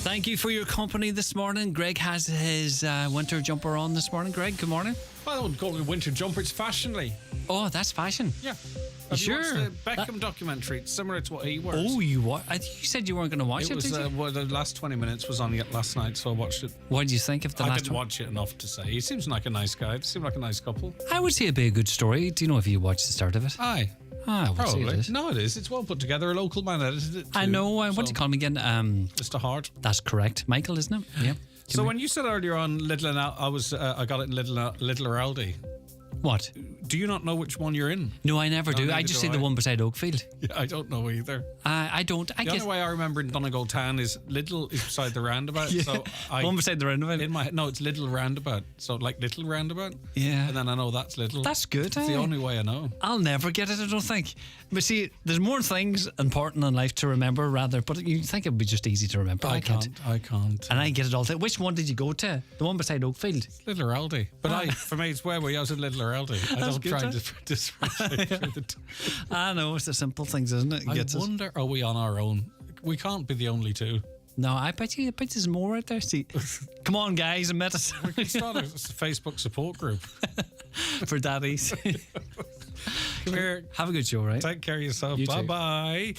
Thank you for your company this morning. Greg has his winter jumper on this morning. Greg, good morning. I don't call it a winter jumper, it's fashionly. Oh, that's fashion. Yeah. You sure? Watched the Beckham documentary? It's similar to what he wears. Oh, you what? I think you said you weren't going to watch it. It was did you? well, the last 20 minutes was on last night, so I watched it. What do you think of the I last didn't one? watch it enough to say. He seems like a nice guy. They seem like a nice couple. I would say it'd be a good story. Do you know if you watched the start of it? Aye. I would say Probably. it is. No, it is. It's well put together. A local man edited it too. I know. What do you call him again? Mr. Hart. That's correct. Michael, isn't it? Yeah. So when you said earlier on Little and I got it in Little or Aldi. What? Do you not know which one you're in? No, I never do. neither I just do see the one beside Oakfield. Yeah, I don't know either. I don't. I The guess only way I remember in Donegal Town is Little is beside the roundabout. Yeah. So one beside the roundabout. No, it's Little Roundabout. So like Little Roundabout. Yeah. And then I know that's Little. That's good. It's the only way I know. I'll never get it, I don't think. But see, there's more things important in life to remember, rather. But you think it would be just easy to remember. I can't. And I get it all the time. Which one did you go to? The one beside Oakfield? Little or Aldi. But for me, it's where I was in Little or Aldi. I don't good, try huh? and differentiate through the two. I know, it's the simple things, isn't it? I wonder, are we on our own? We can't be the only two. No, I bet there's more out there. See, come on, guys, admit it. We can start a Facebook support group. For daddies. Come here. Have a good show, right? Take care of yourself. You too. Bye-bye.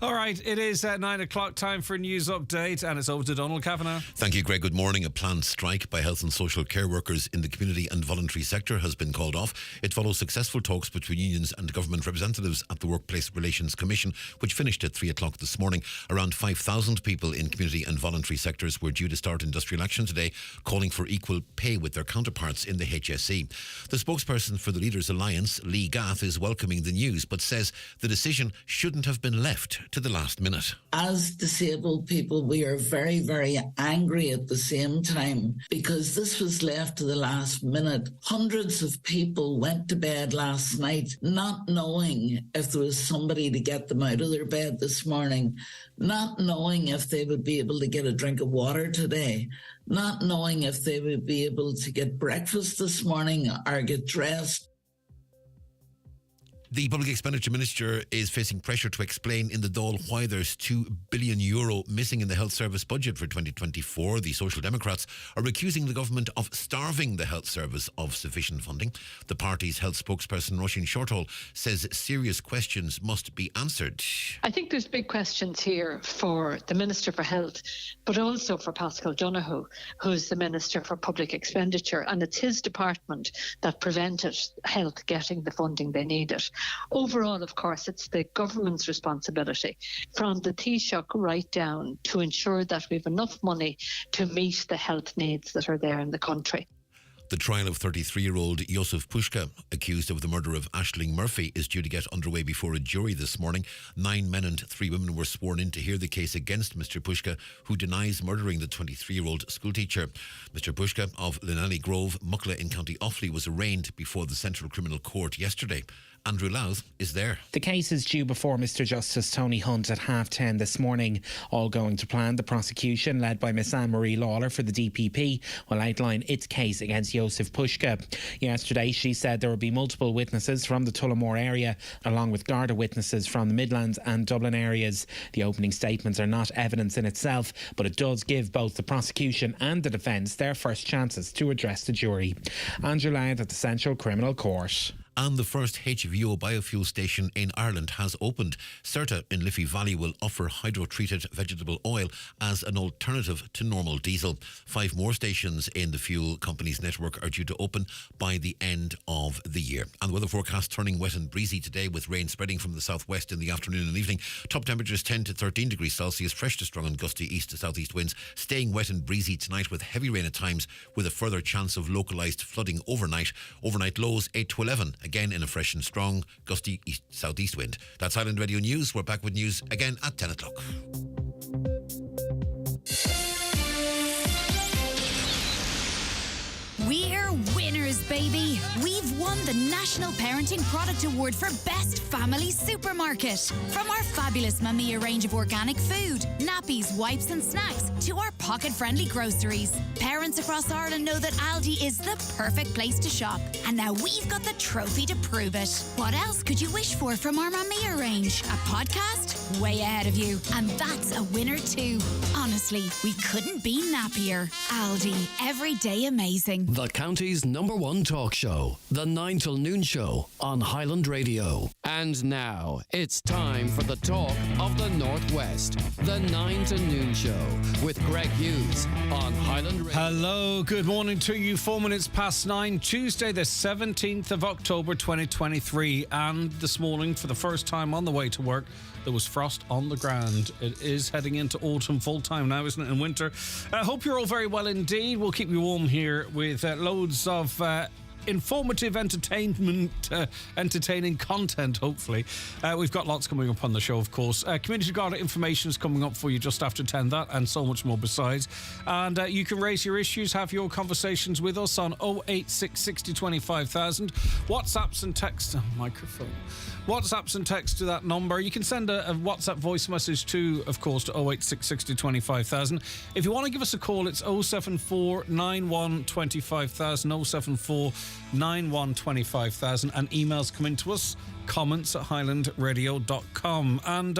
All right, it is 9 o'clock, time for a news update, and it's over to Donald Kavanagh. Thank you, Greg. Good morning. A planned strike by health and social care workers in the community and voluntary sector has been called off. It follows successful talks between unions and government representatives at the Workplace Relations Commission, which finished at 3 o'clock this morning. Around 5,000 people in community and voluntary sectors were due to start industrial action today, calling for equal pay with their counterparts in the HSE. The spokesperson for the Leaders Alliance, Lee Gath, is welcoming the news, but says the decision shouldn't have been left to the last minute. As disabled people, we are very, very angry at the same time because this was left to the last minute. Hundreds of people went to bed last night not knowing if there was somebody to get them out of their bed this morning, not knowing if they would be able to get a drink of water today, not knowing if they would be able to get breakfast this morning or get dressed. The Public Expenditure Minister is facing pressure to explain in the Dáil why there's €2 billion missing in the health service budget for 2024. The Social Democrats are accusing the government of starving the health service of sufficient funding. The party's health spokesperson, Roisin Shortall, says serious questions must be answered. I think there's big questions here for the Minister for Health, but also for Pascal Donoghue, who's the Minister for Public Expenditure, and it's his department that prevented health getting the funding they needed. Overall, of course, it's the government's responsibility from the Taoiseach right down to ensure that we have enough money to meet the health needs that are there in the country. The trial of 33-year-old Josef Puška, accused of the murder of Aisling Murphy, is due to get underway before a jury this morning. 9 men and 3 women were sworn in to hear the case against Mr Puška, who denies murdering the 23-year-old schoolteacher. Mr Puška of Linally Grove, Muckla in County Offaly, was arraigned before the Central Criminal Court yesterday. Andrew Louth is there. The case is due before Mr Justice Tony Hunt at 10:30 this morning. All going to plan, the prosecution, led by Miss Anne-Marie Lawler for the DPP, will outline its case against Josef Puška. Yesterday, she said there will be multiple witnesses from the Tullamore area, along with Garda witnesses from the Midlands and Dublin areas. The opening statements are not evidence in itself, but it does give both the prosecution and the defence their first chances to address the jury. Andrew Louth at the Central Criminal Court. And the first HVO biofuel station in Ireland has opened. Certa in Liffey Valley will offer hydro-treated vegetable oil as an alternative to normal diesel. 5 more stations in the fuel company's network are due to open by the end of the year. And the weather forecast turning wet and breezy today, with rain spreading from the southwest in the afternoon and evening. Top temperatures 10 to 13 degrees Celsius, fresh to strong and gusty east to southeast winds. Staying wet and breezy tonight with heavy rain at times, with a further chance of localised flooding overnight. Overnight lows 8 to 11. Again in a fresh and strong gusty southeast wind. That's Island Radio News. We're back with news again at 10 o'clock. We're winners, baby. We've won the National Parenting Product Award for Best Family Supermarket. From our fabulous Mamia range of organic food, nappies, wipes and snacks, to our pocket-friendly groceries. Parents across Ireland know that Aldi is the perfect place to shop. And now we've got the trophy to prove it. What else could you wish for from our Mamia range? A podcast? way ahead of you. And that's a winner too. Honestly, we couldn't be nappier. Aldi, every day amazing. The county's #1 talk show, the 9 till noon show on Highland Radio. And now it's time for the talk of the Northwest, the 9 to noon show with Greg Hughes on Highland Radio. Hello, good morning to you. 4 minutes past 9, Tuesday the 17th of October 2023. And this morning, for the first time on the way to work, there was frost on the ground. It is heading into autumn full time now, isn't it, in winter? I hope you're all very well indeed. We'll keep you warm here with loads of informative entertaining content, hopefully. We've got lots coming up on the show, of course. Community Garda information is coming up for you just after 10, that and so much more besides. And you can raise your issues, have your conversations with us on 086 60 25,000. WhatsApps and text microphone. WhatsApps and text to that number. You can send a WhatsApp voice message to, of course, to 086 60 25,000. If you want to give us a call, it's 074 91 25,000, 074 91 25,000, and emails come in to us, comments at highlandradio.com. And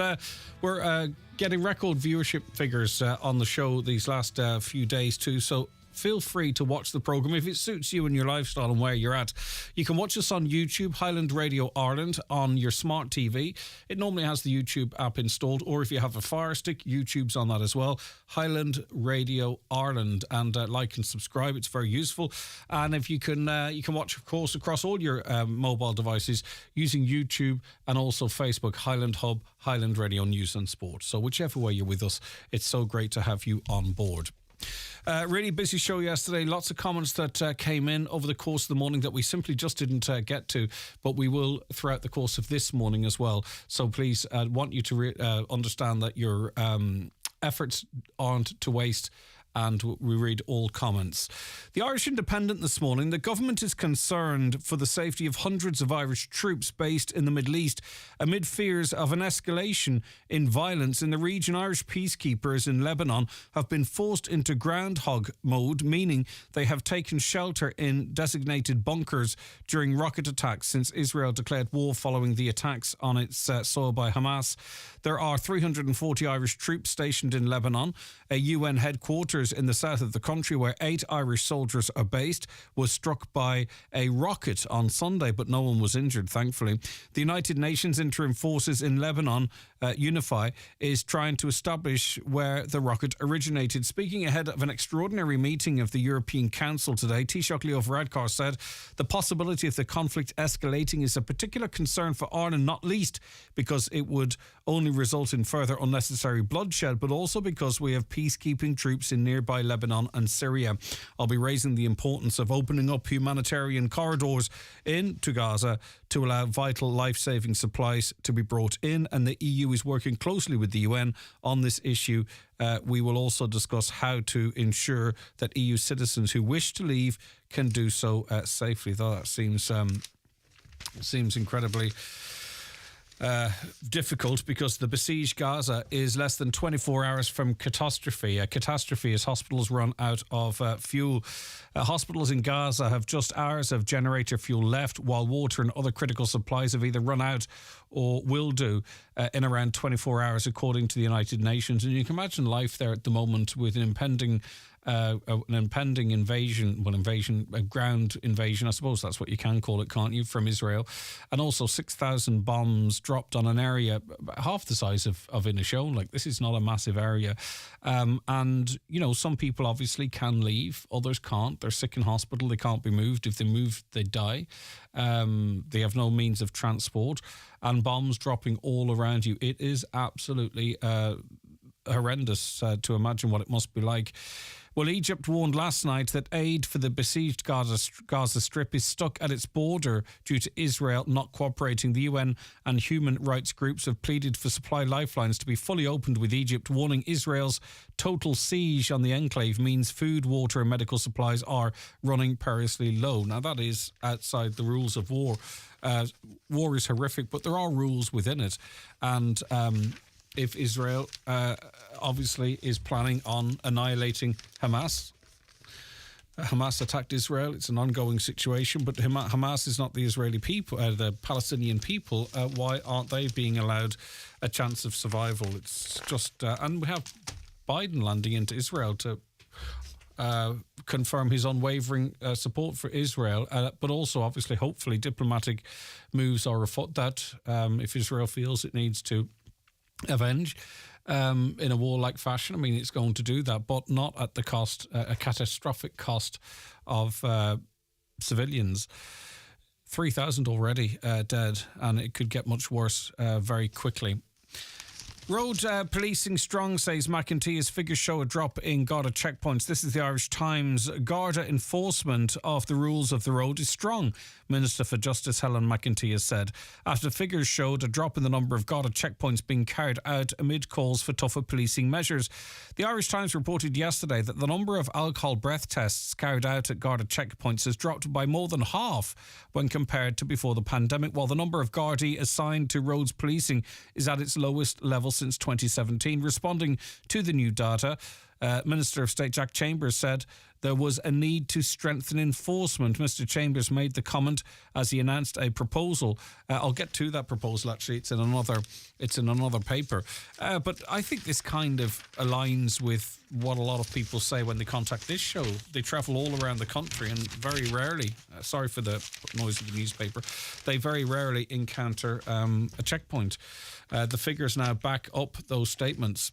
we're getting record viewership figures on the show these last few days too, so feel free to watch the programme if it suits you and your lifestyle and where you're at. You can watch us on YouTube, Highland Radio Ireland, on your smart TV. It normally has the YouTube app installed, or if you have a Fire Stick, YouTube's on that as well. Highland Radio Ireland, and like and subscribe. It's very useful. And if you can watch, of course, across all your mobile devices using YouTube and also Facebook, Highland Hub, Highland Radio News and Sport. So whichever way you're with us, it's so great to have you on board. Really busy show yesterday. Lots of comments that came in over the course of the morning that we simply just didn't get to, but we will throughout the course of this morning as well. So please, want you to understand that your efforts aren't to waste, and we read all comments. The Irish Independent this morning: the government is concerned for the safety of hundreds of Irish troops based in the Middle East amid fears of an escalation in violence in the region. Irish peacekeepers in Lebanon have been forced into groundhog mode, meaning they have taken shelter in designated bunkers during rocket attacks since Israel declared war following the attacks on its soil by Hamas. There are 340 Irish troops stationed in Lebanon. A UN headquarters in the south of the country, where 8 Irish soldiers are based, was struck by a rocket on Sunday, but no one was injured, thankfully. The United Nations Interim Forces in Lebanon, UNIFY, is trying to establish where the rocket originated. Speaking ahead of an extraordinary meeting of the European Council today, Taoiseach Leo Varadkar said the possibility of the conflict escalating is a particular concern for Ireland, not least because it would only result in further unnecessary bloodshed, but also because we have peacekeeping troops in nearby Lebanon and Syria. I'll be raising the importance of opening up humanitarian corridors into Gaza to allow vital life-saving supplies to be brought in, and the EU is working closely with the UN on this issue. We will also discuss how to ensure that EU citizens who wish to leave can do so safely. Though that seems incredibly difficult, because the besieged Gaza is less than 24 hours from catastrophe. A catastrophe as hospitals run out of fuel. Hospitals in Gaza have just hours of generator fuel left, while water and other critical supplies have either run out or will do in around 24 hours, according to the United Nations. And you can imagine life there at the moment with an impending invasion, a ground invasion, I suppose that's what you can call it, can't you, from Israel. And also 6,000 bombs dropped on an area half the size of Inishowen. Like, this is not a massive area. And, you know, some people obviously can leave, others can't. They're sick in hospital, they can't be moved. If they move, they die. They have no means of transport. And bombs dropping all around you. It is absolutely horrendous to imagine what it must be like. Well, Egypt warned last night that aid for the besieged Gaza Strip is stuck at its border due to Israel not cooperating. The UN and human rights groups have pleaded for supply lifelines to be fully opened with Egypt, warning Israel's total siege on the enclave means food, water and medical supplies are running perilously low. Now, that is outside the rules of war. War is horrific, but there are rules within it. And if Israel obviously is planning on annihilating Hamas, Hamas attacked Israel. It's an ongoing situation, but Hamas is not the Israeli people, the Palestinian people. Why aren't they being allowed a chance of survival? It's just, and we have Biden landing into Israel to confirm his unwavering support for Israel, but also obviously, hopefully, diplomatic moves are afoot that if Israel feels it needs to avenge in a warlike fashion. I mean, it's going to do that, but not at the cost, a catastrophic cost of civilians. 3,000 already dead, and it could get much worse very quickly. Road policing strong, says McIntyre's figures show a drop in Garda checkpoints. This is the Irish Times. Garda enforcement of the rules of the road is strong, Minister for Justice Helen McIntyre said, after figures showed a drop in the number of Garda checkpoints being carried out amid calls for tougher policing measures. The Irish Times reported yesterday that the number of alcohol breath tests carried out at Garda checkpoints has dropped by more than half when compared to before the pandemic, while the number of Gardaí assigned to roads policing is at its lowest level since 2017. Responding to the new data, Minister of State Jack Chambers said there was a need to strengthen enforcement. Mr. Chambers made the comment as he announced a proposal. I'll get to that proposal, actually. It's in another paper. But I think this kind of aligns with what a lot of people say when they contact this show. They travel all around the country and very rarely, sorry for the noise of the newspaper, they very rarely encounter a checkpoint. The figures now back up those statements.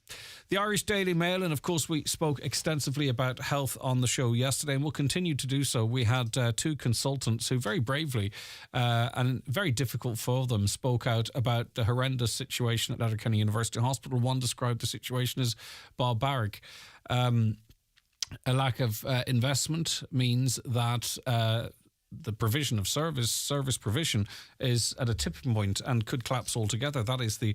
The Irish Daily Mail, and of course we spoke extensively about health on the show yesterday and will continue to do so. We had two consultants who very bravely and very difficult for them spoke out about the horrendous situation at Letterkenny University Hospital. One described the situation as barbaric. A lack of investment means that the provision of service provision is at a tipping point and could collapse altogether. That is the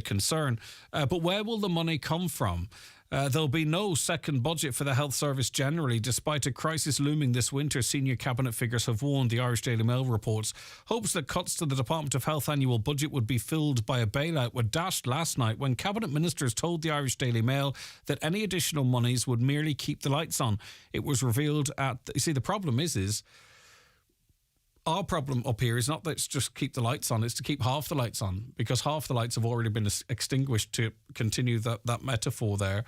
concern. But where will the money come from? There'll be no second budget for the health service generally, despite a crisis looming this winter. Senior cabinet figures have warned, the Irish Daily Mail reports. Hopes that cuts to the Department of Health annual budget would be filled by a bailout were dashed last night when cabinet ministers told the Irish Daily Mail that any additional monies would merely keep the lights on. It was revealed you see, the problem is our problem up here is not that it's just keep the lights on, it's to keep half the lights on, because half the lights have already been extinguished, to continue that metaphor there.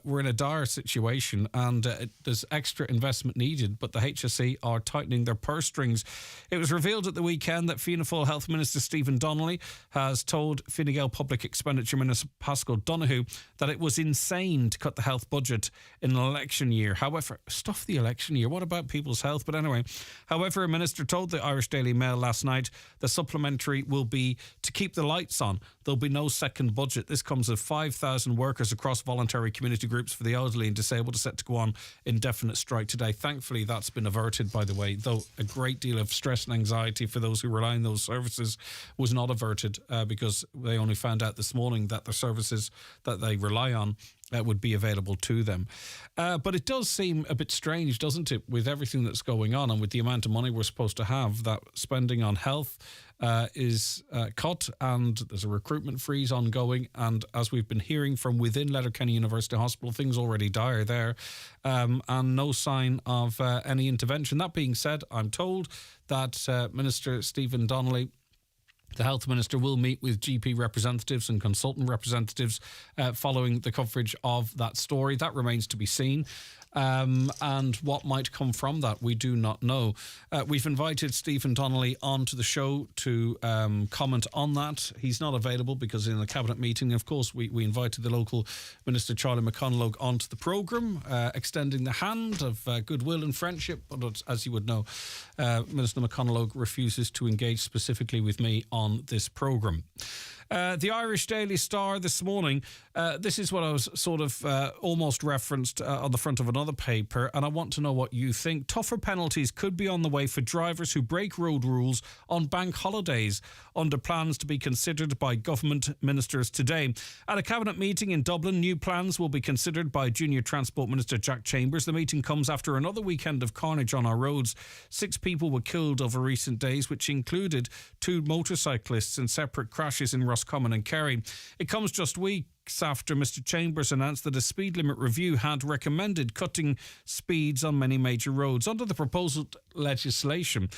We're in a dire situation and there's extra investment needed, but the HSE are tightening their purse strings. It was revealed at the weekend that Fianna Fáil Health Minister Stephen Donnelly has told Fine Gael Public Expenditure Minister Paschal Donoghue that it was insane to cut the health budget in an election year. However, stuff the election year, what about people's health? But anyway, however, a minister told the Irish Daily Mail last night the supplementary will be to keep the lights on. There'll be no second budget. This comes as 5,000 workers across voluntary community groups for the elderly and disabled are set to go on indefinite strike today. Thankfully, that's been averted, by the way, though a great deal of stress and anxiety for those who rely on those services was not averted because they only found out this morning that the services that they rely on would be available to them. But it does seem a bit strange, doesn't it, with everything that's going on and with the amount of money we're supposed to have, that spending on health is cut and there's a recruitment freeze ongoing. And as we've been hearing from within Letterkenny University Hospital, things already dire there and no sign of any intervention. That being said, I'm told that Minister Stephen Donnelly, the health minister, will meet with GP representatives and consultant representatives following the coverage of that story. That remains to be seen. And what might come from that, we do not know. We've invited Stephen Donnelly onto the show to comment on that. He's not available because in the cabinet meeting, of course, we invited the local Minister Charlie McConalogue onto the programme, extending the hand of goodwill and friendship. But as you would know, Minister McConalogue refuses to engage specifically with me on this programme. The Irish Daily Star this morning, this is what I was sort of almost referenced on the front of another paper, and I want to know what you think. Tougher penalties could be on the way for drivers who break road rules on bank holidays, under plans to be considered by government ministers today. At a cabinet meeting in Dublin, new plans will be considered by Junior Transport Minister Jack Chambers. The meeting comes after another weekend of carnage on our roads. 6 people were killed over recent days, which included 2 motorcyclists in separate crashes in Roscommon Roscommon and Kerry. It comes just weeks after Mr Chambers announced that a speed limit review had recommended cutting speeds on many major roads. Under the proposed legislation,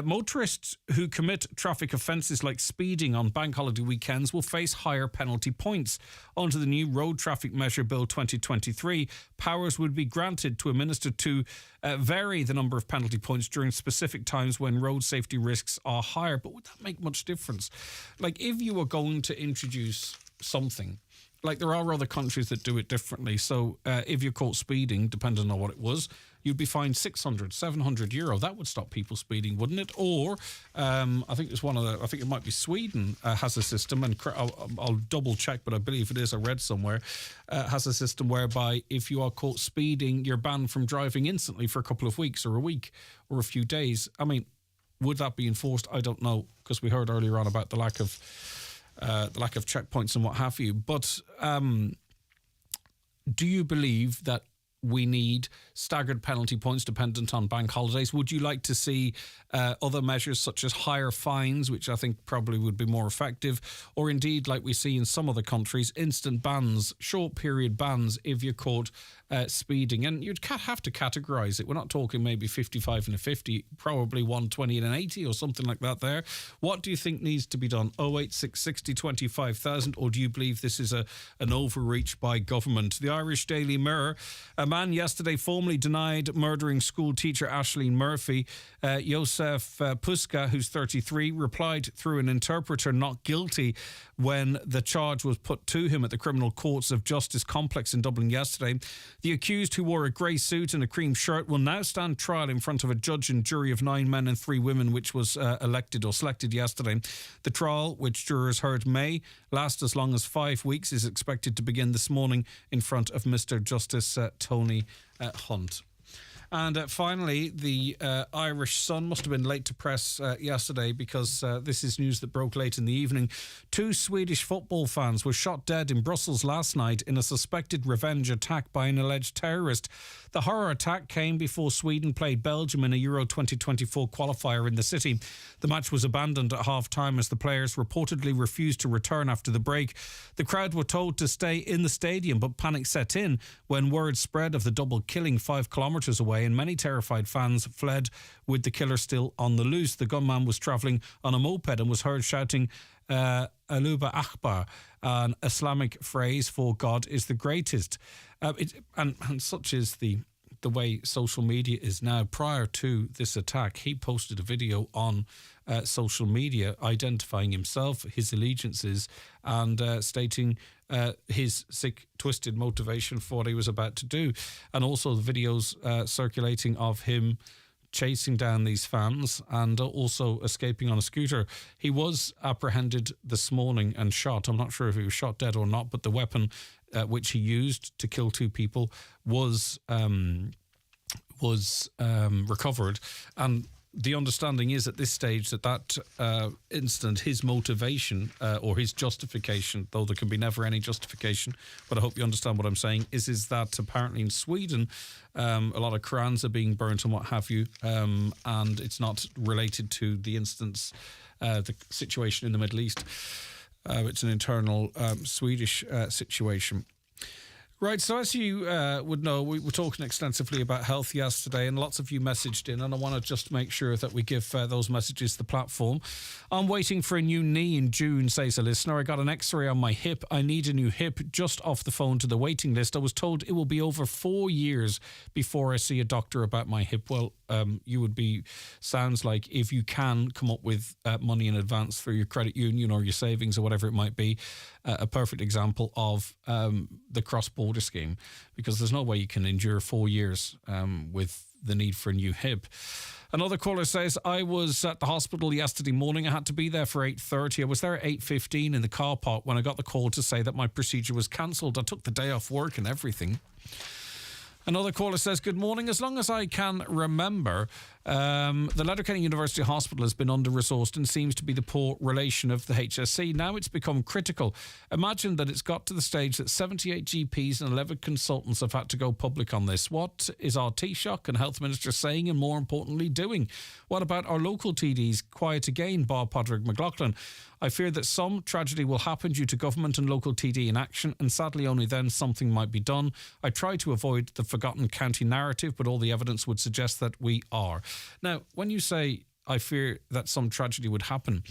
motorists who commit traffic offences like speeding on bank holiday weekends will face higher penalty points. Under the new Road Traffic Measure Bill 2023, powers would be granted to a minister to vary the number of penalty points during specific times when road safety risks are higher. But would that make much difference? Like, if you were going to introduce something, like there are other countries that do it differently. So if you're caught speeding, depending on what it was, you'd be fined 600, 700 euro. That would stop people speeding, wouldn't it? Or I think it might be Sweden has a system, and I'll double check, but I believe it is, I read somewhere, has a system whereby if you are caught speeding, you're banned from driving instantly for a couple of weeks or a week or a few days. I mean, would that be enforced? I don't know, because we heard earlier on about the lack of checkpoints and what have you. But do you believe that we need staggered penalty points dependent on bank holidays? Would you like to see other measures such as higher fines, which I think probably would be more effective, or indeed, like we see in some other countries, instant bans, short period bans if you're caught speeding? And you'd have to categorise it. We're not talking maybe 55 and a 50, probably 120 and an 80 or something like that there. What do you think needs to be done? 08660 25,000, or do you believe this is an overreach by government? The Irish Daily Mirror: a man yesterday formally denied murdering school teacher Ashleen Murphy. Josef Puska, who's 33, replied through an interpreter not guilty when the charge was put to him at the Criminal Courts of Justice complex in Dublin yesterday. The accused, who wore a grey suit and a cream shirt, will now stand trial in front of a judge and jury of 9 men and 3 women, which was selected yesterday. The trial, which jurors heard may last as long as 5 weeks, is expected to begin this morning in front of Mr Justice Tony Hunt. And finally, the Irish Sun must have been late to press yesterday, because this is news that broke late in the evening. 2 Swedish football fans were shot dead in Brussels last night in a suspected revenge attack by an alleged terrorist. The horror attack came before Sweden played Belgium in a Euro 2024 qualifier in the city. The match was abandoned at half-time as the players reportedly refused to return after the break. The crowd were told to stay in the stadium, but panic set in when word spread of the double killing 5 kilometres away, and many terrified fans fled with the killer still on the loose. The gunman was travelling on a moped and was heard shouting Aluba Akbar, an Islamic phrase for God is the greatest. And such is the way social media is now. Prior to this attack, he posted a video on social media identifying himself, his allegiances, and stating his sick, twisted motivation for what he was about to do. And also the videos circulating of him chasing down these fans and also escaping on a scooter. He was apprehended this morning and shot. I'm not sure if he was shot dead or not, but the weapon which he used to kill 2 people was recovered. And the understanding is at this stage that incident, his motivation or his justification, though there can be never any justification, but I hope you understand what I'm saying, is that apparently in Sweden a lot of Qurans are being burnt and what have you, and it's not related to the instance, the situation in the Middle East. It's an internal Swedish situation. Right, so as you would know, we were talking extensively about health yesterday, and lots of you messaged in, and I want to just make sure that we give those messages the platform. I'm waiting for a new knee in June, says a listener. I got an x-ray on my hip. I need a new hip. Just off the phone to the waiting list. I was told it will be over 4 years before I see a doctor about my hip. Well, sounds like if you can come up with money in advance for your credit union or your savings or whatever it might be, a perfect example of the cross-border scheme, because there's no way you can endure 4 years with the need for a new hip. Another caller says, I was at the hospital yesterday morning. I had to be there for 8:30. I was there at 8:15 in the car park when I got the call to say that my procedure was cancelled. I took the day off work and everything. Another caller says, good morning. As long as I can remember, the Letterkenny University Hospital has been under-resourced and seems to be the poor relation of the HSC. Now it's become critical. Imagine that it's got to the stage that 78 GPs and 11 consultants have had to go public on this. What is our Taoiseach and Health Minister saying, and more importantly doing? What about our local TDs? Quiet again, Bob Podrick McLaughlin. I fear that some tragedy will happen due to government and local TD inaction, and sadly only then something might be done. I try to avoid the forgotten county narrative, but all the evidence would suggest that we are. Now, when you say, I fear that some tragedy would happen,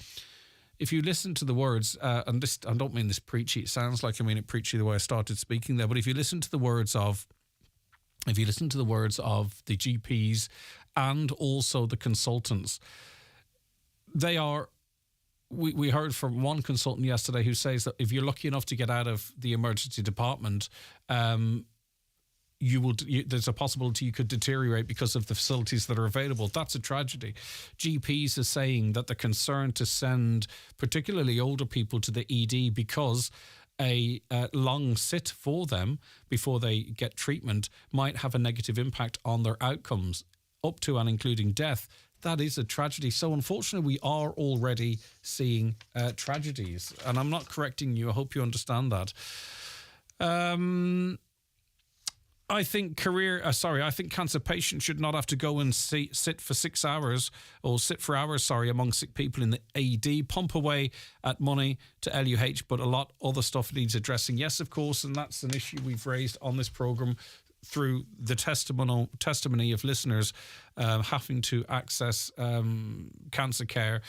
if you listen to the words, and this, I don't mean this preachy, it sounds like I mean it preachy the way I started speaking there, but if you listen to the words of the GPs and also the consultants, they are, we heard from one consultant yesterday who says that if you're lucky enough to get out of the emergency department, there's a possibility you could deteriorate because of the facilities that are available. That's a tragedy. GPs are saying that they're concerned to send particularly older people to the ED because a long sit for them before they get treatment might have a negative impact on their outcomes, up to and including death. That is a tragedy. So unfortunately, we are already seeing tragedies. And I'm not correcting you. I hope you understand that. I think cancer patients should not have to go and sit for 6 hours or sit for hours, among sick people in the AED, pump away at money to LUH, but a lot other stuff needs addressing. Yes, of course, and that's an issue we've raised on this programme through the testimony of listeners having to access cancer care.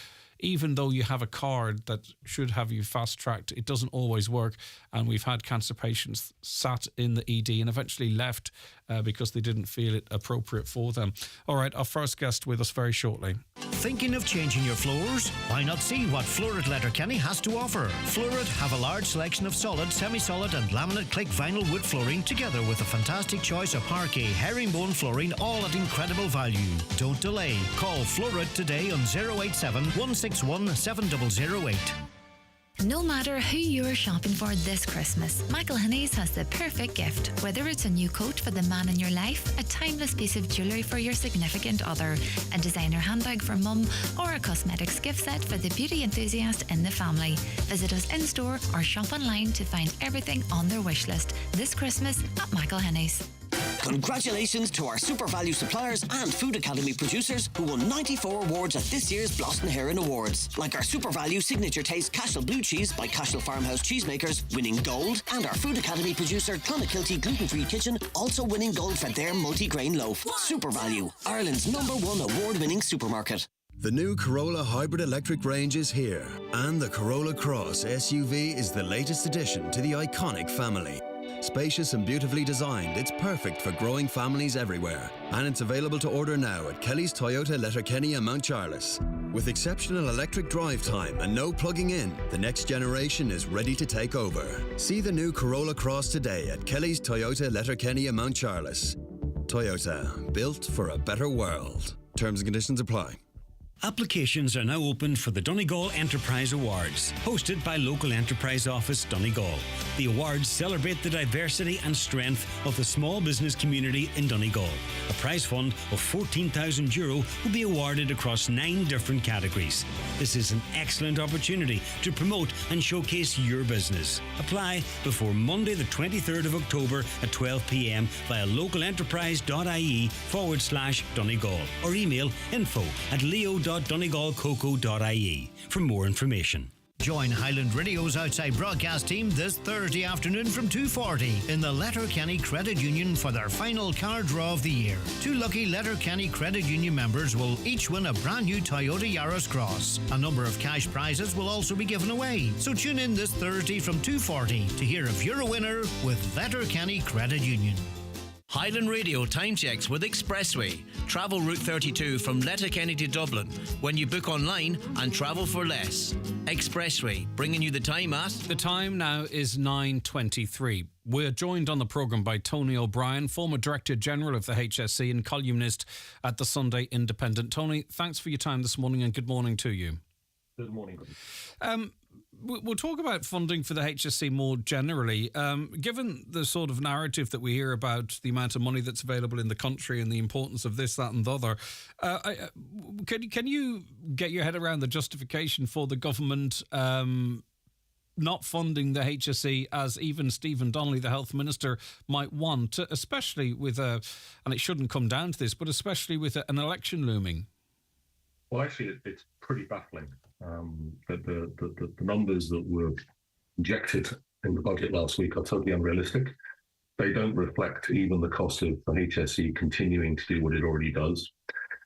Even though you have a card that should have you fast-tracked, it doesn't always work. And we've had cancer patients sat in the ED and eventually left because they didn't feel it appropriate for them. All right, our first guest with us very shortly. Thinking of changing your floors? Why not see what Florid Letterkenny has to offer? Florid have a large selection of solid, semi-solid and laminate click vinyl wood flooring, together with a fantastic choice of parquet, herringbone flooring, all at incredible value. Don't delay. Call Florid today on 087 161 7008. No matter who you're shopping for this Christmas, Michael Hinney's has the perfect gift. Whether it's a new coat for the man in your life, a timeless piece of jewellery for your significant other, a designer handbag for mum, or a cosmetics gift set for the beauty enthusiast in the family. Visit us in-store or shop online to find everything on their wish list this Christmas at Michael Hinney's. Congratulations to our Super Value suppliers and Food Academy producers who won 94 awards at this year's Blossom Heron Awards, like our Super Value Signature Taste Cashel Blue Cheese by Cashel Farmhouse Cheesemakers, winning gold, and our Food Academy producer Clonakilty Gluten-Free Kitchen also winning gold for their multi-grain loaf. Super Value, Ireland's #1 award-winning supermarket. The new Corolla Hybrid Electric range is here, and the Corolla Cross SUV is the latest addition to the iconic family. Spacious and beautifully designed, it's perfect for growing families everywhere. And it's available to order now at Kelly's Toyota Letterkenny and Mount Charles. With exceptional electric drive time and no plugging in, the next generation is ready to take over. See the new Corolla Cross today at Kelly's Toyota Letterkenny and Mount Charles. Toyota, built for a better world. Terms and conditions apply. Applications are now open for the Donegal Enterprise Awards, hosted by Local Enterprise Office Donegal. The awards celebrate the diversity and strength of the small business community in Donegal. A prize fund of €14,000 will be awarded across 9 different categories. This is an excellent opportunity to promote and showcase your business. Apply before Monday the 23rd of October at 12 p.m. via localenterprise.ie/Donegal or email info@leo.donegalcoco.ie for more information. Join Highland Radio's outside broadcast team this Thursday afternoon from 2:40 in the Letterkenny Credit Union for their final car draw of the year. 2 lucky Letterkenny Credit Union members will each win a brand new Toyota Yaris Cross. A number of cash prizes will also be given away. So tune in this Thursday from 2:40 to hear if you're a winner with Letterkenny Credit Union. Highland Radio time checks with Expressway. Travel Route 32 from Letterkenny to Dublin when you book online and travel for less. Expressway, bringing you the time at... The time now is 9:23. We're joined on the programme by Tony O'Brien, former Director General of the HSE and columnist at the Sunday Independent. Tony, thanks for your time this morning and good morning to you. Good morning. We'll talk about funding for the HSE more generally. Given the sort of narrative that we hear about the amount of money that's available in the country and the importance of this, that and the other, can you get your head around the justification for the government not funding the HSE as even Stephen Donnelly, the Health Minister, might want, especially with and it shouldn't come down to this, but especially with an election looming? Well, actually, it's pretty baffling. The numbers that were injected in the budget last week are totally unrealistic. They don't reflect even the cost of the HSE continuing to do what it already does.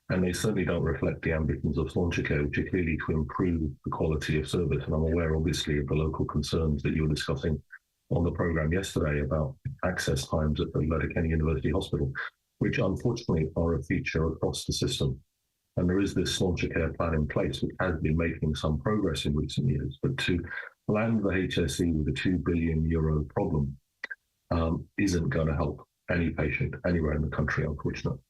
And they certainly don't reflect the ambitions of Sláintecare, which are clearly to improve the quality of service. And I'm aware, obviously, of the local concerns that you were discussing on the programme yesterday about access times at the Letterkenny University Hospital, which unfortunately are a feature across the system. And there is this Sláintecare plan in place, which has been making some progress in recent years. But to land the HSE with a €2 billion problem isn't going to help any patient anywhere in the country, unfortunately.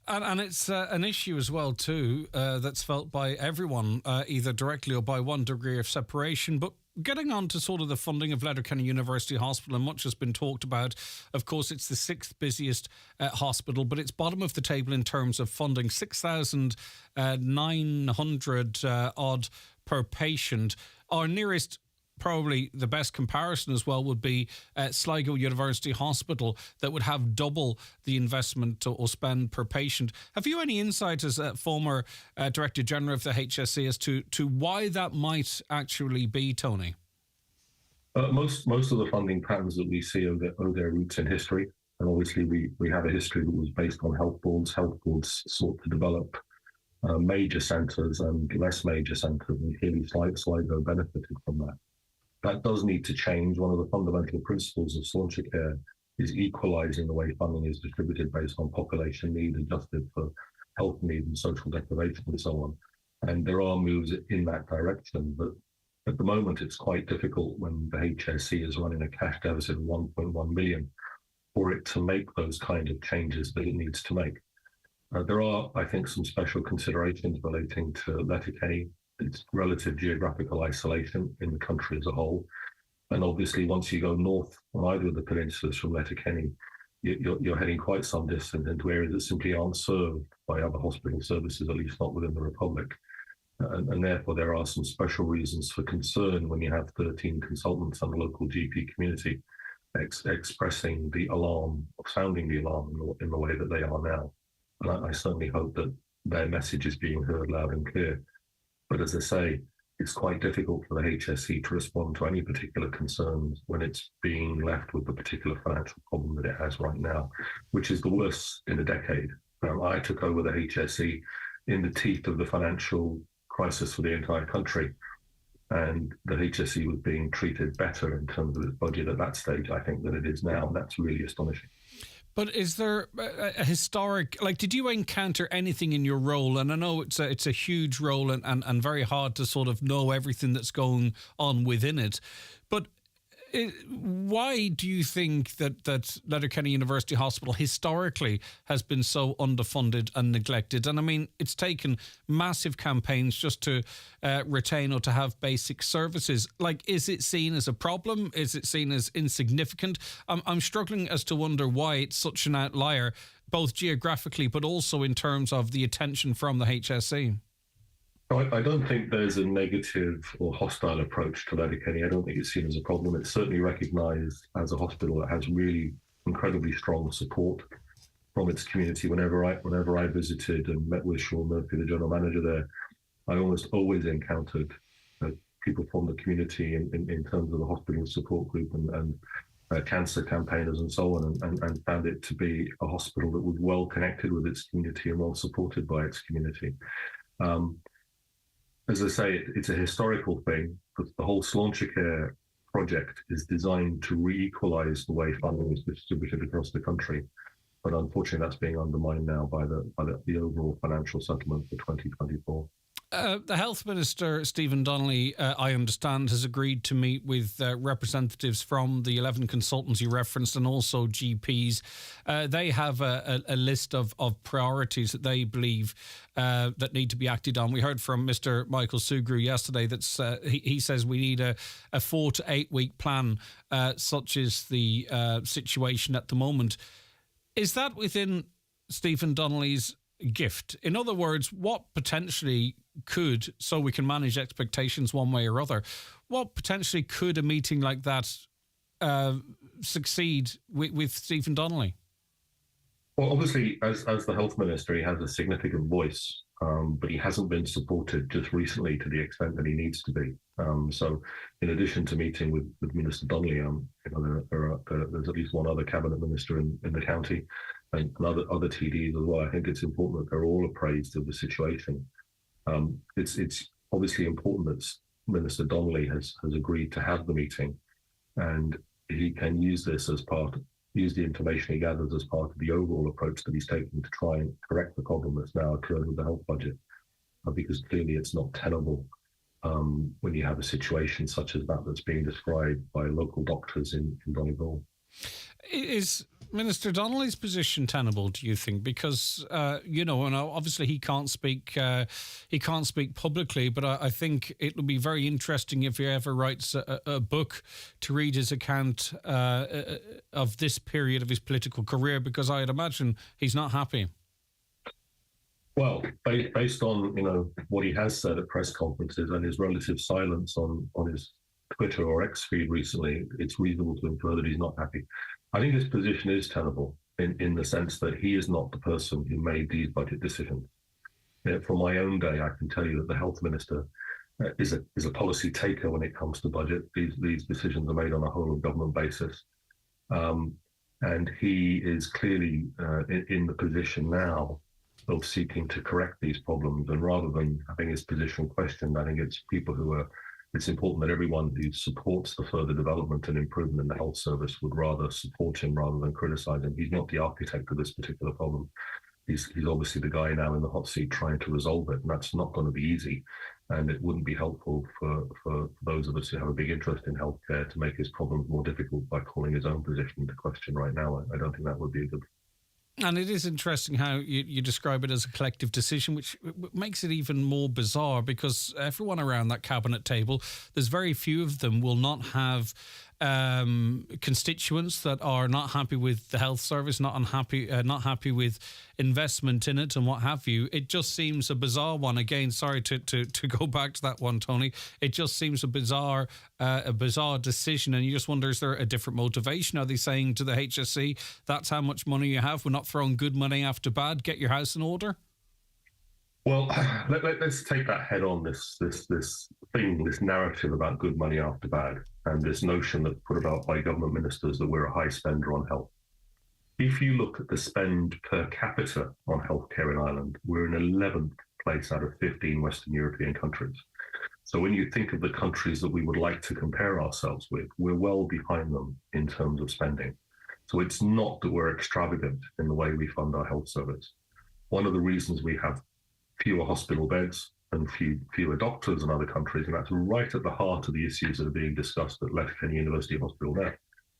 And it's an issue as well, too, that's felt by everyone, either directly or by one degree of separation. But getting on to sort of the funding of Letterkenny University Hospital, and much has been talked about. Of course, it's the sixth busiest hospital, but it's bottom of the table in terms of funding, 6,900 odd per patient. Our nearest, probably the best comparison as well, would be Sligo University Hospital, that would have double the investment or spend per patient. Have you any insight as a former Director General of the HSE as to why that might actually be, Tony? Most of the funding patterns that we see owe their roots in history. And obviously we have a history that was based on health boards. Health boards sought to develop major centres and less major centres, and clearly Sligo benefited from that. That does need to change. One of the fundamental principles of Sláintecare is equalising the way funding is distributed based on population need, adjusted for health need and social deprivation and so on. And there are moves in that direction, but at the moment it's quite difficult when the HSE is running a cash deficit of 1.1 million for it to make those kind of changes that it needs to make. There are, I think, some special considerations relating to Letterkenny, its relative geographical isolation in the country as a whole. And obviously, once you go north on either of the peninsulas from Letterkenny, you're heading quite some distance into areas that simply aren't served by other hospital services, at least not within the Republic. And therefore, there are some special reasons for concern when you have 13 consultants and the local GP community expressing the alarm, sounding the alarm in the way that they are now. And I certainly hope that their message is being heard loud and clear. But as I say, it's quite difficult for the HSE to respond to any particular concerns when it's being left with the particular financial problem that it has right now, which is the worst in a decade. I took over the HSE in the teeth of the financial crisis for the entire country, and the HSE was being treated better in terms of its budget at that stage, I think, than it is now. And that's really astonishing. But is there a historic, did you encounter anything in your role? And I know it's a huge role and very hard to sort of know everything that's going on within it. But why do you think that Letterkenny University Hospital historically has been so underfunded and neglected? And I mean, it's taken massive campaigns just to retain or to have basic services. Is it seen as a problem? Is it seen as insignificant? I'm struggling as to wonder why it's such an outlier, both geographically but also in terms of the attention from the HSE. I don't think there's a negative or hostile approach to Letterkenny. I don't think it's seen as a problem. It's certainly recognised as a hospital that has really incredibly strong support from its community. Whenever I visited and met with Sean Murphy, the general manager there, I almost always encountered people from the community in terms of the hospital support group and cancer campaigners and so on, and found it to be a hospital that was well connected with its community and well supported by its community. As I say, it's a historical thing, but the whole Sláintecare project is designed to re-equalise the way funding is distributed across the country. But unfortunately, that's being undermined now by the overall financial settlement for 2024. The Health Minister, Stephen Donnelly, I understand, has agreed to meet with representatives from the 11 consultants you referenced and also GPs. They have a list of priorities that they believe that need to be acted on. We heard from Mr. Michael Sugru yesterday that he says we need a 4 to 8 week plan, such is the situation at the moment. Is that within Stephen Donnelly's gift? In other words, what potentially could, so we can manage expectations one way or other, what potentially could a meeting like that succeed with Stephen Donnelly? Well, obviously, as the Health Minister, he has a significant voice but he hasn't been supported just recently to the extent that he needs to be. So, in addition to meeting with Minister Donnelly, there's at least one other cabinet minister in the county and other TDs as well. I think it's important that they're all appraised of the situation. It's obviously important that Minister Donnelly has agreed to have the meeting, and he can use the information he gathers as part of the overall approach that he's taking to try and correct the problem that's now occurred with the health budget, because clearly it's not tenable when you have a situation such as that that's being described by local doctors in Donegal. Is Minister Donnelly's position tenable, do you think? Because and obviously he can't speak publicly, but I think it would be very interesting if he ever writes a book to read his account of this period of his political career, because I'd imagine he's not happy. Well, based on what he has said at press conferences and his relative silence on his Twitter or X feed recently, it's reasonable to infer that he's not happy. I think his position is tenable in the sense that he is not the person who made these budget decisions. From my own day, I can tell you that the health minister is a policy taker when it comes to budget. These decisions are made on a whole of government basis. And he is clearly in the position now of seeking to correct these problems. And rather than having his position questioned, I think it's important that everyone who supports the further development and improvement in the health service would rather support him rather than criticize him. He's not the architect of this particular problem. He's obviously the guy now in the hot seat trying to resolve it, and that's not going to be easy. And it wouldn't be helpful for those of us who have a big interest in healthcare to make his problems more difficult by calling his own position into question right now. I don't think that would be a good. And it is interesting how you describe it as a collective decision, which makes it even more bizarre, because everyone around that cabinet table, there's very few of them will not have constituents that are not happy with the health service, not happy with investment in it and what have you. It just seems a bizarre one. Again, sorry to go back to that one, Tony. It just seems a bizarre decision, and you just wonder, is there a different motivation? Are they saying to the HSE, that's how much money you have, we're not throwing good money after bad, get your house in order? Well, let's take that head on, this narrative about good money after bad, and this notion that's put about by government ministers that we're a high spender on health. If you look at the spend per capita on healthcare in Ireland, we're in 11th place out of 15 Western European countries. So when you think of the countries that we would like to compare ourselves with, we're well behind them in terms of spending. So it's not that we're extravagant in the way we fund our health service. One of the reasons we have fewer hospital beds and fewer doctors in other countries, and that's right at the heart of the issues that are being discussed at Letterkenny University Hospital now,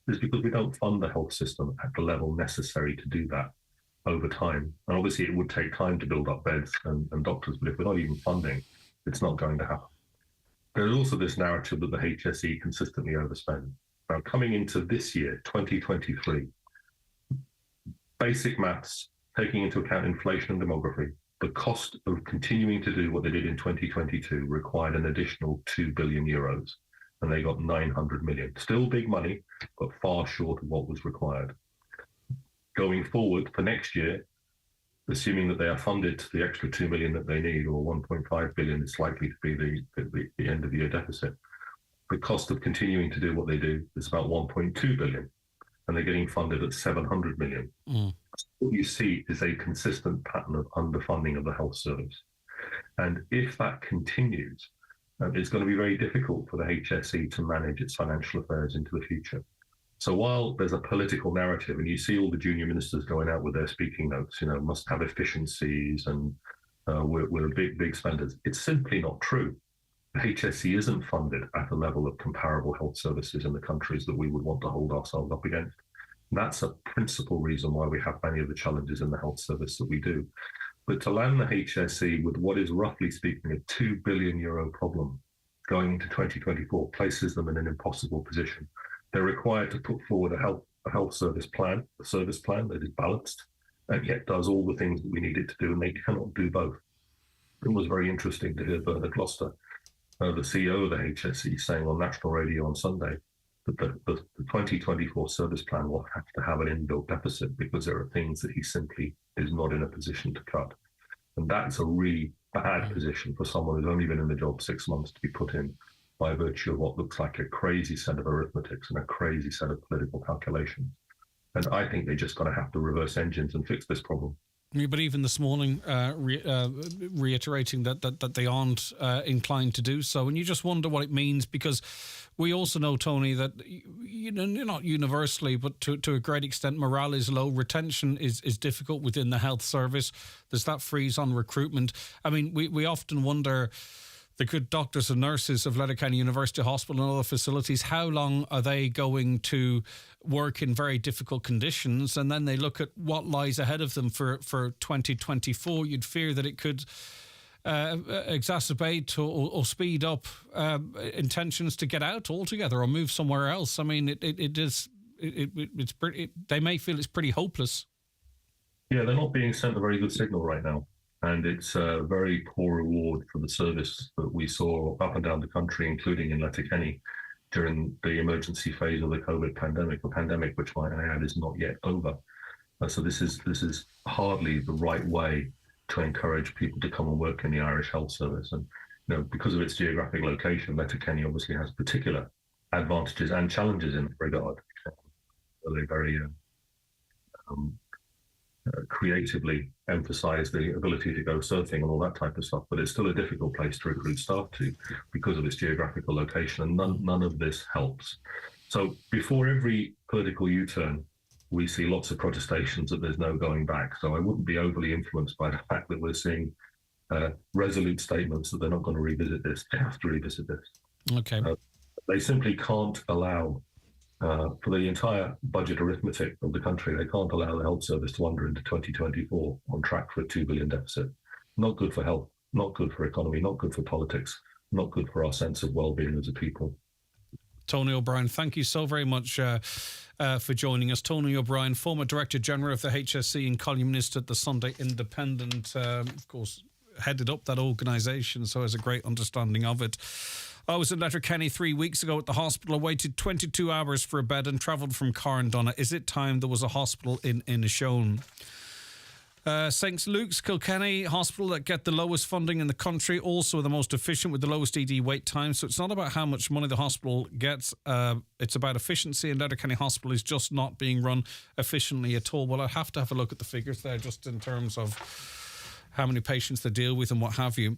is because we don't fund the health system at the level necessary to do that over time. And obviously it would take time to build up beds and doctors, but if we're not even funding, it's not going to happen. There's also this narrative that the HSE consistently overspend. Now, coming into this year, 2023, basic maths, taking into account inflation and demography, the cost of continuing to do what they did in 2022 required an additional 2 billion euros, and they got 900 million. Still big money, but far short of what was required. Going forward for next year, assuming that they are funded to the extra 2 million that they need, or 1.5 billion is likely to be the end of year deficit, the cost of continuing to do what they do is about 1.2 billion, and they're getting funded at 700 million. What you see is a consistent pattern of underfunding of the health service. And if that continues, it's going to be very difficult for the HSE to manage its financial affairs into the future. So while there's a political narrative, and you see all the junior ministers going out with their speaking notes, must have efficiencies and we're big spenders, it's simply not true. The HSE isn't funded at a level of comparable health services in the countries that we would want to hold ourselves up against. That's a principal reason why we have many of the challenges in the health service that we do. But to land the HSE with what is roughly speaking a €2 billion problem going into 2024 places them in an impossible position. They're required to put forward a health service plan, that is balanced, and yet does all the things that we need it to do, and they cannot do both. It was very interesting to hear Bernard Gloucester, the CEO of the HSE, saying on national radio on Sunday that the 2024 service plan will have to have an inbuilt deficit because there are things that he simply is not in a position to cut. And that's a really bad position for someone who's only been in the job 6 months to be put in by virtue of what looks like a crazy set of arithmetics and a crazy set of political calculations. And I think they're just going to have to reverse engines and fix this problem. Yeah, but even this morning, reiterating that they aren't inclined to do so, and you just wonder what it means, because we also know, Tony, that not universally, but to a great extent, morale is low. Retention is difficult within the health service. There's that freeze on recruitment. I mean, we often wonder, the good doctors and nurses of Letterkenny University Hospital and other facilities, how long are they going to work in very difficult conditions? And then they look at what lies ahead of them for 2024. You'd fear that it could exacerbate or speed up intentions to get out altogether or move somewhere else. I mean, they may feel it's pretty hopeless. Yeah, they're not being sent a very good signal right now. And it's a very poor reward for the service that we saw up and down the country, including in Letterkenny, during the emergency phase of the COVID pandemic, a pandemic which, might I add, is not yet over. So this is hardly the right way to encourage people to come and work in the Irish Health Service. And because of its geographic location, Letterkenny obviously has particular advantages and challenges in that regard. They're very creatively emphasize the ability to go surfing and all that type of stuff, but it's still a difficult place to recruit staff to because of its geographical location, and none of this helps. So before every political U-turn, we see lots of protestations that there's no going back. So I wouldn't be overly influenced by the fact that we're seeing resolute statements that they're not going to revisit this. They have to revisit this. Okay. They simply can't allow, for the entire budget arithmetic of the country, they can't allow the health service to wander into 2024 on track for a $2 billion deficit. Not good for health, not good for economy, not good for politics, not good for our sense of well-being as a people. Tony O'Brien, thank you so very much for joining us. Tony O'Brien, former Director General of the HSE and columnist at the Sunday Independent, of course, headed up that organisation, so has a great understanding of it. I was in Letterkenny 3 weeks ago at the hospital. I waited 22 hours for a bed and travelled from Carndonagh. Is it time there was a hospital in Inishowen? St Luke's Kilkenny Hospital that get the lowest funding in the country, also the most efficient with the lowest ED wait time. So it's not about how much money the hospital gets, it's about efficiency, and Letterkenny Hospital is just not being run efficiently at all. Well, I'd have to have a look at the figures there just in terms of how many patients they deal with and what have you.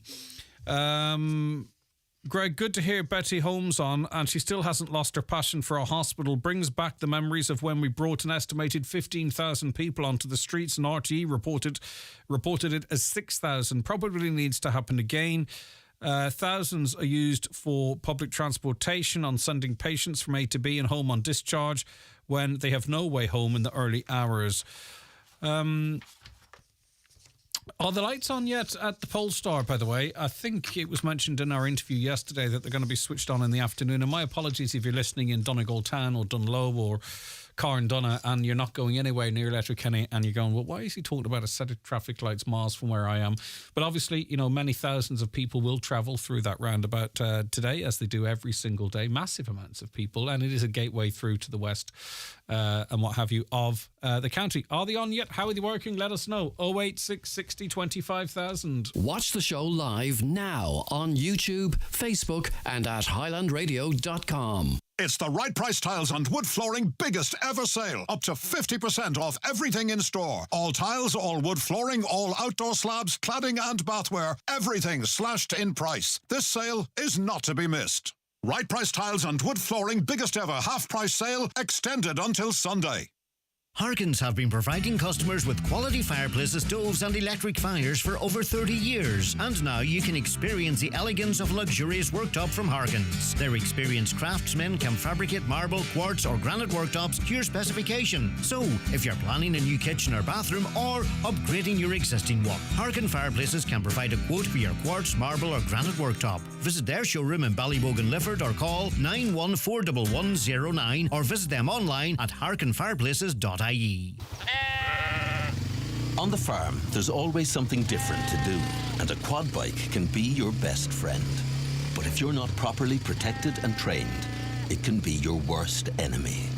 Greg, good to hear Betty Holmes on, and she still hasn't lost her passion for a hospital. Brings back the memories of when we brought an estimated 15,000 people onto the streets, and RTE reported it as 6,000. Probably needs to happen again. Thousands are used for public transportation on sending patients from A to B and home on discharge when they have no way home in the early hours. Are the lights on yet at the Polestar, by the way? I think it was mentioned in our interview yesterday that they're going to be switched on in the afternoon. And my apologies if you're listening in Donegal Town or Dunloe or Carndonagh and you're not going anywhere near Letterkenny and you're going, well, why is he talking about a set of traffic lights miles from where I am? But obviously, many thousands of people will travel through that roundabout today, as they do every single day. Massive amounts of people. And it is a gateway through to the west and what have you of the county. Are they on yet? How are they working? Let us know. 086 60 25,000. Watch the show live now on YouTube, Facebook and at highlandradio.com. It's the Right Price Tiles and Wood Flooring biggest ever sale. Up to 50% off everything in store. All tiles, all wood flooring, all outdoor slabs, cladding and bathware. Everything slashed in price. This sale is not to be missed. Right Price Tiles and Wood Flooring biggest ever half-price sale extended until Sunday. Harkins have been providing customers with quality fireplaces, stoves and electric fires for over 30 years. And now you can experience the elegance of luxurious worktop from Harkins. Their experienced craftsmen can fabricate marble, quartz or granite worktops to your specification. So, if you're planning a new kitchen or bathroom or upgrading your existing one, Harkin Fireplaces can provide a quote for your quartz, marble or granite worktop. Visit their showroom in Ballybogan, Lifford or call 9141109 or visit them online at harkinfireplaces.ie. On the farm, there's always something different to do, and a quad bike can be your best friend. But if you're not properly protected and trained, it can be your worst enemy.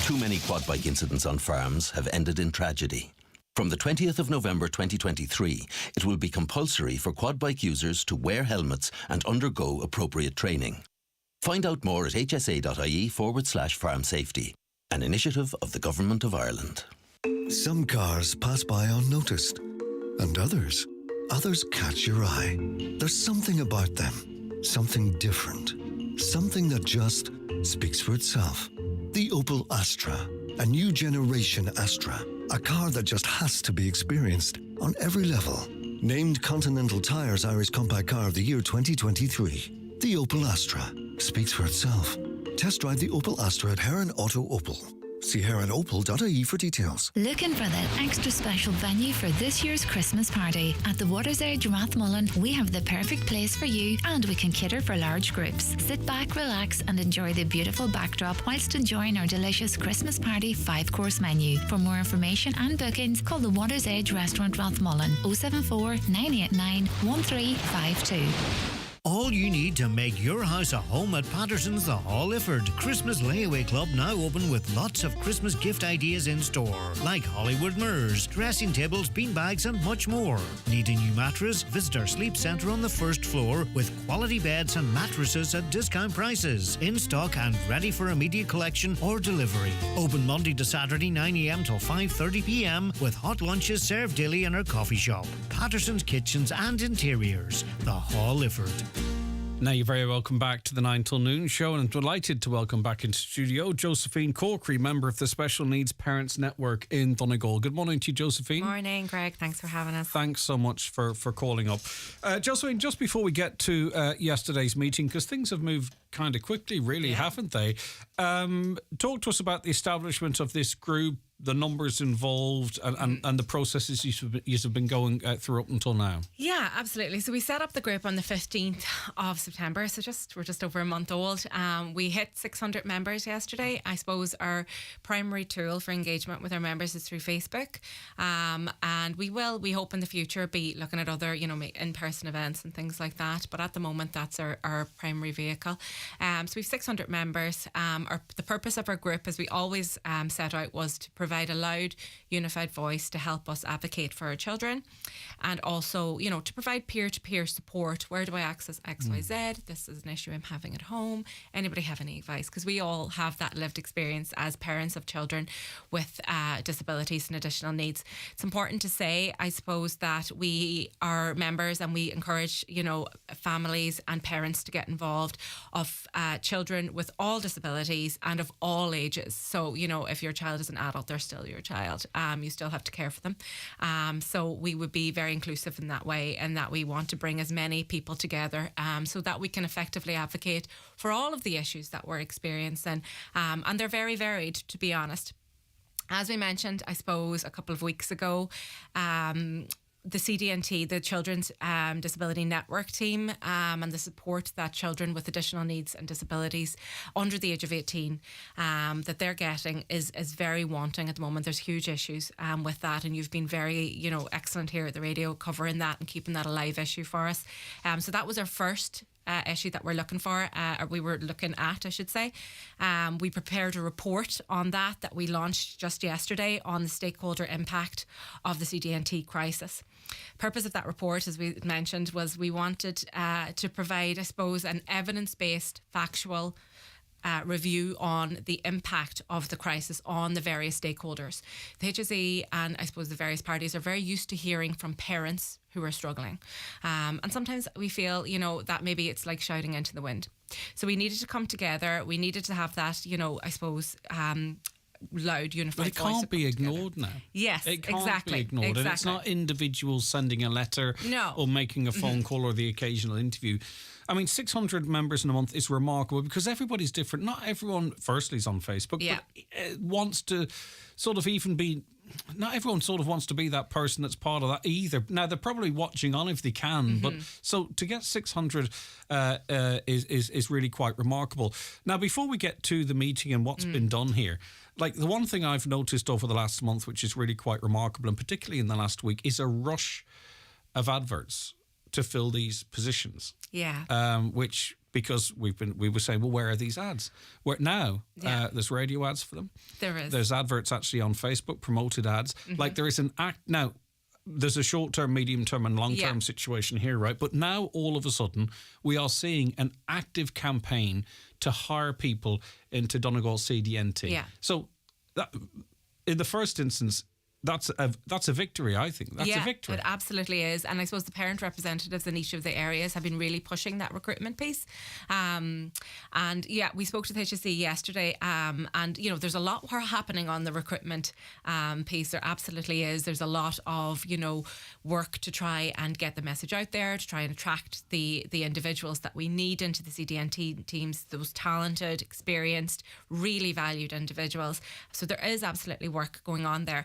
Too many quad bike incidents on farms have ended in tragedy. From the 20th of November 2023, it will be compulsory for quad bike users to wear helmets and undergo appropriate training. Find out more at hsa.ie/farm safety, an initiative of the Government of Ireland. Some cars pass by unnoticed, and others catch your eye. There's something about them, something different, something that just speaks for itself. The Opel Astra, a new generation Astra, a car that just has to be experienced on every level. Named Continental Tire's Irish Compact Car of the Year 2023, the Opel Astra speaks for itself. Test drive the Opel Astra at Heron Auto Opel. See heronopel.ie for details. Looking for that extra special venue for this year's Christmas party? At the Water's Edge Rathmullen, we have the perfect place for you, and we can cater for large groups. Sit back, relax and enjoy the beautiful backdrop whilst enjoying our delicious Christmas party 5-course menu. For more information and bookings, call the Water's Edge Restaurant Rathmullen 074 989 1352. All you need to make your house a home at Patterson's The Hall Ifford. Christmas Layaway Club now open with lots of Christmas gift ideas in store, like Hollywood mirrors, dressing tables, beanbags and much more. Need a new mattress? Visit our sleep centre on the first floor with quality beds and mattresses at discount prices. In stock and ready for immediate collection or delivery. Open Monday to Saturday 9am till 5:30pm with hot lunches served daily in our coffee shop. Patterson's Kitchens and Interiors. The Hall Ifford. Now you're very welcome back to the 9 till noon show, and I'm delighted to welcome back into studio Josephine Corkery, member of the Special Needs Parents Network in Donegal. Good morning to you, Josephine. Morning, Greg. Thanks for having us. Thanks so much for calling up. Josephine, just before we get to yesterday's meeting, because things have moved kind of quickly, really, haven't they? Talk to us about the establishment of this group, the numbers involved and the processes you have been going through up until now. Yeah, absolutely. So we set up the group on the 15th of September, so we're just over a month old. We hit 600 members yesterday. I suppose our primary tool for engagement with our members is through Facebook, and we hope in the future be looking at other in-person events and things like that, but at the moment that's our primary vehicle. So we've 600 members. The purpose of our group, as we always set out, was to provide a loud, unified voice to help us advocate for our children, and also, to provide peer-to-peer support. Where do I access XYZ? This is an issue I'm having at home. Anybody have any advice? Because we all have that lived experience as parents of children with disabilities and additional needs. It's important to say, I suppose, that we are members and we encourage, families and parents to get involved of children with all disabilities and of all ages. So, if your child is an adult, they're still your child. You still have to care for them. So we would be very inclusive in that way, and that we want to bring as many people together so that we can effectively advocate for all of the issues that we're experiencing. And they're very varied, to be honest. As we mentioned, I suppose, a couple of weeks ago, the CDNT, the Children's Disability Network team, and the support that children with additional needs and disabilities under the age of 18 that they're getting is very wanting at the moment. There's huge issues with that, and you've been very excellent here at the radio covering that and keeping that a live issue for us. So that was our first issue that we're looking for, or we were looking at, I should say. We prepared a report on that we launched just yesterday on the stakeholder impact of the CDNT crisis. Purpose of that report, as we mentioned, was we wanted to provide, I suppose, an evidence-based, factual review on the impact of the crisis on the various stakeholders. The HSE and I suppose the various parties are very used to hearing from parents who are struggling. And sometimes we feel, that maybe it's like shouting into the wind. So we needed to come together. We needed to have that, I suppose, loud, unified voice. But it can't be ignored now. Yes, it can't exactly. be ignored. Exactly. And it's not individuals sending a letter or making a phone call or the occasional interview. I mean, 600 members in a month is remarkable because everybody's different. Not everyone, firstly, is on Facebook, but wants to sort of even be... Not everyone sort of wants to be that person that's part of that either. Now, they're probably watching on if they can, but so to get 600 is really quite remarkable. Now, before we get to the meeting and what's been done here, like the one thing I've noticed over the last month, which is really quite remarkable, and particularly in the last week, is a rush of adverts to fill these positions. Yeah. Which because we were saying, well, where are these ads? Where now there's radio ads for them. There is. There's adverts actually on Facebook, promoted ads. Like there is an act now. There's a short-term, medium-term and long-term situation here, right? But now all of a sudden we are seeing an active campaign to hire people into Donegal CDNT. Yeah. So that, in the first instance, that's a victory, I think. That's a victory. It absolutely is. And I suppose the parent representatives in each of the areas have been really pushing that recruitment piece. And we spoke to the HSE yesterday, and you know, there's a lot more happening on the recruitment piece. There absolutely is. There's a lot of, you know, work to try and get the message out there, to try and attract the individuals that we need into the CDNT teams, those talented, experienced, really valued individuals. So there is absolutely work going on there.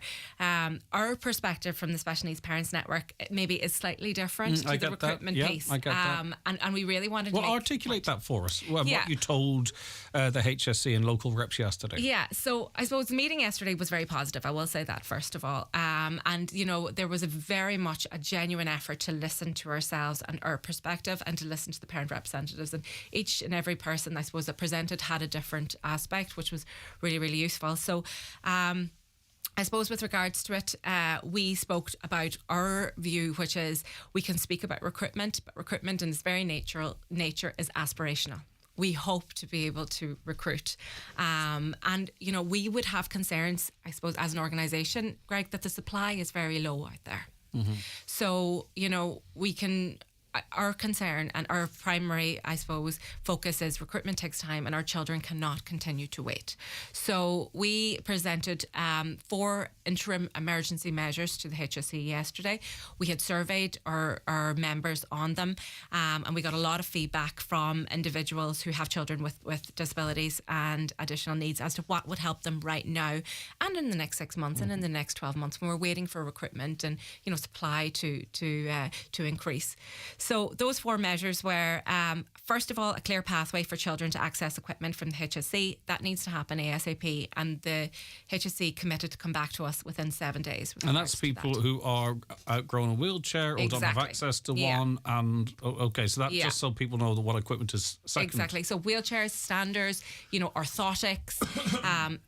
Our perspective from the Special Needs Parents Network maybe is slightly different to the recruitment piece. I get that. And we really wanted to articulate that for us. What you told the HSC and local reps yesterday. Yeah, so I suppose the meeting yesterday was very positive. I will say that first of all. And, you know, there was very much a genuine effort to listen to ourselves and our perspective and to listen to the parent representatives. And each and every person, I suppose, that presented had a different aspect, which was really, really useful. So, I suppose with regards to it, we spoke about our view, which is we can speak about recruitment, but recruitment in its very nature is aspirational. We hope to be able to recruit. And, you know, we would have concerns, I suppose, as an organisation, Greg, that the supply is very low out there. So, you know, our concern and our primary, I suppose, focus is recruitment takes time and our children cannot continue to wait. So we presented 4 interim emergency measures to the HSE yesterday. We had surveyed our members on them, and we got a lot of feedback from individuals who have children with disabilities and additional needs as to what would help them right now and in the next 6 months and in the next 12 months when we're waiting for recruitment and, you know, supply to increase. So those 4 measures were, first of all, a clear pathway for children to access equipment from the HSE. That needs to happen ASAP, and the HSE committed to come back to us within 7 days. And that's people who are outgrown a wheelchair or don't have access to one. And so that's just so people know that what equipment is second. Exactly. So wheelchairs, standers, you know, orthotics,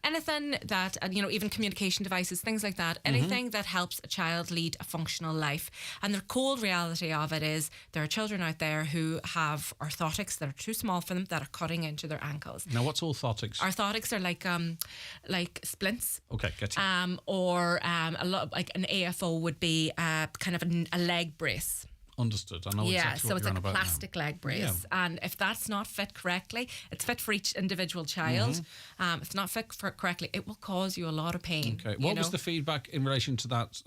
anything that, you know, even communication devices, things like that. Anything that helps a child lead a functional life. And the cold reality of it is there are children out there who have orthotics that are too small for them, that are cutting into their ankles. Now, what's orthotics? Orthotics are like splints. Okay, get you. Or a lot like an AFO would be kind of a leg brace. Understood. I know exactly so what it's you're like on a about plastic leg brace, and if that's not fit correctly, it's fit for each individual child. If it's not fit correctly, it will cause you a lot of pain. Okay. What was the feedback in relation to that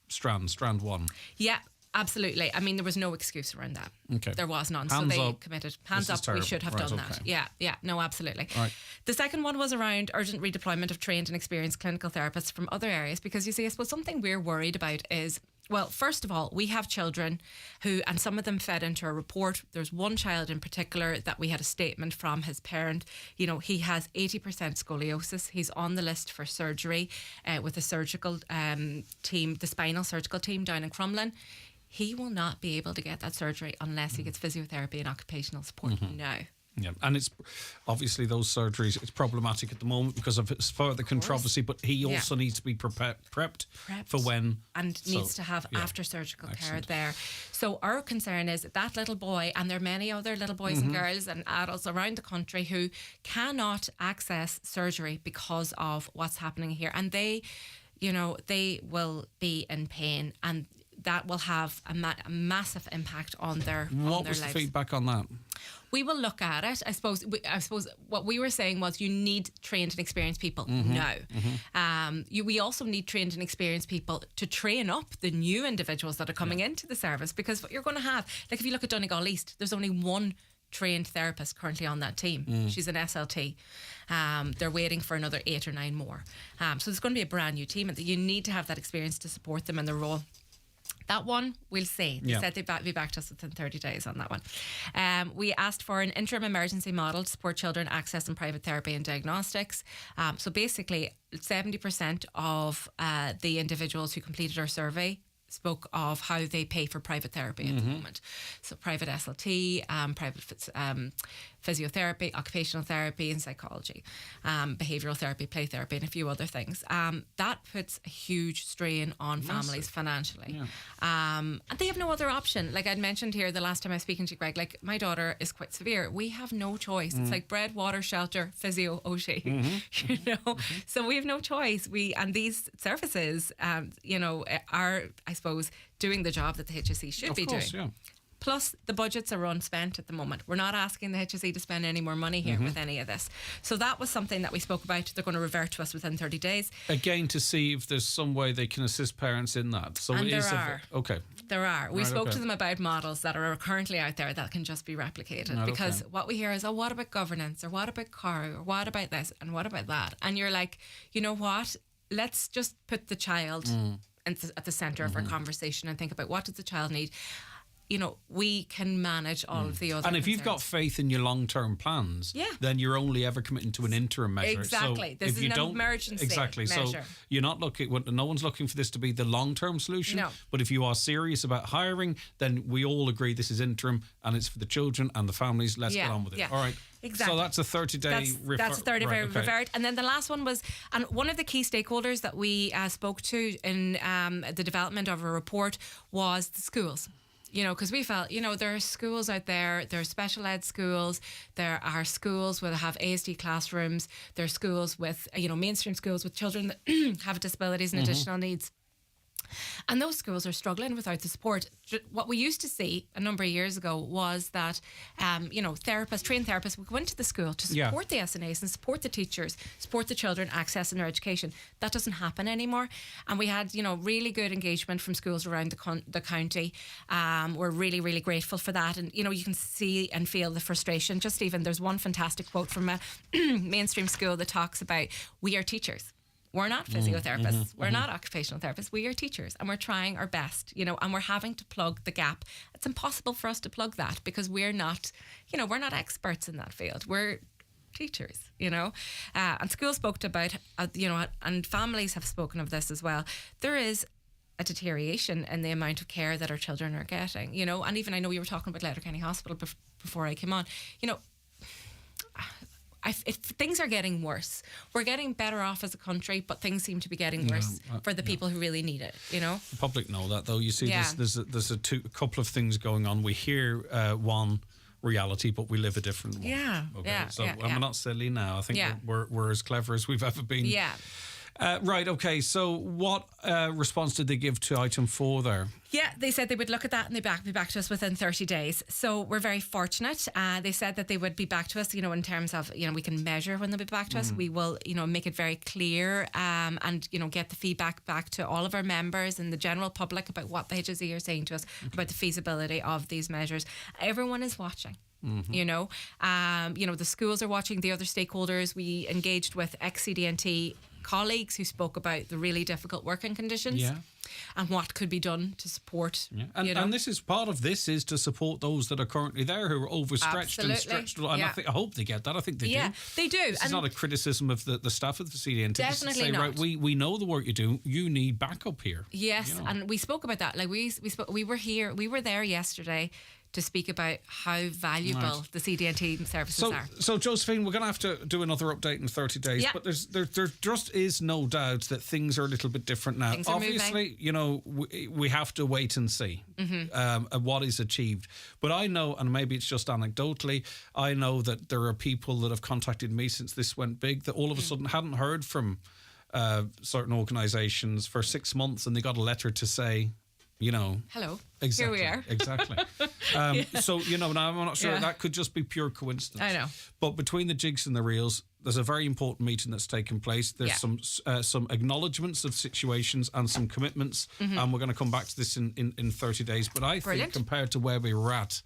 strand 1? Yeah. Absolutely. I mean, there was no excuse around that. Okay. There was none. Hands so they up. committed. Hands up. We should have done that. Yeah. No, absolutely. Right. The second one was around urgent redeployment of trained and experienced clinical therapists from other areas, because you see, I suppose something we're worried about is, well, first of all, we have children who, and some of them fed into a report. There's one child in particular that we had a statement from his parent. You know, he has 80% scoliosis. He's on the list for surgery with the surgical team, the spinal surgical team down in Crumlin. He will not be able to get that surgery unless he gets physiotherapy and occupational support now. Yeah, and it's obviously those surgeries, it's problematic at the moment because of its further controversy, but he also needs to be prepped for when. And needs to have after surgical care there. So our concern is that little boy, and there are many other little boys and girls and adults around the country who cannot access surgery because of what's happening here. And they, you know, they will be in pain, and that will have a massive impact on their What was lives. the feedback on that? We will look at it. I suppose what we were saying was you need trained and experienced people now. We also need trained and experienced people to train up the new individuals that are coming into the service, because what you're going to have, like if you look at Donegal East, there's only one trained therapist currently on that team. She's an SLT. They're waiting for another 8 or 9 more. So there's going to be a brand new team, and you need to have that experience to support them in their role. That one, we'll see. They said they'd be back to us within 30 days on that one. We asked for an interim emergency model to support children accessing private therapy and diagnostics. So basically, 70% of the individuals who completed our survey spoke of how they pay for private therapy at the moment. So private SLT, private physiotherapy, occupational therapy and psychology, behavioural therapy, play therapy and a few other things. That puts a huge strain on families financially. And they have no other option. Like I'd mentioned here the last time I was speaking to you, Greg, like my daughter is quite severe. We have no choice. It's like bread, water, shelter, physio, OT, you know? So we have no choice. And these services, you know, are, I suppose, doing the job that the HSE should be doing. Yeah. Plus, the budgets are unspent at the moment. We're not asking the HSE to spend any more money here with any of this. So that was something that we spoke about. They're going to revert to us within 30 days. Again, to see if there's some way they can assist parents in that. So and there are. Okay. There are. We spoke to them about models that are currently out there that can just be replicated. Because what we hear is, oh, what about governance? Or what about car? Or what about this? And what about that? And you're like, you know what? Let's just put the child at the centre of our conversation and think about what does the child need. You know, we can manage all of the other And if concerns. you've got faith in your long-term plans, then you're only ever committing to an interim measure. Exactly. So this if is you an don't, emergency exactly. measure. So you're not looking, no one's looking for this to be the long-term solution. No. But if you are serious about hiring, then we all agree this is interim and it's for the children and the families. Let's get on with it. Yeah. All right. Exactly. So that's a 30-day revert. That's a 30-day revert. And then the last one was, and one of the key stakeholders that we spoke to in the development of a report was the schools. You know, because we felt, you know, there are schools out there, there are special ed schools, there are schools where they have ASD classrooms, there are schools with, you know, mainstream schools with children that have disabilities and additional needs. And those schools are struggling without the support. What we used to see a number of years ago was that, you know, trained therapists would go into the school to support the SNAs and support the teachers, support the children accessing their education. That doesn't happen anymore. And we had, you know, really good engagement from schools around the county. We're really, really grateful for that. And, you know, you can see and feel the frustration. Just even, there's one fantastic quote from a mainstream school that talks about, we are teachers. We're not physiotherapists. We're not occupational therapists. We are teachers and we're trying our best, you know, and we're having to plug the gap. It's impossible for us to plug that because we're not, you know, we're not experts in that field. We're teachers, you know. And schools spoke about, you know, and families have spoken of this as well. There is a deterioration in the amount of care that our children are getting, you know, and even I know you were talking about Letterkenny Hospital before I came on, you know, if things are getting worse, we're getting better off as a country, but things seem to be getting worse for the people who really need it, you know? The public know that, though. You see, there's a couple of things going on. We hear one reality, but we live a different one. We're not silly now. I think we're as clever as we've ever been. Yeah. Right, okay, so what response did they give to item 4 there? Yeah, they said they would look at that and they'd be back to us within 30 days. So we're very fortunate. They said that they would be back to us, you know, in terms of, you know, we can measure when they'll be back to us. We will, you know, make it very clear and, you know, get the feedback back to all of our members and the general public about what the HSE are saying to us about the feasibility of these measures. Everyone is watching. You know, the schools are watching, the other stakeholders. We engaged with ex-CDNT colleagues who spoke about the really difficult working conditions and what could be done to support. And this is part of this is to support those that are currently there who are overstretched and stretched. And I hope they get that. I think they do. Yeah, they do. This is not a criticism of the staff of the CDNT. Definitely say, not. Right, we know the work you do. You need backup here. Yes, you know? And we spoke about that. Like we were there yesterday to speak about how valuable the CDNT services are. So, Josephine, we're going to have to do another update in 30 days, but there just is no doubt that things are a little bit different now. Things are Obviously, moving. you know, we have to wait and see what is achieved. But I know, and maybe it's just anecdotally, I know that there are people that have contacted me since this went big that all of a sudden hadn't heard from certain organisations for 6 months, and they got a letter to say, you know, hello, exactly, here we are. Exactly. So, you know, now I'm not sure that could just be pure coincidence. I know. But between the jigs and the reels, there's a very important meeting that's taken place. There's some acknowledgements of situations and some commitments, and we're going to come back to this in 30 days. But I think compared to where we were at,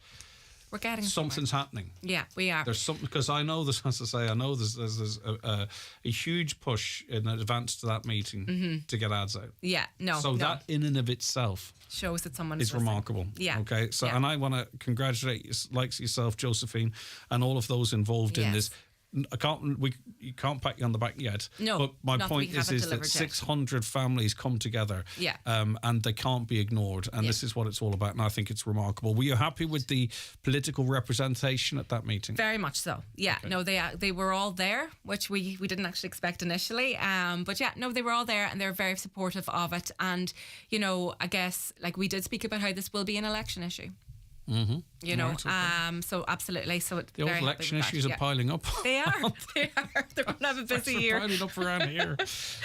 we're getting something's happening. Yeah, we are. There's something, because I know this, as I say, I know there's a huge push in advance to that meeting to get ads out. Yeah, So that in and of itself shows that someone is remarkable. Yeah. Okay. So, and I want to congratulate likes yourself, Josephine, and all of those involved in this. you can't pat you on the back yet. No, but my not point that we is haven't that delivered yet. 600 families come together, and they can't be ignored. And this is what it's all about. And I think it's remarkable. Were you happy with the political representation at that meeting? Very much so. Yeah. Okay. No, they were all there, which we didn't actually expect initially. But yeah, no, they were all there, and they're very supportive of it. And I guess we did speak about how this will be an election issue. Mm-hmm. So absolutely. So the old election issues are piling up. They are. They're going to have a busy year. Piling up around here.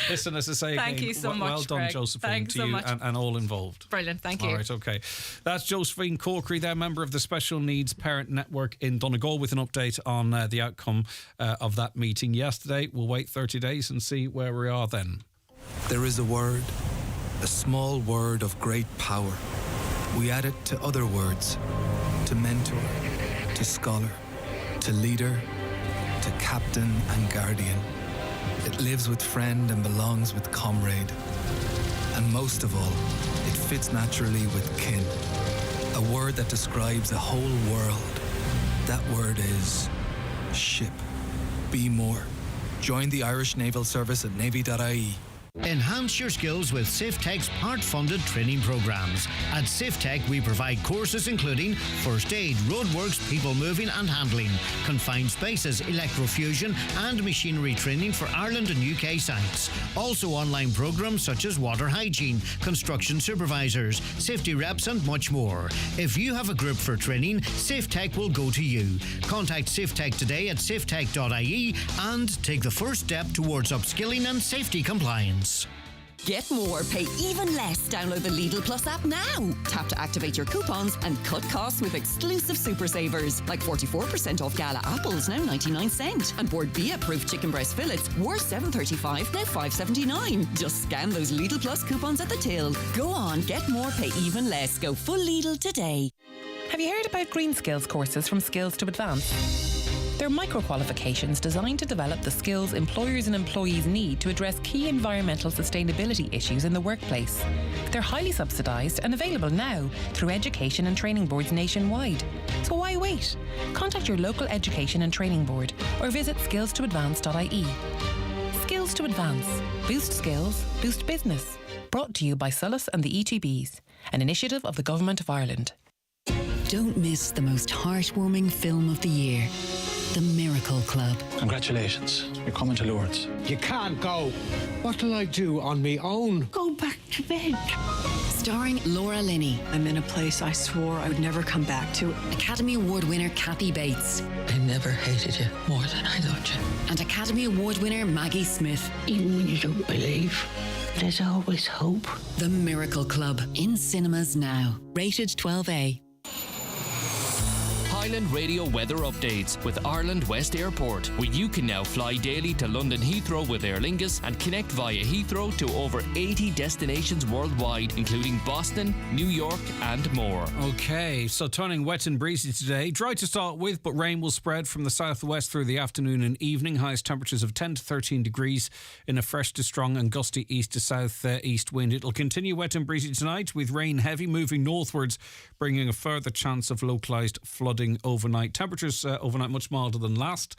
Listen, as I say, thank again, you so much. Well done, Greg. Josephine, Thanks to so you much. and all involved. Brilliant. Thank you. All right, okay. That's Josephine Corkery, there, member of the Special Needs Parent Network in Donegal, with an update on the outcome of that meeting yesterday. We'll wait 30 days and see where we are then. There is a word, a small word of great power. We add it to other words, to mentor, to scholar, to leader, to captain and guardian. It lives with friend and belongs with comrade. And most of all, it fits naturally with kin. A word that describes a whole world. That word is ship. Be more. Join the Irish Naval Service at navy.ie. Enhance your skills with SafeTech's part-funded training programs. At SafeTech, we provide courses including first aid, roadworks, people moving and handling, confined spaces, electrofusion and machinery training for Ireland and UK sites. Also online programs such as water hygiene, construction supervisors, safety reps and much more. If you have a group for training, SafeTech will go to you. Contact SafeTech today at safetech.ie and take the first step towards upskilling and safety compliance. Get more, pay even less. Download the Lidl Plus app now. Tap to activate your coupons and cut costs with exclusive super savers, like 44% off Gala apples, now 99 cent, and Board B approved chicken breast fillets, worth $7.35, now $5.79. Just scan those Lidl Plus coupons at the till. Go on, get more, pay even less. Go full Lidl today. Have you heard about Green Skills courses from Skills to Advance? They're micro-qualifications designed to develop the skills employers and employees need to address key environmental sustainability issues in the workplace. They're highly subsidised and available now through education and training boards nationwide. So why wait? Contact your local education and training board or visit skillstoadvance.ie. Skills to Advance. Boost skills, boost business. Brought to you by Solus and the ETBs, an initiative of the Government of Ireland. Don't miss the most heartwarming film of the year. The Miracle Club. Congratulations, you're coming to Lourdes. You can't go. What'll I do on me own? Go back to bed. Starring Laura Linney. I'm in a place I swore I would never come back to. Academy Award winner Kathy Bates. I never hated you more than I loved you. And Academy Award winner Maggie Smith. Even when you don't believe, there's always hope. The Miracle Club. In cinemas now. Rated 12A. Highland Radio weather updates with Ireland West Airport, where you can now fly daily to London Heathrow with Aer Lingus and connect via Heathrow to over 80 destinations worldwide, including Boston, New York and more. Okay, so turning wet and breezy today. Dry to start with, but rain will spread from the southwest through the afternoon and evening. Highest temperatures of 10 to 13 degrees in a fresh to strong and gusty east to south east wind. It'll continue wet and breezy tonight, with rain heavy moving northwards, bringing a further chance of localised flooding overnight. Temperatures overnight much milder than last,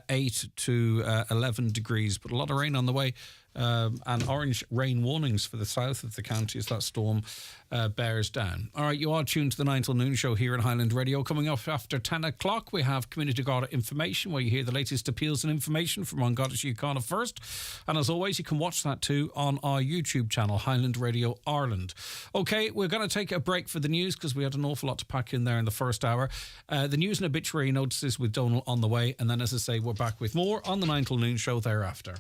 8 to 11 degrees, but a lot of rain on the way. And orange rain warnings for the south of the county as that storm bears down. All right, you are tuned to the 9 till noon show here in Highland Radio. Coming up after 10 o'clock, we have Community Garda information, where you hear the latest appeals and information from An Garda Síochána first. And as always, you can watch that too on our YouTube channel, Highland Radio Ireland. Okay, we're going to take a break for the news because we had an awful lot to pack in there in the first hour. The news and obituary notices with Donal on the way. And then, as I say, we're back with more on the 9 till noon show thereafter.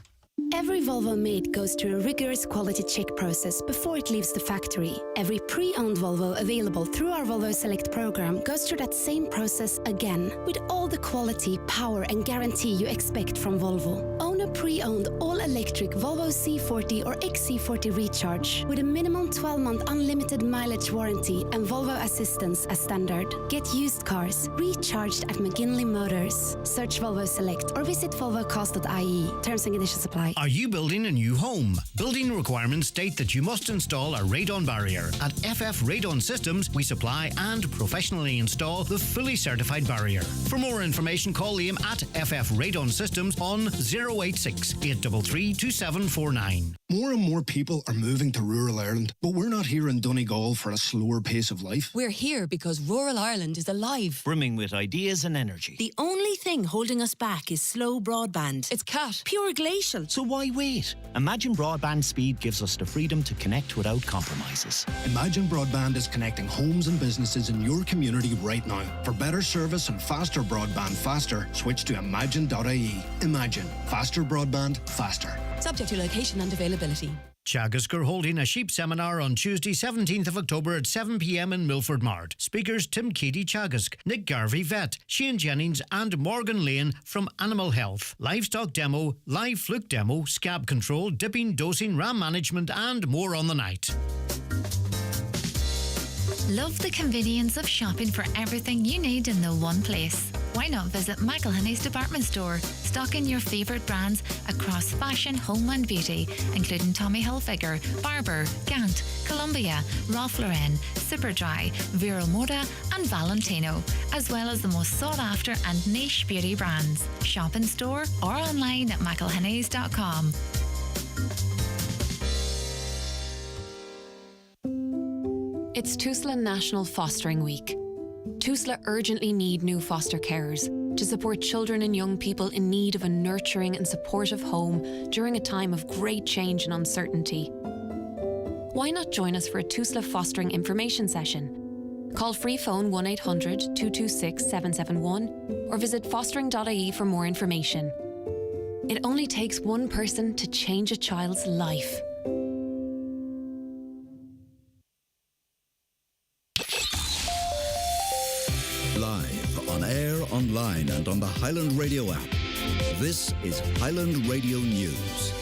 Every Volvo made goes through a rigorous quality check process before it leaves the factory. Every pre-owned Volvo available through our Volvo Select program goes through that same process again, with all the quality, power and guarantee you expect from Volvo. Own a pre-owned all-electric Volvo C40 or XC40 Recharge with a minimum 12-month unlimited mileage warranty and Volvo assistance as standard. Get used cars recharged at McGinley Motors. Search Volvo Select or visit volvocast.ie. Terms and conditions apply. Are you building a new home? Building requirements state that you must install a radon barrier. At FF Radon Systems, we supply and professionally install the fully certified barrier. For more information, call Liam at FF Radon Systems on 086 833 2749. More and more people are moving to rural Ireland, but we're not here in Donegal for a slower pace of life. We're here because rural Ireland is alive. Brimming with ideas and energy. The only thing holding us back is slow broadband. It's cat. Pure glacial. So why wait? Imagine broadband speed gives us the freedom to connect without compromises. Imagine Broadband is connecting homes and businesses in your community right now. For better service and faster broadband faster, switch to imagine.ie. Imagine. Faster broadband faster. Subject to location and availability. Teagasc are holding a sheep seminar on Tuesday 17th of October at 7 p.m. in Milford Mart. Speakers Tim Keaty Teagasc, Nick Garvey Vet, Shane Jennings and Morgan Lane from Animal Health. Livestock demo, live fluke demo, scab control, dipping, dosing, ram management and more on the night. Love the convenience of shopping for everything you need in the one place. Why not visit Michael Hinney's department store, stocking your favourite brands across fashion, home and beauty, including Tommy Hilfiger, Barbour, Gant, Columbia, Ralph Lauren, Superdry, Vero Moda and Valentino, as well as the most sought after and niche beauty brands. Shop in store or online at michaelhinneys.com. It's Tusla National Fostering Week. Tusla urgently need new foster carers to support children and young people in need of a nurturing and supportive home during a time of great change and uncertainty. Why not join us for a Tusla fostering information session? Call free phone 1800 226 771 or visit fostering.ie for more information. It only takes one person to change a child's life. Live, on air, online and on the Highland Radio app. This is Highland Radio News.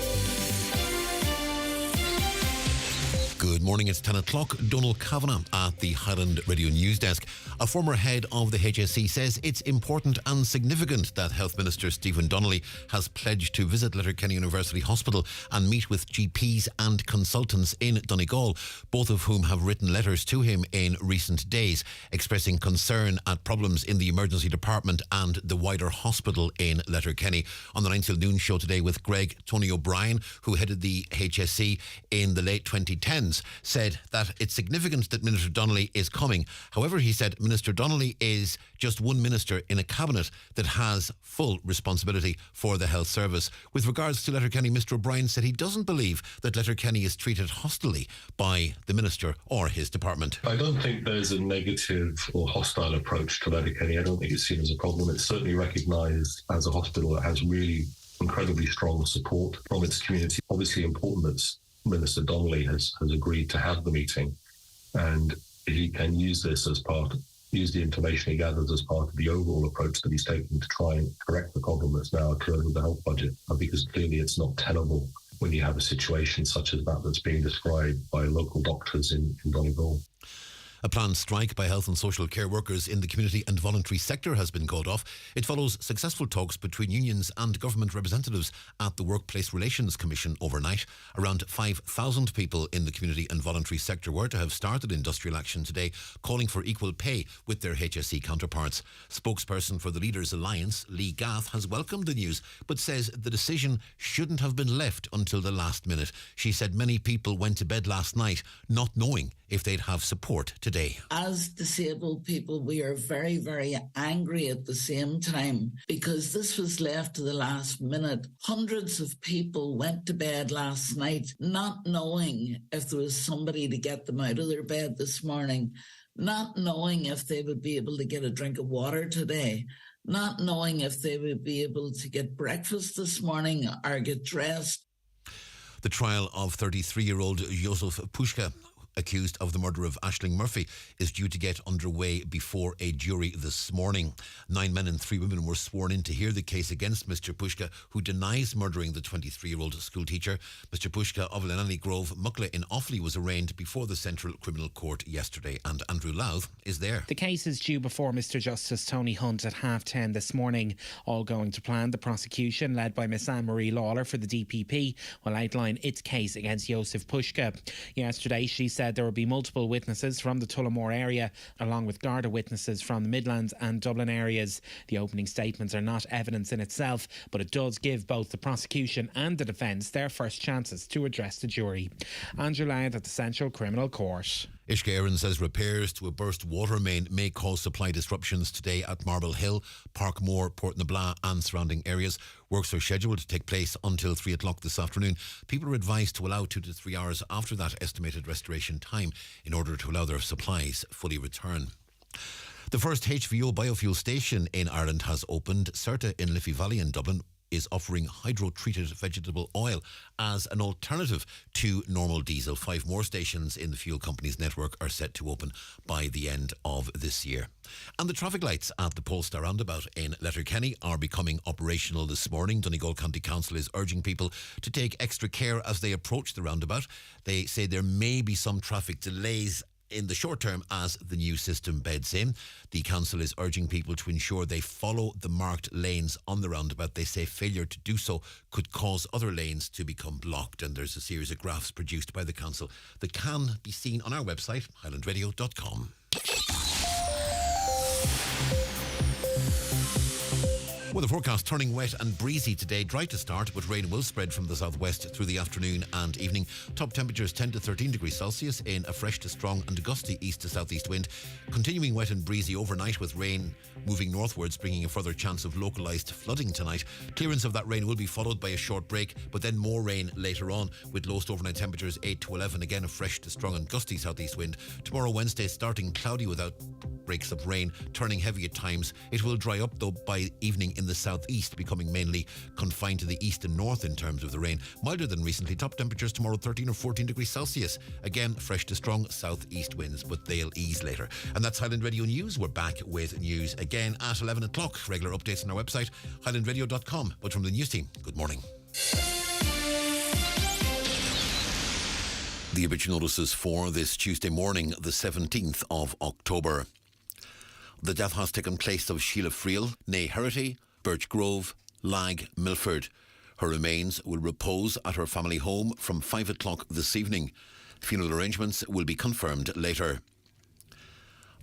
Good morning, it's 10 o'clock. Donald Kavanagh at the Highland Radio News Desk. A former head of the HSE says it's important and significant that Health Minister Stephen Donnelly has pledged to visit Letterkenny University Hospital and meet with GPs and consultants in Donegal, both of whom have written letters to him in recent days, expressing concern at problems in the emergency department and the wider hospital in Letterkenny. On the 9 till noon show today with Greg Tony O'Brien, who headed the HSE in the late 2010s, said that it's significant that Minister Donnelly is coming. However, he said Minister Donnelly is just one minister in a cabinet that has full responsibility for the health service. With regards to Letterkenny, Mr O'Brien said he doesn't believe that Letterkenny is treated hostilely by the minister or his department. I don't think there's a negative or hostile approach to Letterkenny. I don't think it's seen as a problem. It's certainly recognised as a hospital that has really incredibly strong support from its community. Obviously important that Minister Donnelly has agreed to have the meeting, and he can use this as use the information he gathers as part of the overall approach that he's taking to try and correct the problem that's now occurred with the health budget, because clearly it's not tenable when you have a situation such as that that's being described by local doctors in Donegal. A planned strike by health and social care workers in the community and voluntary sector has been called off. It follows successful talks between unions and government representatives at the Workplace Relations Commission overnight. Around 5,000 people in the community and voluntary sector were to have started industrial action today, calling for equal pay with their HSE counterparts. Spokesperson for the Leaders Alliance, Lee Gath, has welcomed the news, but says the decision shouldn't have been left until the last minute. She said many people went to bed last night not knowing if they'd have support today. As disabled people, we are very, very angry at the same time because this was left to the last minute. Hundreds of people went to bed last night not knowing if there was somebody to get them out of their bed this morning, not knowing if they would be able to get a drink of water today, not knowing if they would be able to get breakfast this morning or get dressed. The trial of 33-year-old Josef Puszka, accused of the murder of Aisling Murphy, is due to get underway before a jury this morning. 9 men and 3 women were sworn in to hear the case against Mr. Pushka, who denies murdering the 23-year-old school teacher. Mr. Pushka of Lenani Grove, Muckla in Offaly, was arraigned before the Central Criminal Court yesterday, and Andrew Louth is there. The case is due before Mr. Justice Tony Hunt at 10:30 this morning. All going to plan. The prosecution, led by Miss Anne-Marie Lawler for the DPP, will outline its case against Joseph Pushka. Yesterday, she said there will be multiple witnesses from the Tullamore area, along with Garda witnesses from the Midlands and Dublin areas. The opening statements are not evidence in itself, but it does give both the prosecution and the defence their first chances to address the jury. Andrew Louth at the Central Criminal Court. Uisce Éireann says repairs to a burst water main may cause supply disruptions today at Marble Hill, Parkmore, Portnabla and surrounding areas. Works are scheduled to take place until 3 o'clock this afternoon. People are advised to allow 2 to 3 hours after that estimated restoration time in order to allow their supplies fully return. The first HVO biofuel station in Ireland has opened. Certa in Liffey Valley in Dublin is offering hydro-treated vegetable oil as an alternative to normal diesel. 5 more stations in the fuel company's network are set to open by the end of this year. And the traffic lights at the Polestar roundabout in Letterkenny are becoming operational this morning. Donegal County Council is urging people to take extra care as they approach the roundabout. They say there may be some traffic delays in the short term as the new system beds in. The council is urging people to ensure they follow the marked lanes on the roundabout. They say failure to do so could cause other lanes to become blocked, and there's a series of graphs produced by the council that can be seen on our website, highlandradio.com. Well, the forecast turning wet and breezy today. Dry to start, but rain will spread from the southwest through the afternoon and evening. Top temperatures 10 to 13 degrees Celsius in a fresh to strong and gusty east to southeast wind. Continuing wet and breezy overnight with rain moving northwards, bringing a further chance of localised flooding tonight. Clearance of that rain will be followed by a short break, but then more rain later on with lowest overnight temperatures 8 to 11. Again, a fresh to strong and gusty southeast wind. Tomorrow, Wednesday, starting cloudy without breaks of rain, turning heavy at times. It will dry up though by evening in the southeast, becoming mainly confined to the east and north in terms of the rain. Milder than recently. Top temperatures tomorrow 13 or 14 degrees Celsius. Again, fresh to strong southeast winds, but they'll ease later. And that's Highland Radio News. We're back with news again at 11 o'clock. Regular updates on our website, highlandradio.com. But from the news team, good morning. The obituary notices for this Tuesday morning, the 17th of October. The death has taken place of Sheila Friel, née Herity, Birch Grove, Lag, Milford. Her remains will repose at her family home from 5 o'clock this evening. Funeral arrangements will be confirmed later.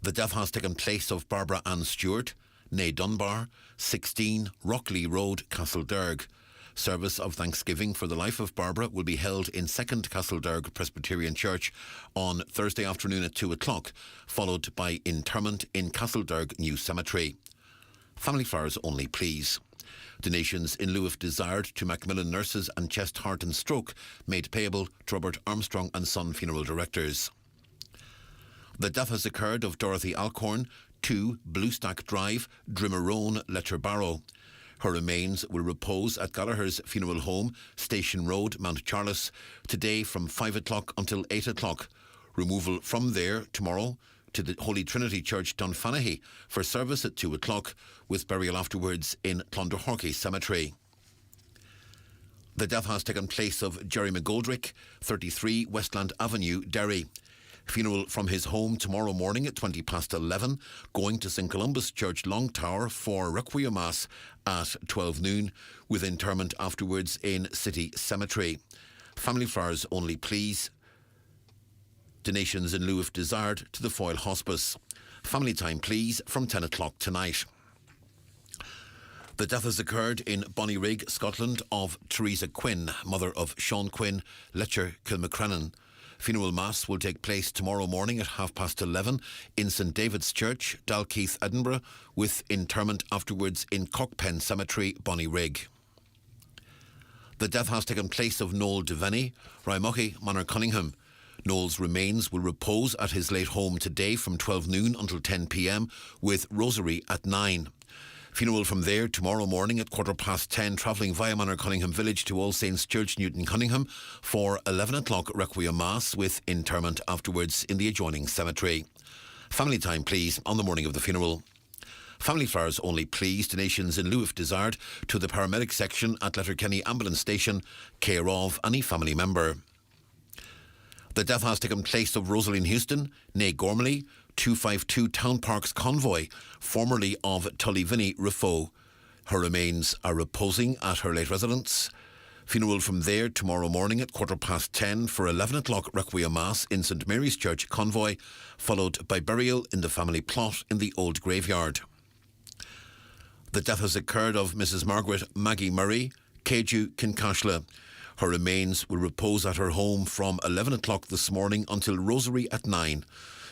The death has taken place of Barbara Ann Stewart, née Dunbar, 16 Rockley Road, Castlederg. Service of thanksgiving for the life of Barbara will be held in 2nd Castlederg Presbyterian Church on Thursday afternoon at 2 o'clock, followed by interment in Castlederg New Cemetery. Family flowers only, please. Donations in lieu of desired to Macmillan Nurses and Chest, Heart and Stroke made payable to Robert Armstrong and Son Funeral Directors. The death has occurred of Dorothy Alcorn, 2 Bluestack Drive, Drimmerone, Letterbarrow. Her remains will repose at Gallagher's Funeral Home, Station Road, Mount Charles, today from 5 o'clock until 8 o'clock. Removal from there tomorrow to the Holy Trinity Church, Dunfanaghy, for service at 2 o'clock, with burial afterwards in Clonderhorky Cemetery. The death has taken place of Jerry McGoldrick, 33 Westland Avenue, Derry. Funeral from his home tomorrow morning at 11:20, going to St Columba's Church, Long Tower, for Requiem Mass at 12 noon, with interment afterwards in City Cemetery. Family flowers only, please. Donations in lieu of desired to the Foyle Hospice. Family time, please, from 10 o'clock tonight. The death has occurred in Bonnyrig, Scotland, of Teresa Quinn, mother of Sean Quinn, Letcher Kilmacrennan. Funeral Mass will take place tomorrow morning at 11:30 in St David's Church, Dalkeith, Edinburgh, with interment afterwards in Cockpen Cemetery, Bonnyrig. The death has taken place of Noel Devaney, Raimochi, Manor Cunningham. Noel's remains will repose at his late home today from 12 noon until 10 p.m, with rosary at 9. Funeral from there tomorrow morning at 10:15, travelling via Manor Cunningham Village to All Saints Church, Newton Cunningham, for 11 o'clock Requiem Mass with interment afterwards in the adjoining cemetery. Family time, please, on the morning of the funeral. Family flowers only, please. Donations in lieu if desired to the paramedic section at Letterkenny Ambulance Station, care of any family member. The death has taken place of Rosaline Houston, née Gormley, 252 Town Parks Convoy, formerly of Tullyvinny, Rifo. Her remains are reposing at her late residence. Funeral from there tomorrow morning at 10:15 for 11 o'clock Requiem Mass in St Mary's Church, Convoy, followed by burial in the family plot in the old graveyard. The death has occurred of Mrs Margaret Maggie Murray, Keju, Kincashla. Her remains will repose at her home from 11 o'clock this morning until Rosary at 9.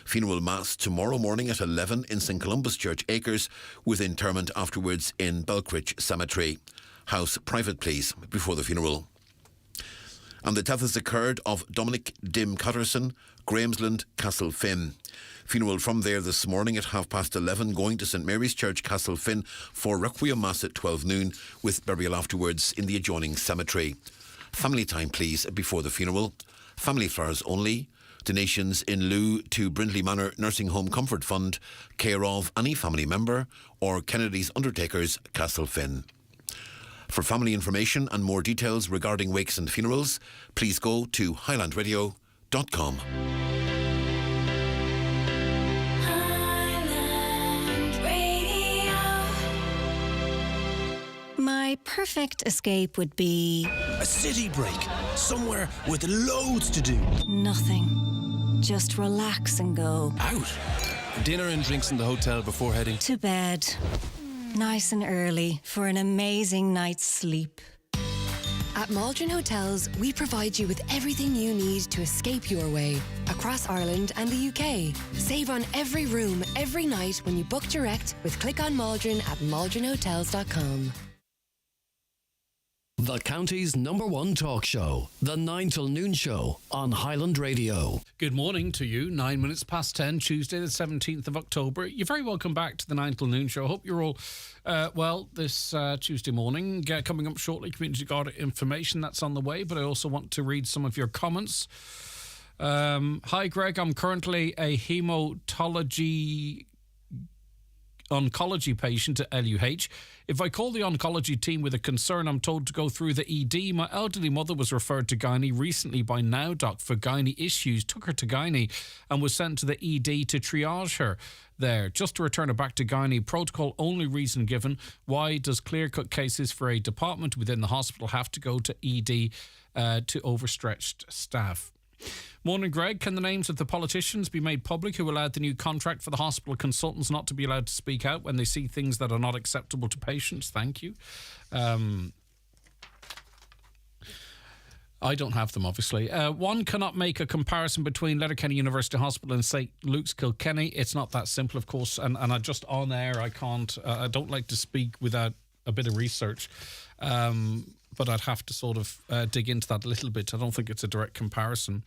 Funeral Mass tomorrow morning at 11 in St Columbus Church Acres, with interment afterwards in Belcridge Cemetery. House private, please, before the funeral. And the death has occurred of Dominic Dim Cotterson, Grahamsland, Castlefin. Funeral from there this morning at 11:30, going to St Mary's Church, Castlefin, for Requiem Mass at 12 noon, with burial afterwards in the adjoining cemetery. Family time, please, before the funeral. Family flowers only. Donations in lieu to Brindley Manor Nursing Home Comfort Fund, care of any family member, or Kennedy's Undertakers, Castlefin. For family information and more details regarding wakes and funerals, please go to highlandradio.com. My perfect escape would be... a city break, somewhere with loads to do. nothing. Just relax and go. Out? Dinner and drinks in the hotel before heading? To bed. Nice and early for an amazing night's sleep. At Maldron Hotels, we provide you with everything you need to escape your way across Ireland and the UK. Save on every room, every night when you book direct with Click on Maldron at maldronhotels.com. The county's #1 talk show, The 9 till Noon Show on Highland Radio. Good morning to you, 9 minutes past 10, Tuesday the 17th of October. You're very welcome back to the 9 till Noon Show. I hope you're all well this Tuesday morning. Coming up shortly, Community Garda information, that's on the way, but I also want to read some of your comments. Hi Greg, I'm currently a oncology patient at LUH. If I call the oncology team with a concern, I'm told to go through the ED. My elderly mother was referred to gynae recently by NowDoc for gynae issues, took her to gynae and was sent to the ED to triage her there. Just to return her back to gynae, protocol only reason given. Why does clear-cut cases for a department within the hospital have to go to ED to overstretched staff? Morning, Greg. Can the names of the politicians be made public who allowed the new contract for the hospital consultants not to be allowed to speak out when they see things that are not acceptable to patients? Thank you. I don't have them, obviously. One cannot make a comparison between Letterkenny University Hospital and St Luke's Kilkenny. It's not that simple, of course. And I just on air, I can't. I don't like to speak without a bit of research. But I'd have to sort of dig into that a little bit. I don't think it's a direct comparison.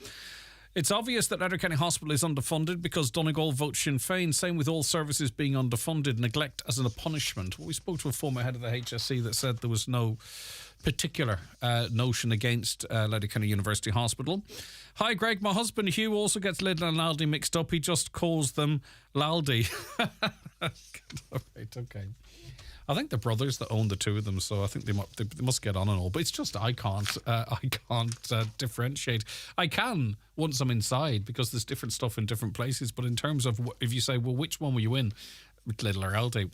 It's obvious that Letterkenny Hospital is underfunded because Donegal votes Sinn Féin. Same with all services being underfunded. Neglect as a punishment. Well, we spoke to a former head of the HSE that said there was no particular notion against Letterkenny University Hospital. Hi, Greg. My husband Hugh also gets Lidl and Laldi mixed up. He just calls them Laldi. All right, okay. I think they're brothers that own the two of them, so I think they must get on and all. But it's just I can't differentiate. I can once I'm inside because there's different stuff in different places. But in terms of if you say, well, which one were you in, Lidl or Aldi?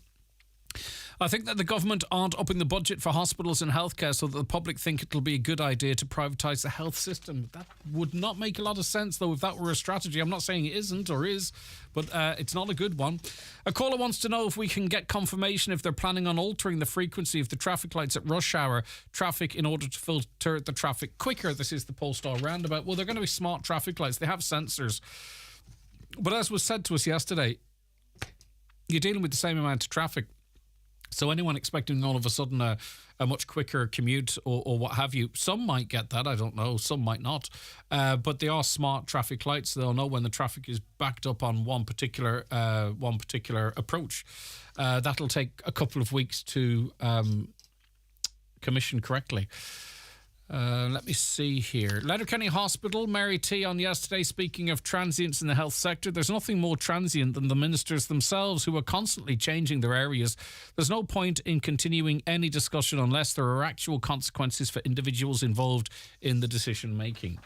I think that the government aren't upping the budget for hospitals and healthcare so that the public think it'll be a good idea to privatise the health system. That would not make a lot of sense, though, if that were a strategy. I'm not saying it isn't or is, but it's not a good one. A caller wants to know if we can get confirmation if they're planning on altering the frequency of the traffic lights at rush hour traffic in order to filter the traffic quicker. This is the Polestar roundabout. Well, they're going to be smart traffic lights. They have sensors. But as was said to us yesterday, you're dealing with the same amount of traffic. So anyone expecting all of a sudden a much quicker commute or what have you, some might get that, I don't know, some might not. But they are smart traffic lights. They'll know when the traffic is backed up on one particular approach. That'll take a couple of weeks to commission correctly. Let me see here. Letterkenny Hospital, Mary T on yesterday, speaking of transients in the health sector. There's nothing more transient than the ministers themselves, who are constantly changing their areas. There's no point in continuing any discussion unless there are actual consequences for individuals involved in the decision making.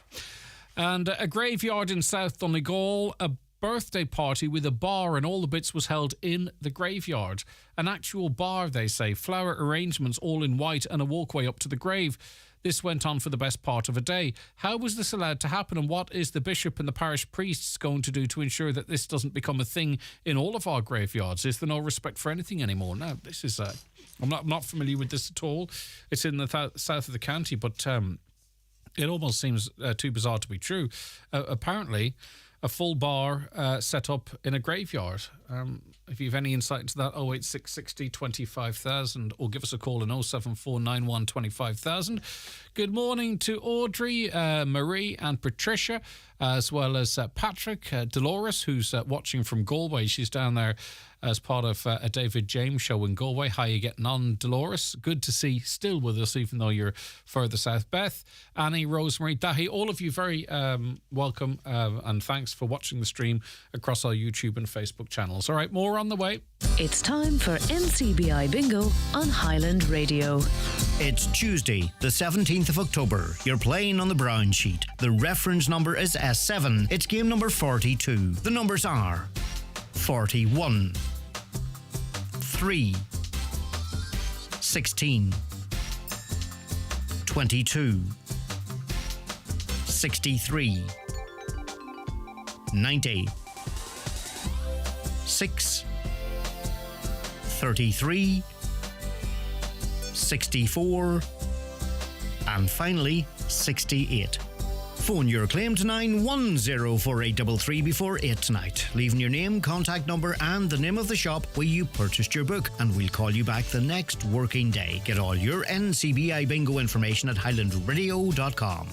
And a graveyard in South Donegal, a birthday party with a bar and all the bits was held in the graveyard. An actual bar, they say, flower arrangements all in white and a walkway up to the grave. This went on for the best part of a day. How was this allowed to happen, and what is the bishop and the parish priests going to do to ensure that this doesn't become a thing in all of our graveyards? Is there no respect for anything anymore? Now, this is... I'm not familiar with this at all. It's in the south of the county, but it almost seems too bizarre to be true. Apparently, a full bar set up in a graveyard. If you have any insight into that, 08660 25,000 or give us a call on 07491 25,000. Good morning to Audrey, Marie and Patricia, as well as Patrick, Dolores, who's watching from Galway. She's down there as part of a David James show in Galway. How are you getting on, Dolores? Good to see still with us, even though you're further south. Beth, Annie, Rosemary, Dahi, all of you very welcome and thanks for watching the stream across our YouTube and Facebook channels. All right, more on the way. It's time for NCBI Bingo on Highland Radio. It's Tuesday, the 17th of October. You're playing on the brown sheet. The reference number is S7. It's game number 42. The numbers are 41, 3, 16, 22, 63, 90, 6, 33, 64, and finally 68. Phone your claim to 9104833 before 8 tonight, leaving your name, contact number and the name of the shop where you purchased your book, and we'll call you back the next working day. Get all your NCBI bingo information at highlandradio.com.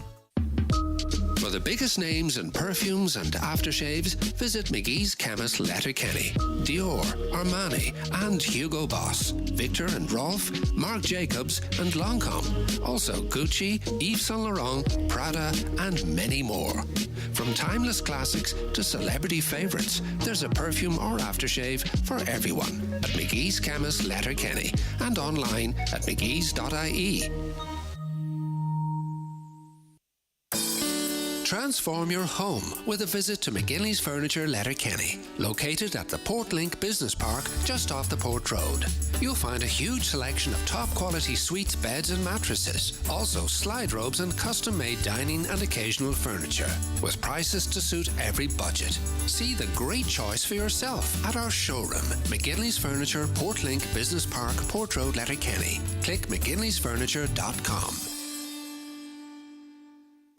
For the biggest names in perfumes and aftershaves, visit McGee's Chemist Letterkenny. Dior, Armani and Hugo Boss, Victor and Rolf, Marc Jacobs and Lancôme. Also Gucci, Yves Saint Laurent, Prada and many more. From timeless classics to celebrity favourites, there's a perfume or aftershave for everyone at McGee's Chemist Letterkenny and online at mcgees.ie. Transform your home with a visit to McGinley's Furniture Letterkenny, located at the Portlink Business Park just off the Port Road. You'll find a huge selection of top quality suites, beds and mattresses, also slide robes and custom-made dining and occasional furniture, with prices to suit every budget. See the great choice for yourself at our showroom, McGinley's Furniture, Portlink Business Park, Port Road, Letterkenny. Click mcginleysfurniture.com.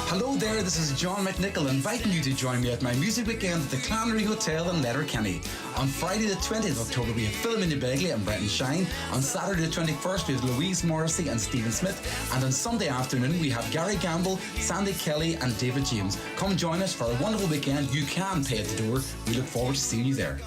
Hello there, this is John McNichol inviting you to join me at my music weekend at the Clannery Hotel in Letterkenny. On Friday the 20th of October we have Philomena Begley and Brenton Shine. On Saturday the 21st we have Louise Morrissey and Stephen Smith. And on Sunday afternoon we have Gary Gamble, Sandy Kelly and David James. Come join us for a wonderful weekend. You can pay at the door. We look forward to seeing you there.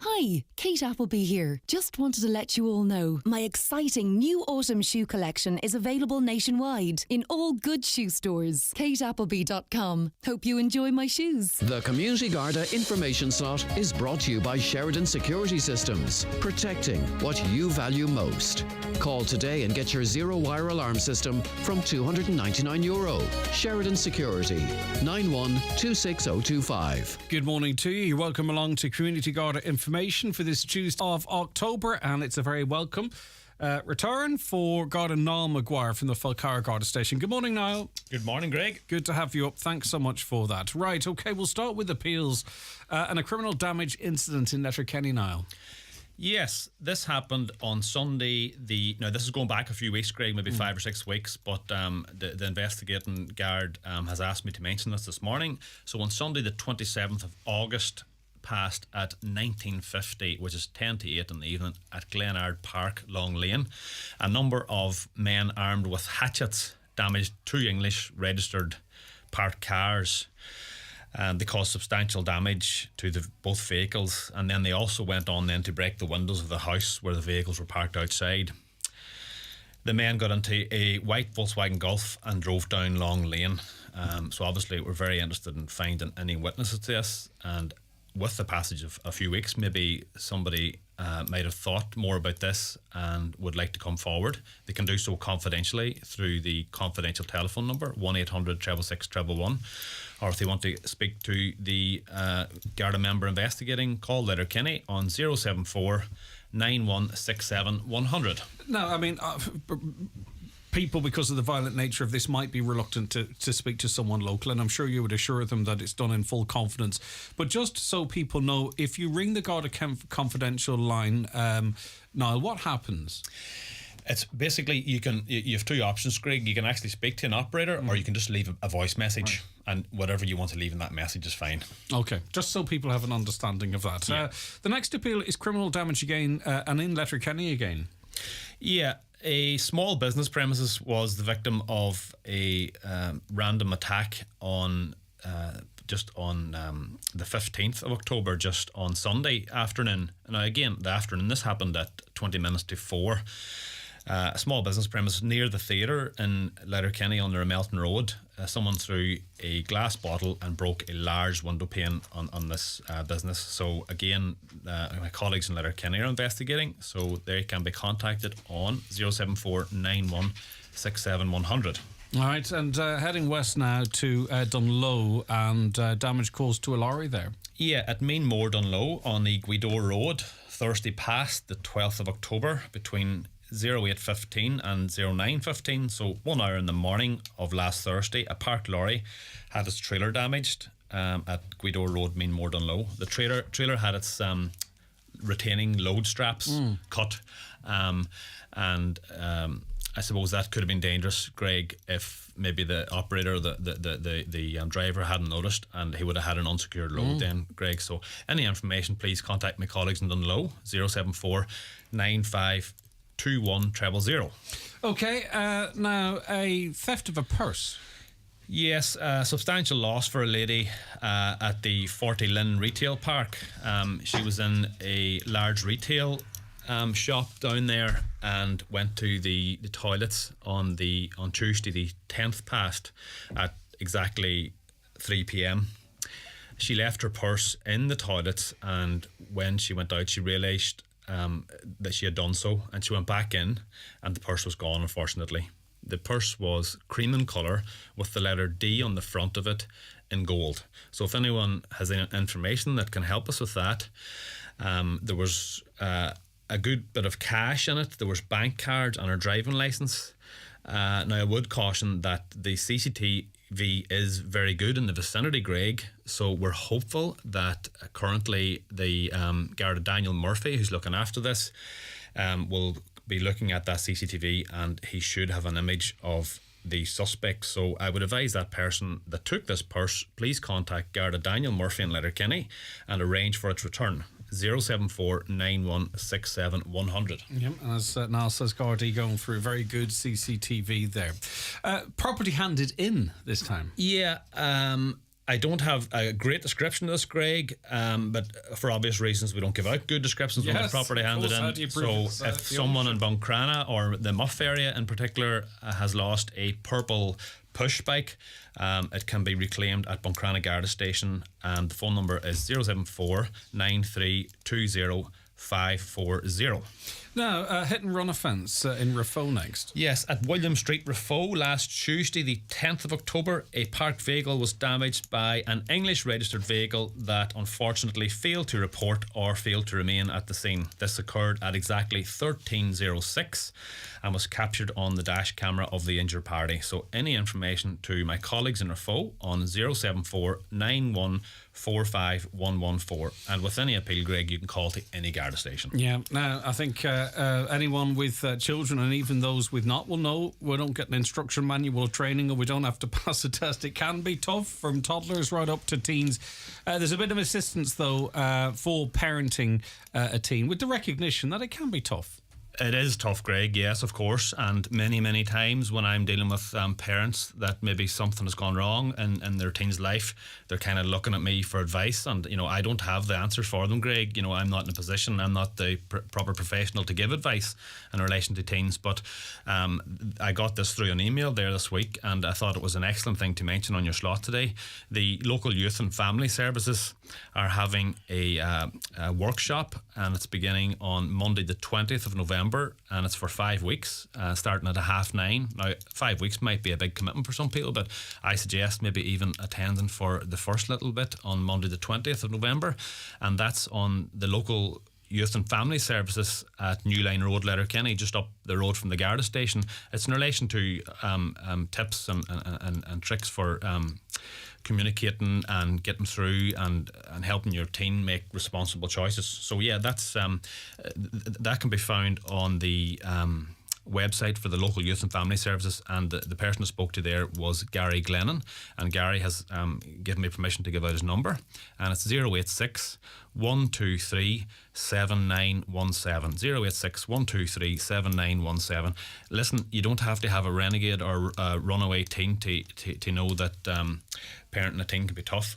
Hi, Kate Appleby here. Just wanted to let you all know my exciting new autumn shoe collection is available nationwide in all good shoe stores. kateappleby.com. Hope you enjoy my shoes. The Community Garda information slot is brought to you by Sheridan Security Systems, protecting what you value most. Call today and get your zero-wire alarm system from €299. Sheridan Security, 91-26025. Good morning to you. You're welcome along to Community Garda information for this Tuesday of October, and it's a very welcome return for Garda Niall Maguire from the Falcara Garda Station. Good morning, Niall. Good morning, Greg. Good to have you up. Thanks so much for that. Right, okay, we'll start with appeals and a criminal damage incident in Letterkenny, Niall. Yes, this happened on Sunday. Now, this is going back a few weeks, Greg, maybe 5 or 6 weeks, but the investigating guard has asked me to mention this morning. So on Sunday, the 27th of August, passed at 1950, which is 10 to 8 in the evening, at Glenard Park, Long Lane. A number of men armed with hatchets damaged 2 English registered parked cars. They caused substantial damage to both vehicles, and then they also went on then to break the windows of the house where the vehicles were parked outside. The men got into a white Volkswagen Golf and drove down Long Lane. So obviously we're very interested in finding any witnesses to this, and with the passage of a few weeks, maybe somebody might have thought more about this and would like to come forward. They can do so confidentially through the confidential telephone number 1-800-666-111, or if they want to speak to the Garda member investigating, call Letterkenny on 074 9167 100. No, I mean, people, because of the violent nature of this, might be reluctant to speak to someone local, and I'm sure you would assure them that it's done in full confidence. But just so people know, if you ring the Garda confidential line, Niall, what happens? It's basically, you have 2 options, Greg. You can actually speak to an operator, or you can just leave a voice message, and whatever you want to leave in that message is fine. Okay, just so people have an understanding of that. Yeah. The next appeal is criminal damage again, and in Letterkenny again. Yeah. A small business premises was the victim of a random attack on the 15th of October, just on Sunday afternoon. Now again, the afternoon, this happened at 20 minutes to 4. A small business premise near the theatre in Letterkenny on the Melton Road. Someone threw a glass bottle and broke a large window pane on this business. So again, my colleagues in Letterkenny are investigating, so they can be contacted on 074 91 67 100. All right, and heading west now to Dunlow, and damage caused to a lorry there. Yeah, at Meanmore Dunlow on the Guido Road, Thursday past the 12th of October, between 08:15 and 09:15, so 1 hour in the morning of last Thursday, a parked lorry had its trailer damaged at Guido Road, Meanmore Dunlow. The trailer had its retaining load straps cut, and I suppose that could have been dangerous, Greg, if maybe the operator, the driver hadn't noticed, and he would have had an unsecured load then, Greg. So any information, please contact my colleagues in Dunlow, 074 95 21 000. Okay, now a theft of a purse. Yes, substantial loss for a lady at the 40 Lynn Retail Park. She was in a large retail shop down there and went to the toilets on Tuesday the 10th past at exactly 3 p.m. She left her purse in the toilets, and when she went out, she realised that she had done so, and she went back in, and the purse was gone, unfortunately. The purse was cream in colour with the letter D on the front of it in gold. So if anyone has any information that can help us with that, there was a good bit of cash in it. There was bank cards and her driving licence. Now I would caution that the CCTV is very good in the vicinity, Greg, so we're hopeful that currently the Garda Daniel Murphy, who's looking after this, will be looking at that CCTV, and he should have an image of the suspect. So I would advise that person that took this purse, please contact Garda Daniel Murphy in Letterkenny and arrange for its return. 074 91 67 100. Yep, and as Niall says, Gardaí going through very good CCTV there. Property handed in this time. Yeah, I don't have a great description of this, Greg, but for obvious reasons we don't give out good descriptions when the property handed in. So if someone in Buncrana or the Muff area in particular has lost a purple push bike, it can be reclaimed at Buncrana Garda Station, and the phone number is 074 9320 540. Now, a hit and run offence in Rafo next. Yes, at William Street, Rafo, last Tuesday, the 10th of October, a parked vehicle was damaged by an English registered vehicle that unfortunately failed to report or failed to remain at the scene. This occurred at exactly 13:06 and was captured on the dash camera of the injured party. So any information to my colleagues in Rafo on 074 91 45 114, and with any appeal, Greg, you can call to any Garda station. Yeah, now I think anyone with children, and even those with not, will know we don't get an instruction manual training, or we don't have to pass a test. It can be tough, from toddlers right up to teens. There's a bit of assistance, though, for parenting a teen, with the recognition that it can be tough. It is tough, Greg, yes, of course. And many, many times when I'm dealing with parents that maybe something has gone wrong in their teen's life, they're kind of looking at me for advice. And, I don't have the answers for them, Greg. I'm not in a position, I'm not the proper professional to give advice in relation to teens. But I got this through an email there this week, and I thought it was an excellent thing to mention on your slot today. The local youth and family services are having a workshop, and it's beginning on Monday the 20th of November, and it's for 5 weeks, starting at 9:30. Now, 5 weeks might be a big commitment for some people, but I suggest maybe even attending for the first little bit on Monday the 20th of November, and that's on the local Youth and Family Services at New Line Road, Letterkenny, just up the road from the Garda station. It's in relation to tips and tricks for communicating and getting through and helping your teen make responsible choices. So yeah, that's that can be found on the website for the local Youth and Family Services, and the person I spoke to there was Gary Glennon, and Gary has given me permission to give out his number, and it's 086 123 7917. 086 123 7917. Listen, you don't have to have a renegade or a runaway teen to know that parenting a teen can be tough.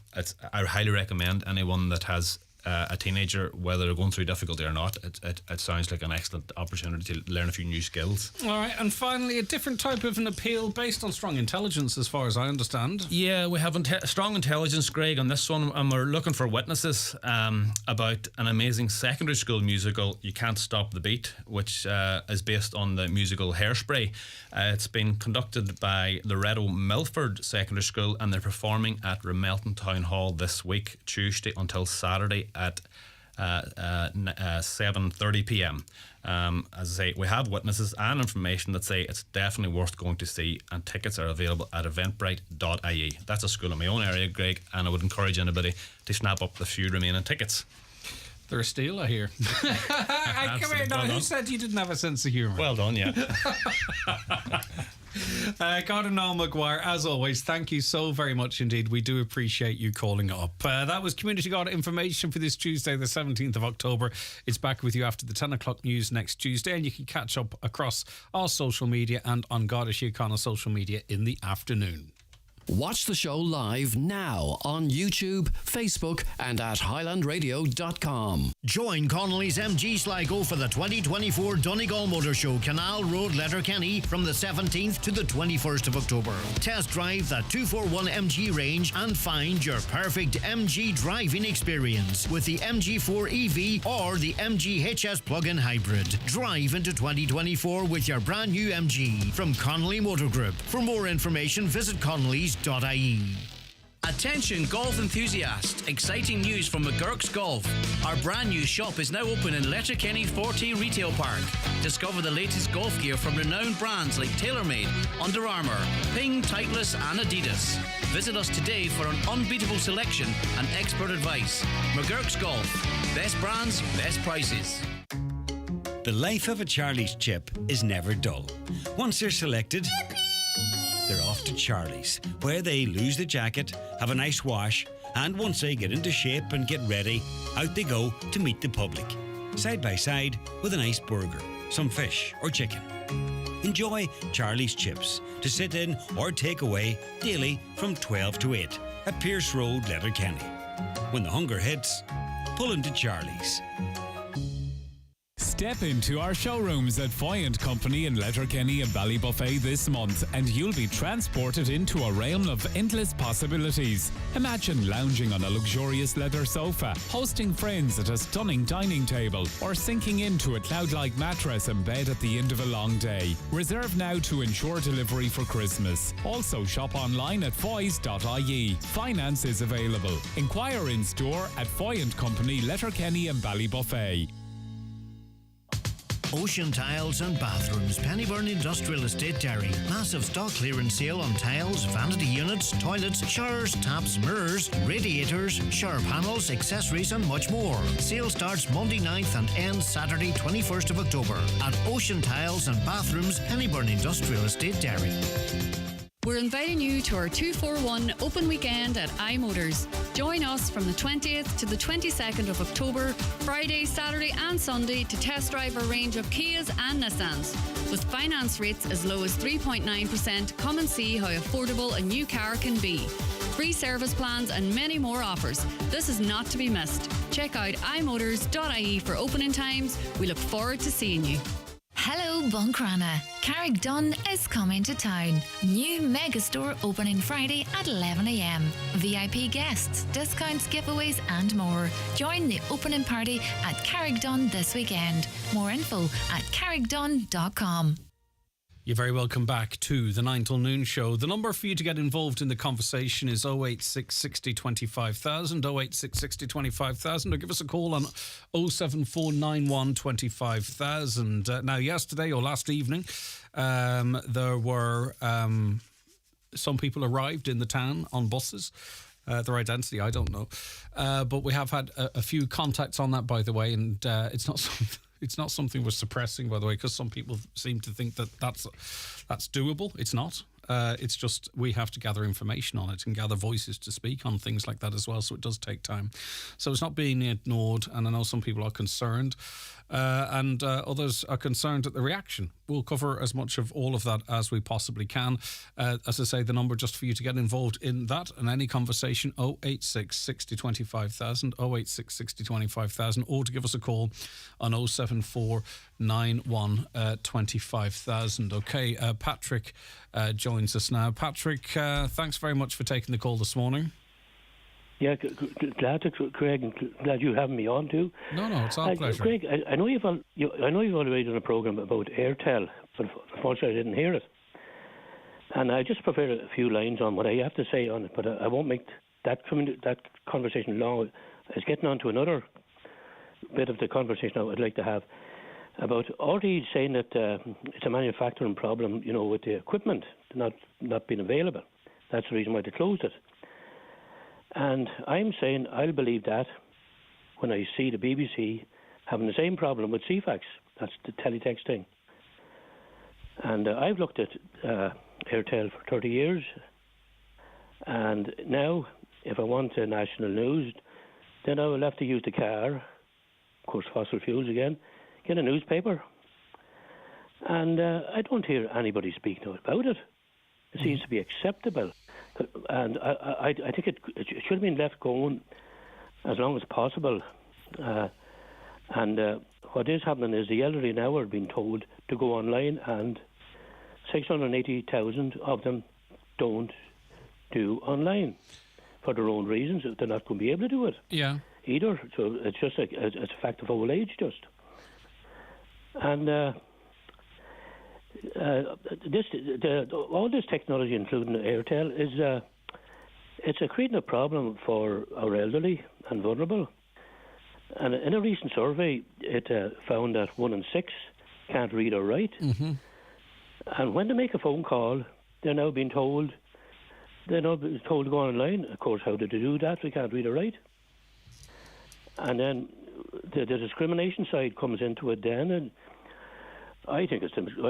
I highly recommend anyone that has a teenager, whether they're going through difficulty or not, it sounds like an excellent opportunity to learn a few new skills. All right, and finally, a different type of an appeal based on strong intelligence, as far as I understand. Yeah, we have strong intelligence, Greg, on this one, and we're looking for witnesses about an amazing secondary school musical, You Can't Stop the Beat, which is based on the musical Hairspray. It's been conducted by Loretto Milford Secondary School, and they're performing at Remelton Town Hall this week, Tuesday until Saturday at 7:30 p.m. As I say, we have witnesses and information that say it's definitely worth going to see, and tickets are available at eventbrite.ie. That's a school in my own area, Greg, and I would encourage anybody to snap up the few remaining tickets. They're a steal, I hear. Come here, now, who said you didn't have a sense of humour? Well done, yeah. Garda Noel Maguire, as always, thank you so very much indeed. We do appreciate you calling up. That was Community Garda information for this Tuesday, the 17th of October. It's back with you after the 10 o'clock news next Tuesday, and you can catch up across our social media and on Garda Síochána social media in the afternoon. Watch the show live now on YouTube, Facebook and at highlandradio.com. Join Connolly's MG Sligo for the 2024 Donegal Motor Show, Canal Road, Letterkenny, from the 17th to the 21st of October. Test drive the 241 MG range and find your perfect MG driving experience with the MG4 EV or the MG HS plug-in hybrid. Drive into 2024 with your brand new MG from Connolly Motor Group. For more information, visit Connolly's.ie. Attention golf enthusiasts, exciting news from McGurk's Golf. Our brand new shop is now open in Letterkenny 40 Retail Park. Discover the latest golf gear from renowned brands like TaylorMade, Under Armour, Ping, Titleist and Adidas. Visit us today for an unbeatable selection and expert advice. McGurk's Golf. Best brands, best prices. The life of a Charlie's chip is never dull. Once they're selected, they're off to Charlie's, where they lose the jacket, have a nice wash, and once they get into shape and get ready, out they go to meet the public, side by side with a nice burger, some fish or chicken. Enjoy Charlie's Chips to sit in or take away daily from 12 to 8 at Pierce Road, Letterkenny. When the hunger hits, pull into Charlie's. Step into our showrooms at Foy & Company in Letterkenny and Ballybuffet this month, and you'll be transported into a realm of endless possibilities. Imagine lounging on a luxurious leather sofa, hosting friends at a stunning dining table, or sinking into a cloud-like mattress and bed at the end of a long day. Reserve now to ensure delivery for Christmas. Also shop online at foys.ie. Finance is available. Inquire in store at Foy & Company, Letterkenny and Ballybuffet. Ocean Tiles and Bathrooms, Pennyburn Industrial Estate, Derry. Massive stock clearance sale on tiles, vanity units, toilets, showers, taps, mirrors, radiators, shower panels, accessories and much more. Sale starts Monday 9th and ends Saturday 21st of October at Ocean Tiles and Bathrooms, Pennyburn Industrial Estate, Derry. We're inviting you to our 241 open weekend at iMotors. Join us from the 20th to the 22nd of October, Friday, Saturday and Sunday to test drive a range of Kias and Nissans. With finance rates as low as 3.9%, come and see how affordable a new car can be. Free service plans and many more offers. This is not to be missed. Check out imotors.ie for opening times. We look forward to seeing you. Hello, Buncrana. Carrickdon is coming to town. New megastore opening Friday at 11 a.m. VIP guests, discounts, giveaways and more. Join the opening party at Carrickdon this weekend. More info at carrickdon.com. You're very welcome back to the 9 till noon show. The number for you to get involved in the conversation is 086 60 25,000, 086 60 25,000, or give us a call on 07491 25,000. Now, yesterday or last evening, there were some people arrived in the town on buses. Their identity, I don't know. But we have had a few contacts on that, by the way, and it's not something... It's not something we're suppressing, by the way, because some people seem to think that that's doable. It's not. It's just we have to gather information on it and gather voices to speak on things like that as well. So it does take time. So it's not being ignored. And I know some people are concerned and others are concerned at the reaction. We'll cover as much of all of that as we possibly can. As I say, the number just for you to get involved in that and any conversation, 086 60 25,000, 086 60 25,000, or to give us a call on 07491 25,000. Okay, Patrick joins us now. Patrick, thanks very much for taking the call this morning. Yeah, glad to, Craig, and glad you having me on too. No, it's our pleasure. Craig, I know you've already done a programme about Airtel, but unfortunately I didn't hear it. And I just prepared a few lines on what I have to say on it, but I won't make that conversation long. It's getting on to another bit of the conversation I would like to have about RTE saying that it's a manufacturing problem, with the equipment not being available. That's the reason why they closed it. And I'm saying I'll believe that when I see the BBC having the same problem with CFAX. That's the teletext thing. And I've looked at Airtel for 30 years. And now, if I want national news, then I will have to use the car, of course, fossil fuels again, get a newspaper. And I don't hear anybody speak now about it. It seems to be acceptable. And I think it should have been left going as long as possible. And what is happening is the elderly now are being told to go online, and 680,000 of them don't do online for their own reasons. They're not going to be able to do it either. So it's just it's a fact of old age, just. And all this technology, including Airtel, is it's creating a problem for our elderly and vulnerable. And in a recent survey, it found that 1 in 6 can't read or write. Mm-hmm. And when they make a phone call, they're now being told to go online. Of course, how did they do that? They can't read or write. And then the discrimination side comes into it then, and I think I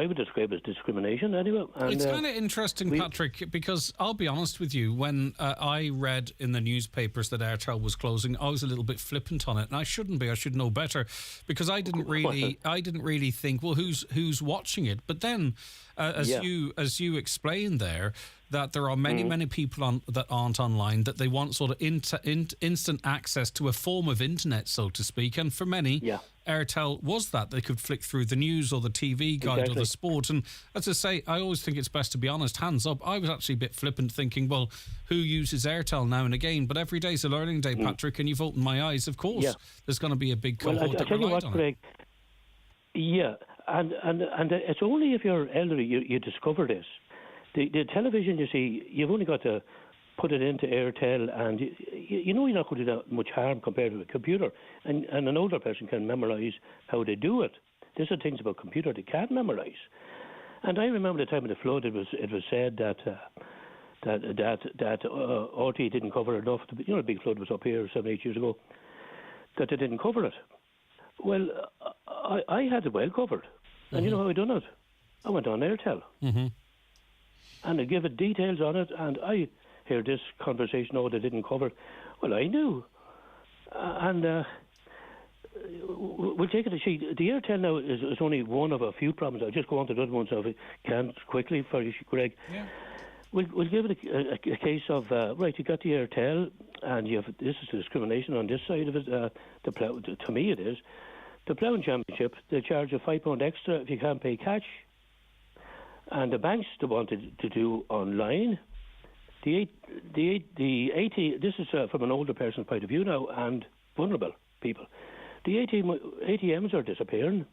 would describe it as discrimination anyway. And, it's kind of interesting, Patrick, because I'll be honest with you, when I read in the newspapers that Airtel was closing, I was a little bit flippant on it, and I shouldn't be. I should know better, because I didn't really think, well, who's watching it? But then, as you explained there, that there are many people that aren't online, that they want sort of instant access to a form of internet, so to speak, and for many, Airtel was that. They could flick through the news or the TV guide or the sport. And as I say, I always think it's best to be honest, hands up. I was actually a bit flippant thinking, well, who uses Airtel now and again? But every day's a learning day, Patrick, and you've opened my eyes. Of course, there's going to be a big cohort that relied on it. Yeah, and it's only if you're elderly you discover this. The television, you see, you've only got to put it into Airtel, and you know you're not going to do that much harm compared to a computer. And an older person can memorise how they do it. These are things about computer they can't memorise. And I remember the time of the flood, it was said that RT didn't cover enough. The big flood was up here 7-8 years ago. That they didn't cover it. Well, I had it well covered. And you know how I done it? I went on Airtel. Mm-hmm. And they give it details on it, and I hear this conversation, they didn't cover. Well, I knew. We'll take it a sheet. The Airtel now is only one of a few problems. I'll just go on to the other ones if I can quickly for you, Greg. Yeah. We'll give it a case of, right, you got the Airtel, and this is the discrimination on this side of it. To me it is. The Ploughing Championship, they charge a £5 extra if you can't pay cash. And the banks they wanted to do online. The 80, this is from an older person's point of view now, and vulnerable people. The ATMs are disappearing.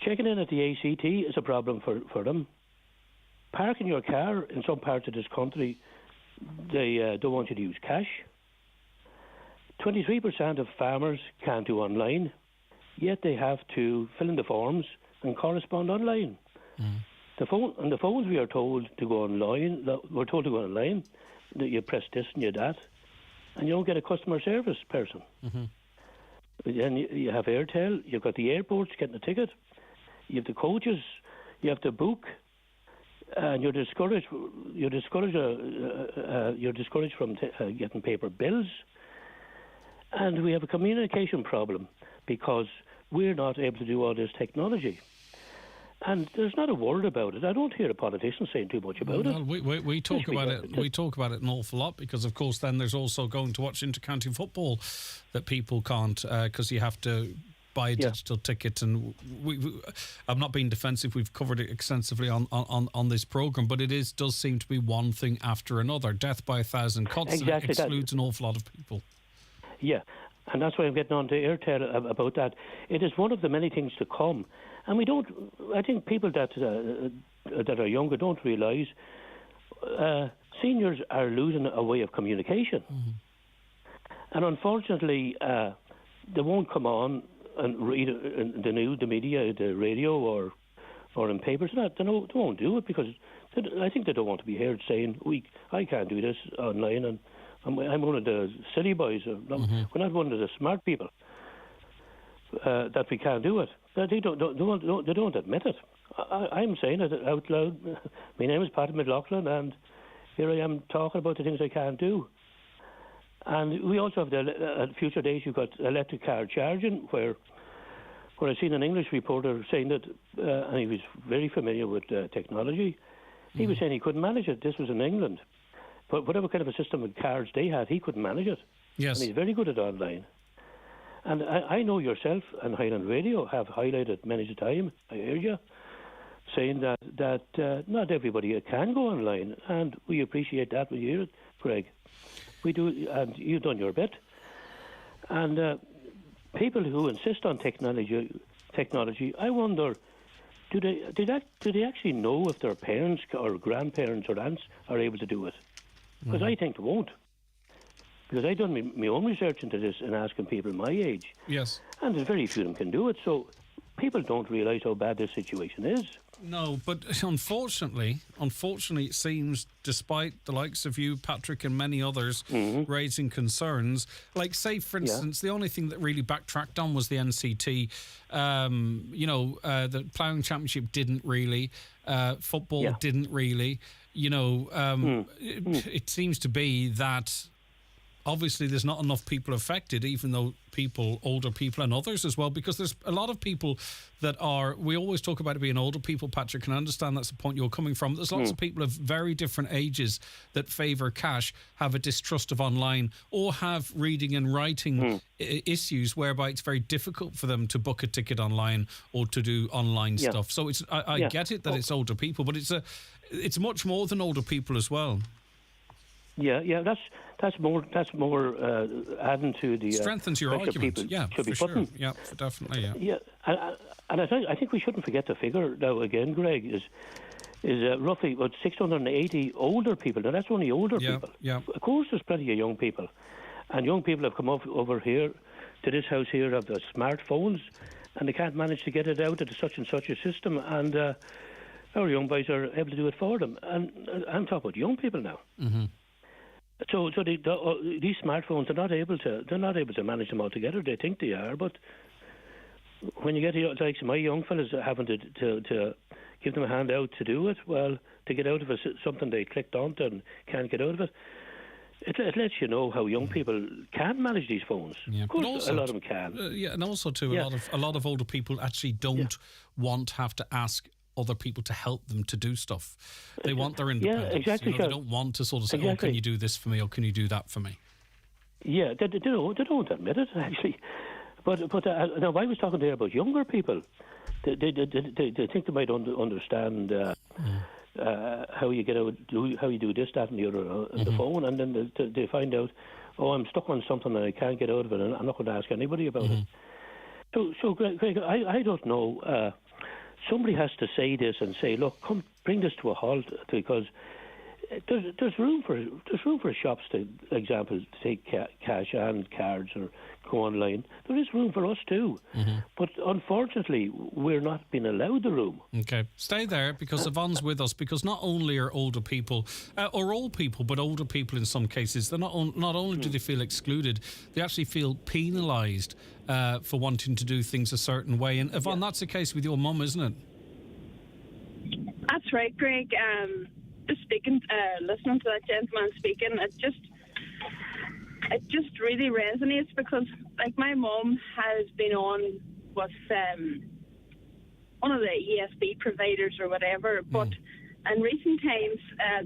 Checking in at the ACT is a problem for them. Parking your car in some parts of this country, they don't want you to use cash. 23% of farmers can't do online, yet they have to fill in the forms and correspond online. Mm. The phones we are told to go online. We're told to go online. That you press this and you that, and you don't get a customer service person. Mm-hmm. Then you have Airtel. You've got the airports getting a ticket. You have the coaches. You have to book, and you're discouraged. You're discouraged from getting paper bills, and we have a communication problem because we're not able to do all this technology. And there's not a word about it. I don't hear the politicians saying too much about it. We talk about it. We talk about it an awful lot because, of course, then there's also going to watch inter-county football that people can't because you have to buy a digital ticket. And I'm not being defensive. We've covered it extensively on this programme, but does seem to be one thing after another. Death by 1,000 cuts exactly, excludes an awful lot of people. Yeah, and that's why I'm getting on to Airtel about that. It is one of the many things to come. And I think people that are younger don't realise seniors are losing a way of communication. Mm-hmm. And unfortunately, they won't come on and read the news, the media, the radio or in papers. They won't do it because I think they don't want to be heard saying, I can't do this online and I'm one of the silly boys. Mm-hmm. We're not one of the smart people. That we can't do it. They don't admit it. I'm saying it out loud. My name is Paddy McLaughlin, and here I am talking about the things I can't do. And we also have at future days you've got electric car charging, where I've seen an English reporter saying that, and he was very familiar with technology. He was saying he couldn't manage it. This was in England, but whatever kind of a system of cards they had, he couldn't manage it. Yes, and he's very good at online. And I know yourself and Highland Radio have highlighted many a time, I hear you, saying that not everybody can go online, and we appreciate that. We hear it, Greg. We do, and you've done your bit. And people who insist on technology, I wonder, do they actually know if their parents or grandparents or aunts are able to do it? Because I think they won't. Because I've done my own research into this and asking people my age. Yes. And there's very few of them can do it. So people don't realise how bad this situation is. No, but unfortunately, it seems, despite the likes of you, Patrick, and many others raising concerns, like, say, for instance, the only thing that really backtracked on was the NCT. The Ploughing Championship didn't really. Football didn't really. It seems to be that obviously there's not enough people affected, even though older people and others as well, because there's a lot of people that we always talk about it being older people, Patrick, and I understand that's the point you're coming from. There's lots of people of very different ages that favour cash, have a distrust of online, or have reading and writing issues whereby it's very difficult for them to book a ticket online or to do online stuff. So I get it that it's older people, but it's much more than older people as well. Yeah, that's more adding to the strengthens your argument. Yeah, should be putting. Sure. Yeah, definitely. Yeah. And I think we shouldn't forget the figure now again, Greg, is roughly about 680 older people. Now that's only older people. Yeah. Of course, there's plenty of young people, and young people have come over here to this house here of the smartphones, and they can't manage to get it out of such and such a system, and our young boys are able to do it for them. And I'm talking about young people now. Mm-hmm. So these smartphones are not able to manage them all together. They think they are, but when you get like my young fellas having to give them a hand out to do it, well, to get out of it something they clicked onto and can't get out of it. It lets you know how young people can manage these phones. Yeah. Of course, also, a lot of them can. And also too, a lot of older people actually don't want to have to ask other people to help them to do stuff. They want their independence. Yeah, exactly. They don't want to sort of say, "Oh, can you do this for me?" or "Can you do that for me?" Yeah, they don't admit it actually. But now I was talking there about younger people. They think they might understand. How you get out, how you do this, that, and the other on the phone, and then they find out, oh, I'm stuck on something and I can't get out of it, and I'm not going to ask anybody about it. So, Greg, I don't know. Somebody has to say this and say, look, come, bring this to a halt, because there's room for shops, to example, to take cash and cards or go online. There is room for us too, but unfortunately we're not being allowed the room. Okay, stay there, because Yvonne's with us, because not only are older people or old people, but older people in some cases, they're not only do they feel excluded, they actually feel penalised for wanting to do things a certain way. And Yvonne, that's the case with your mum, isn't it? That's right, Greg. Just speaking, listening to that gentleman speaking, it just really resonates, because like my mum has been on with one of the ESB providers or whatever, but in recent times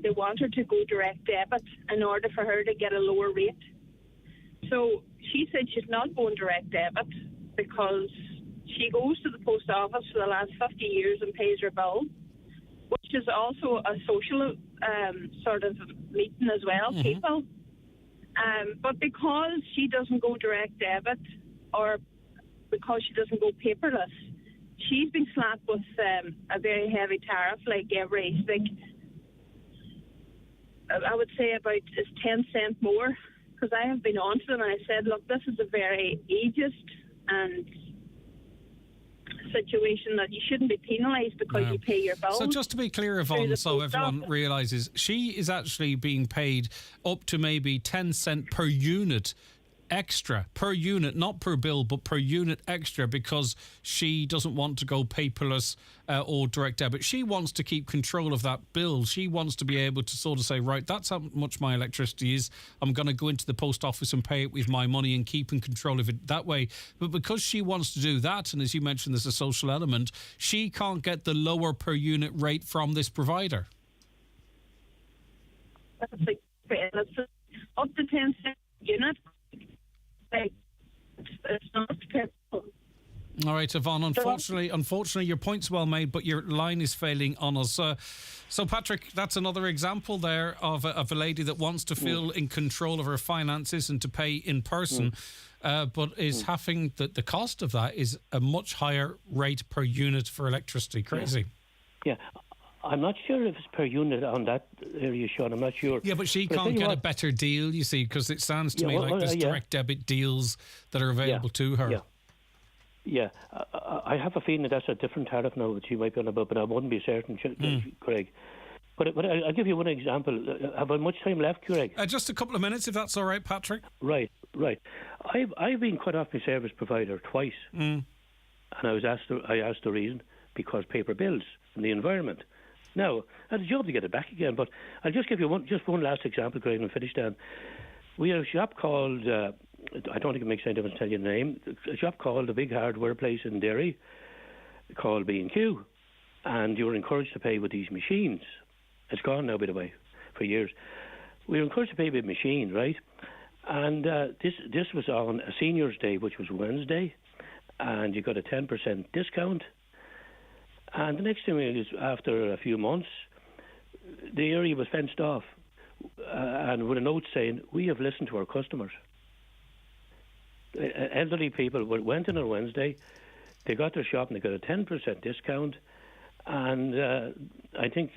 they want her to go direct debit in order for her to get a lower rate. So she said she's not going direct debit because she goes to the post office for the last 50 years and pays her bill, which is also a social sort of meeting as well, people. But because she doesn't go direct debit, or because she doesn't go paperless, she's been slapped with a very heavy tariff, like every, I would say about 10 cents more, because I have been on to them and I said, look, this is a very ageist and situation that you shouldn't be penalised because you pay your bills. So just to be clear, Yvonne, so everyone realises, she is actually being paid up to maybe 10 cent per unit extra, per unit, not per bill, but per unit extra, because she doesn't want to go paperless or direct debit. She wants to keep control of that bill. She wants to be able to sort of say, right, that's how much my electricity is. I'm going to go into the post office and pay it with my money and keep in control of it that way. But because she wants to do that, and as you mentioned, there's a social element, she can't get the lower per unit rate from this provider. That's like, up to 10 cents a unit. It's not acceptable. All right, Yvonne, unfortunately, your point's well made, but your line is failing on us. So, Patrick, that's another example there of a lady that wants to feel in control of her finances and to pay in person, but is having the cost of that is a much higher rate per unit for electricity. Crazy. Yeah. I'm not sure if it's per unit on that area, Sean. I'm not sure. Yeah, but she can't get a better deal, you see, because it sounds to me like there's direct debit deals that are available to her. Yeah. I have a feeling that's a different tariff now that she might be on about, but I wouldn't be certain, Craig. But I'll give you one example. Have I much time left, Craig? Just a couple of minutes, if that's all right, Patrick. Right. I've been cut off my service provider twice, and I asked the reason, because paper bills and the environment. Now, I had a job to get it back again, but I'll just give you one last example, Greg, and finish then. We have a shop called, I don't think it makes any difference to tell you the name, a shop called, a big hardware place in Derry, called B&Q, and you were encouraged to pay with these machines. It's gone now, by the way, for years. We were encouraged to pay with a machine, right? And this was on a Seniors' Day, which was Wednesday, and you got a 10% discount. And the next thing is, after a few months, the area was fenced off, and with a note saying, we have listened to our customers. Elderly people went in on Wednesday, they got their shop and they got a 10% discount, and I think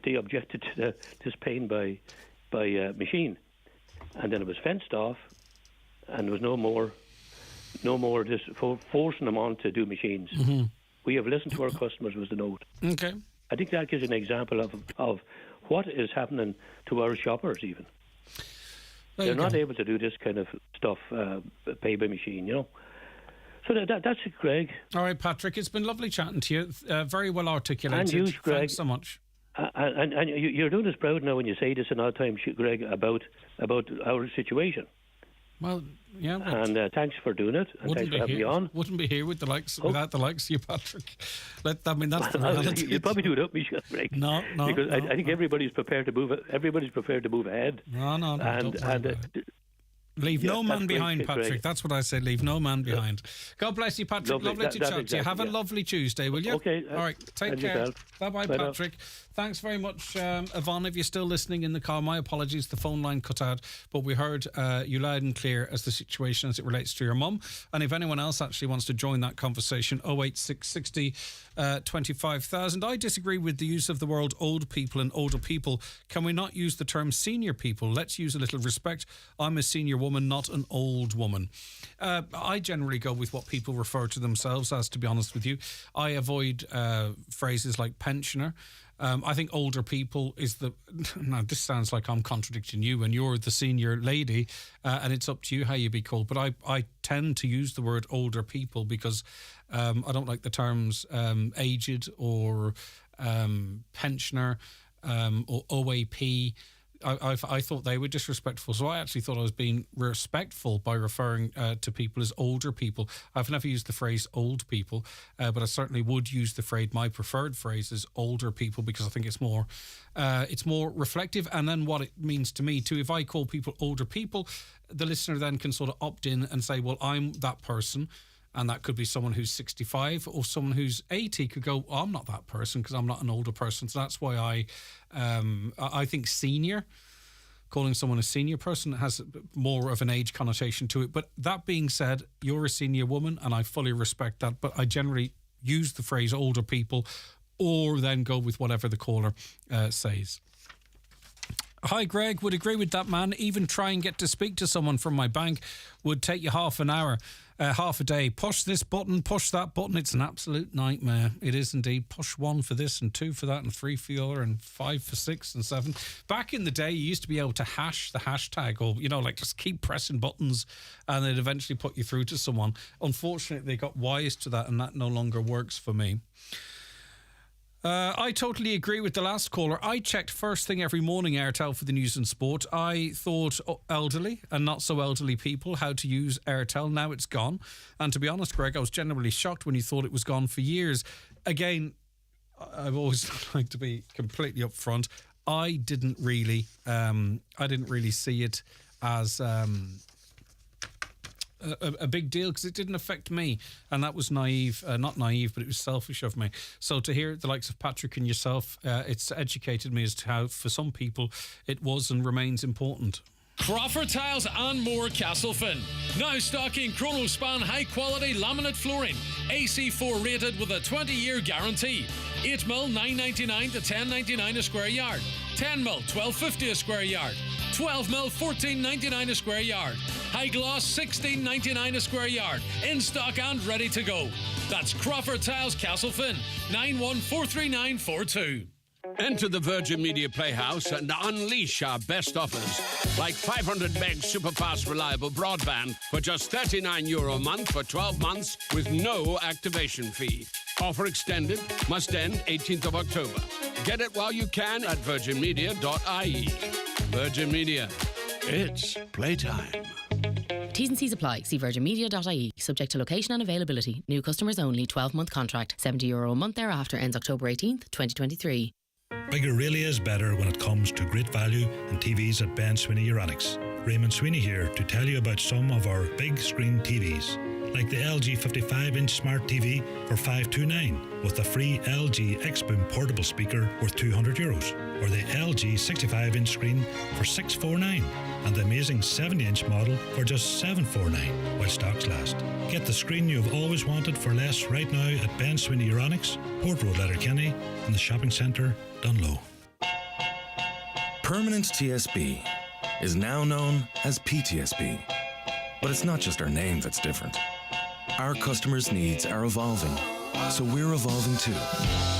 they objected to this paying by machine. And then it was fenced off, and there was no more no more just forcing them on to do machines. Mm-hmm. We have listened to our customers was the note. Okay. I think that gives an example of what is happening to our shoppers even. They're not able to do this kind of stuff, pay by machine, you know. So that's it, Greg. All right, Patrick, it's been lovely chatting to you. Very well articulated. And you, Greg. Thanks so much. And you're doing us proud now when you say this an odd time, Greg, about our situation. Well, yeah. And thanks for doing it. And thanks for having me on. Wouldn't be here with without the likes of you, Patrick. That's the reality. You'd probably do it up, Michelle, Greg. No. Because I think everybody's prepared to move. Everybody's prepared to move ahead. No. Leave no man behind, Patrick. Great. That's what I said. Leave no man behind. God bless you, Patrick. Lovely to chat to you. Have a lovely Tuesday, will you? Okay. All right. Take care. Bye-bye, Patrick. Thanks very much, Yvonne. If you're still listening in the car, my apologies. The phone line cut out, but we heard you loud and clear as the situation as it relates to your mum. And if anyone else actually wants to join that conversation, 08660 25,000. I disagree with the use of the word old people and older people. Can we not use the term senior people? Let's use a little respect. I'm a senior woman, not an old woman. I generally go with what people refer to themselves as, to be honest with you. I avoid phrases like pensioner. I think older people is the... Now, this sounds like I'm contradicting you and you're the senior lady and it's up to you how you be called. But I tend to use the word older people because I don't like the terms aged or pensioner or OAP. I thought they were disrespectful. So I actually thought I was being respectful by referring to people as older people. I've never used the phrase old people, but I certainly would use the phrase, my preferred phrase is older people, because I think it's more reflective. And then what it means to me too, if I call people older people, the listener then can sort of opt in and say, well, I'm that person. And that could be someone who's 65 or someone who's 80 could go, oh, I'm not that person because I'm not an older person. So that's why I think senior, calling someone a senior person has more of an age connotation to it. But that being said, you're a senior woman and I fully respect that. But I generally use the phrase older people or then go with whatever the caller says. Hi, Greg. Would agree with that man. Even try and get to speak to someone from my bank would take you half an hour. Half a day. Push this button, push that button. It's an absolute nightmare. It is indeed. Push 1 for this and 2 for that and 3 for the other and 5 for 6 and 7. Back in the day, you used to be able to hash the hashtag or, like just keep pressing buttons and they'd eventually put you through to someone. Unfortunately, they got wise to that and that no longer works for me. I totally agree with the last caller. I checked first thing every morning, Airtel, for the news and sport. I thought elderly and not so elderly people how to use Airtel. Now it's gone. And to be honest, Greg, I was genuinely shocked when you thought it was gone for years. Again, I've always liked to be completely upfront. I didn't really see it as a big deal because it didn't affect me, and that was not naive, but it was selfish of me. So to hear the likes of Patrick and yourself, it's educated me as to how for some people it was and remains important. Crawford Tiles and more Castlefin. Now stocking Chronospan high quality laminate flooring. AC4 rated with a 20-year guarantee. 8mm $9.99 to $10.99 a square yard. 10mm $12.50 a square yard. 12mm $14.99 a square yard. High gloss $16.99 a square yard. In stock and ready to go. That's Crawford Tiles Castlefin. 914392. Enter the Virgin Media Playhouse and unleash our best offers. Like 500 meg superfast reliable broadband for just €39 a month for 12 months with no activation fee. Offer extended, must end 18th of October. Get it while you can at virginmedia.ie. Virgin Media. It's playtime. T's and C's apply. See virginmedia.ie. Subject to location and availability. New customers only. 12-month contract. €70 a month thereafter. Ends October 18th, 2023. Bigger really is better when it comes to great value in TVs at Ben Sweeney Euronics. Raymond Sweeney here to tell you about some of our big screen TVs, like the LG 55-inch Smart TV for $529 with a free LG X-Boom portable speaker worth €200, or the LG 65-inch screen for $649 and the amazing 70-inch model for just $749 while stocks last. Get the screen you've always wanted for less right now at Ben Sweeney Euronics, Port Road, Letterkenny, and the shopping centre, Dunlow. Permanent TSB is now known as PTSB. But it's not just our name that's different. Our customers' needs are evolving, so we're evolving too,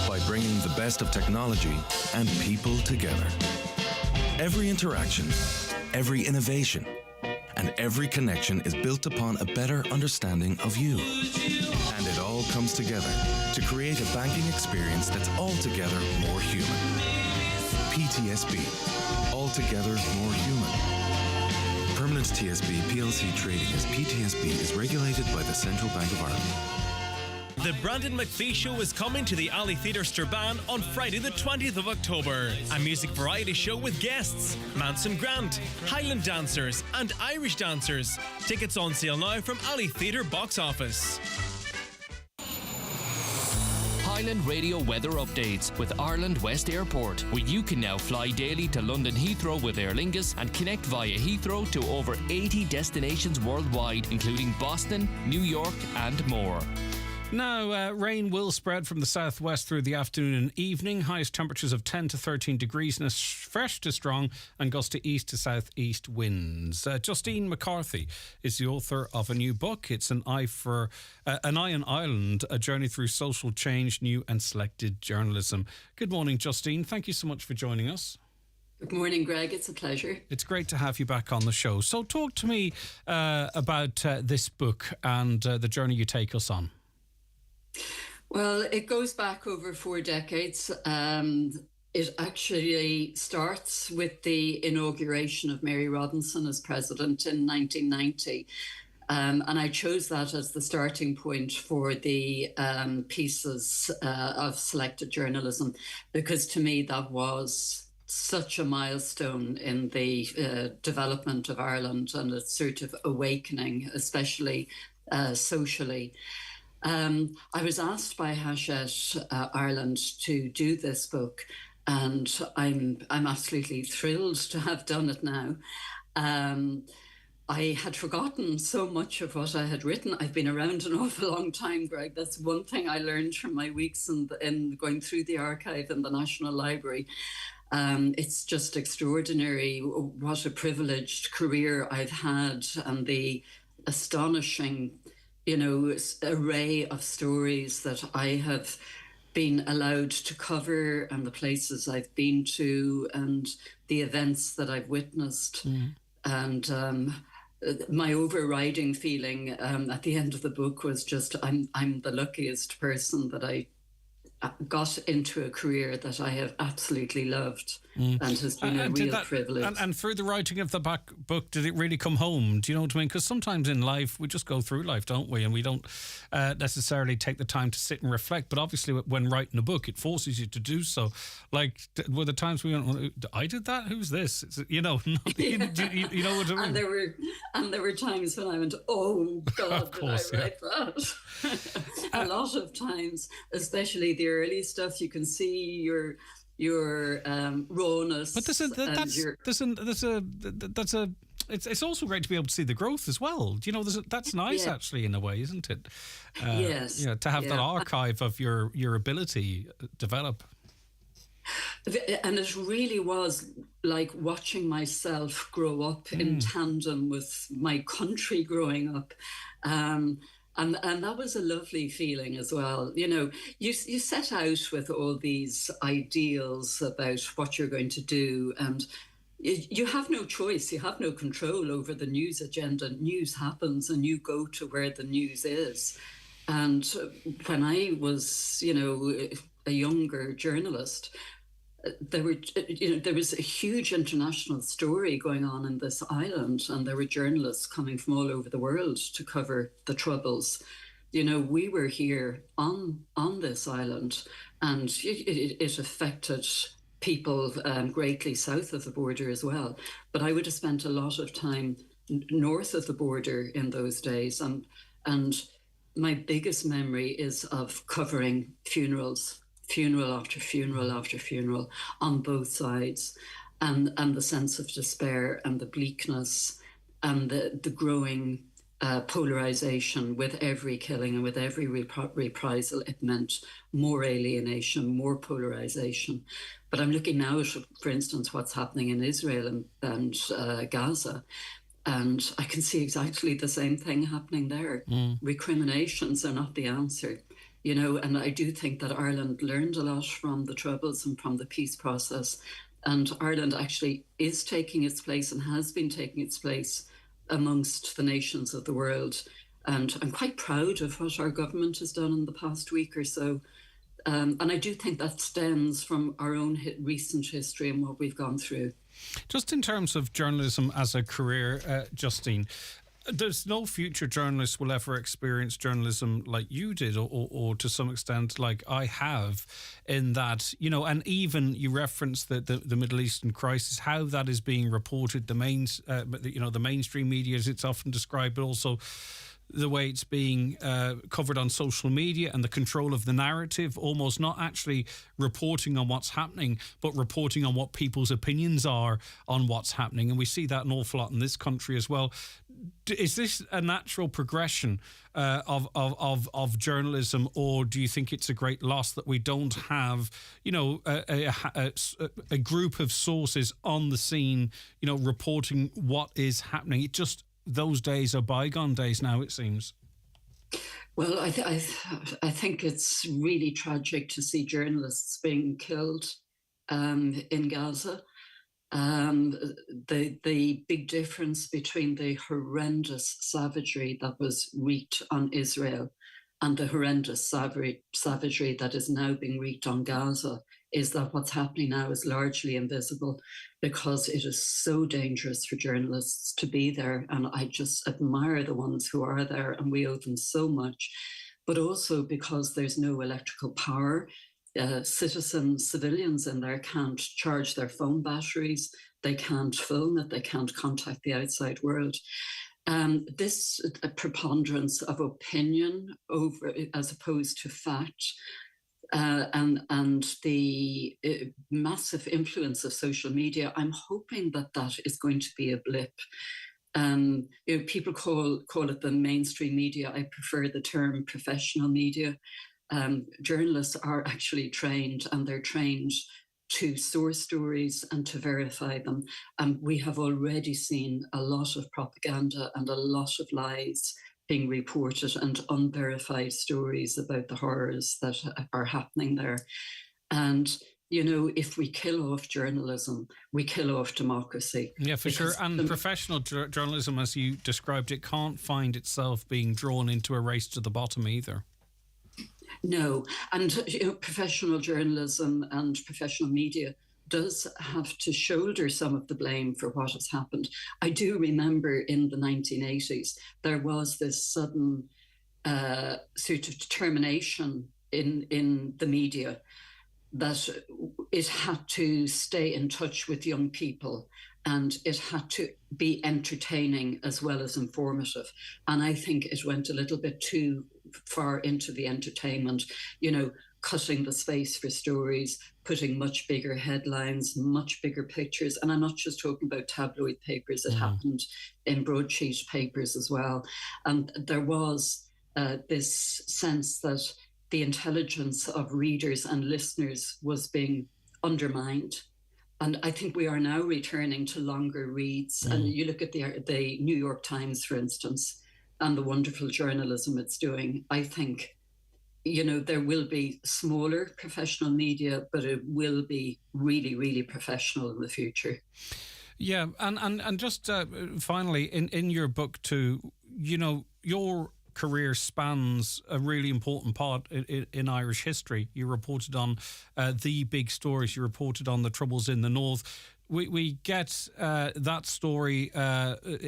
by bringing the best of technology and people together. Every interaction, every innovation, and every connection is built upon a better understanding of you. And it all comes together to create a banking experience that's altogether more human. PTSB, altogether more human. Permanent TSB PLC trading as PTSB is regulated by the Central Bank of Ireland. The Brandon McPhee Show is coming to the Alley Theatre Strabane on Friday the 20th of October. A music variety show with guests, Manson Grant, Highland dancers and Irish dancers. Tickets on sale now from Alley Theatre box office. Highland Radio weather updates with Ireland West Airport, where you can now fly daily to London Heathrow with Aer Lingus and connect via Heathrow to over 80 destinations worldwide, including Boston, New York and more. Now, rain will spread from the southwest through the afternoon and evening. Highest temperatures of 10 to 13 degrees and fresh to strong and gusts to east to southeast winds. Justine McCarthy is the author of a new book. It's An Eye on Ireland, a journey through social change, new and selected journalism. Good morning, Justine. Thank you so much for joining us. Good morning, Greg. It's a pleasure. It's great to have you back on the show. So talk to me about this book and the journey you take us on. Well, it goes back over 4 decades. It actually starts with the inauguration of Mary Robinson as president in 1990. And I chose that as the starting point for the pieces of selected journalism, because to me that was such a milestone in the development of Ireland and its sort of awakening, especially socially. I was asked by Hachette Ireland to do this book, and I'm absolutely thrilled to have done it now. I had forgotten so much of what I had written. I've been around an awful long time, Greg. That's one thing I learned from my weeks in going through the archive in the National Library. It's just extraordinary what a privileged career I've had, and the astonishing array of stories that I have been allowed to cover, and the places I've been to, and the events that I've witnessed. And my overriding feeling at the end of the book was just I'm the luckiest person that I got into a career that I have absolutely loved and has been a real privilege. And through the writing of the book, did it really come home? Do you know what I mean? Because sometimes in life, we just go through life, don't we? And we don't necessarily take the time to sit and reflect. But obviously, when writing a book, it forces you to do so. Like, were the times we went, I did that? Who's this? You know what I mean? And there were times when I went, oh, God, of course, did I write that? A lot of times, especially the early stuff, you can see your rawness. But it's also great to be able to see the growth as well. You know, that's nice actually in a way, isn't it? Yes. To have that archive of your ability develop. And it really was like watching myself grow up in tandem with my country growing up. And that was a lovely feeling as well. You know, you set out with all these ideals about what you're going to do, and you have no choice. You have no control over the news agenda. News happens and you go to where the news is. And when I was, a younger journalist, there was a huge international story going on in this island, and there were journalists coming from all over the world to cover the Troubles. We were here on this island, and it affected people greatly south of the border as well. But I would have spent a lot of time north of the border in those days, and my biggest memory is of covering funerals. Funeral after funeral after funeral on both sides, and the sense of despair and the bleakness and the growing polarization with every killing and with every reprisal. It meant more alienation, more polarization. But I'm looking now at, for instance, what's happening in Israel and Gaza. And I can see exactly the same thing happening there. Recriminations are not the answer, you know, and I do think that Ireland learned a lot from the Troubles and from the peace process. And Ireland actually is taking its place and has been taking its place amongst the nations of the world. And I'm quite proud of what our government has done in the past week or so. And I do think that stems from our own recent history and what we've gone through. Just in terms of journalism as a career, Justine, there's no future journalist will ever experience journalism like you did, or to some extent like I have, in that, you know, and even you referenced the Middle Eastern crisis, how that is being reported, the mainstream media as it's often described, but also the way it's being covered on social media and the control of the narrative, almost not actually reporting on what's happening, but reporting on what people's opinions are on what's happening. And we see that an awful lot in this country as well. Is this a natural progression of journalism, or do you think it's a great loss that we don't have, you know, a group of sources on the scene, you know, reporting what is happening? It just, those days are bygone days now, it seems. Well, I think it's really tragic to see journalists being killed in Gaza. The big difference between the horrendous savagery that was wreaked on Israel and the horrendous savagery that is now being wreaked on Gaza is that what's happening now is largely invisible, because it is so dangerous for journalists to be there. And I just admire the ones who are there, and we owe them so much. But also because there's no electrical power, civilians in there can't charge their phone batteries, they can't phone it, they can't contact the outside world. This preponderance of opinion over as opposed to fact, and the massive influence of social media, I'm hoping that is going to be a blip. You know, people call it the mainstream media. I prefer the term professional media. Journalists are actually trained, and they're trained to source stories and to verify them. And we have already seen a lot of propaganda and a lot of lies being reported, and unverified stories about the horrors that are happening there. And, you know, if we kill off journalism, we kill off democracy. Yeah, for sure. And professional journalism, as you described it, can't find itself being drawn into a race to the bottom either. No, and you know, professional journalism and professional media does have to shoulder some of the blame for what has happened. I do remember in the 1980s, there was this sudden sort of determination in the media that it had to stay in touch with young people, and it had to be entertaining as well as informative. And I think it went a little bit too far into the entertainment, you know, cutting the space for stories, putting much bigger headlines, much bigger pictures. And I'm not just talking about tabloid papers, it happened in broadsheet papers as well. And there was this sense that the intelligence of readers and listeners was being undermined. And I think we are now returning to longer reads. And you look at the New York Times, for instance, and the wonderful journalism it's doing. I think, you know, there will be smaller professional media, but it will be really, really professional in the future. Yeah, and just finally, in your book too, you know, your career spans a really important part in Irish history. You reported on the big stories. You reported on the Troubles in the North. We get that story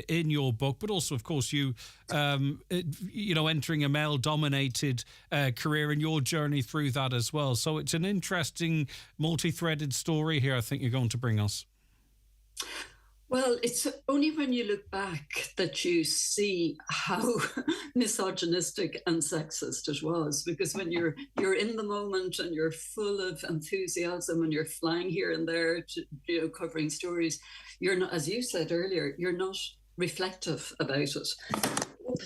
in your book, but also, of course, you know, entering a male-dominated career and your journey through that as well. So it's an interesting, multi-threaded story here, I think you're going to bring us. Well, it's only when you look back that you see how misogynistic and sexist it was. Because when you're in the moment and you're full of enthusiasm and you're flying here and there, to, you know, covering stories, you're not, as you said earlier, you're not reflective about it.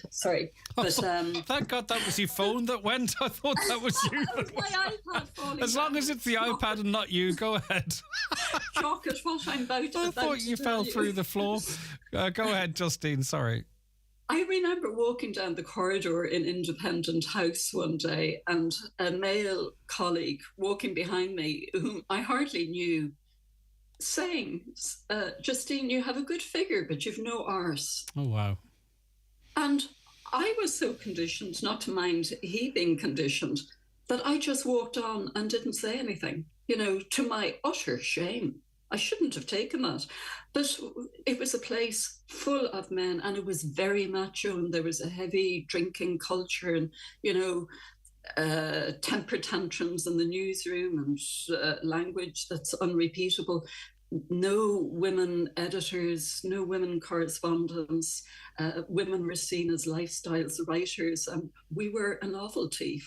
Sorry. But thank God that was your phone that went. I thought that was you. my iPad falling As long as it's the iPad and not you, go ahead. Chocolate, what I'm about. I thought you fell through the floor. Go ahead, Justine. Sorry. I remember walking down the corridor in Independent House one day, and a male colleague walking behind me, whom I hardly knew, saying, Justine, you have a good figure, but you've no arse. Oh, wow. And I was so conditioned not to mind he being conditioned that I just walked on and didn't say anything, to my utter shame. I shouldn't have taken that. But it was a place full of men, and it was very macho, and there was a heavy drinking culture and, temper tantrums in the newsroom and language that's unrepeatable. No women editors, no women correspondents. Women were seen as lifestyles writers, and we were a novelty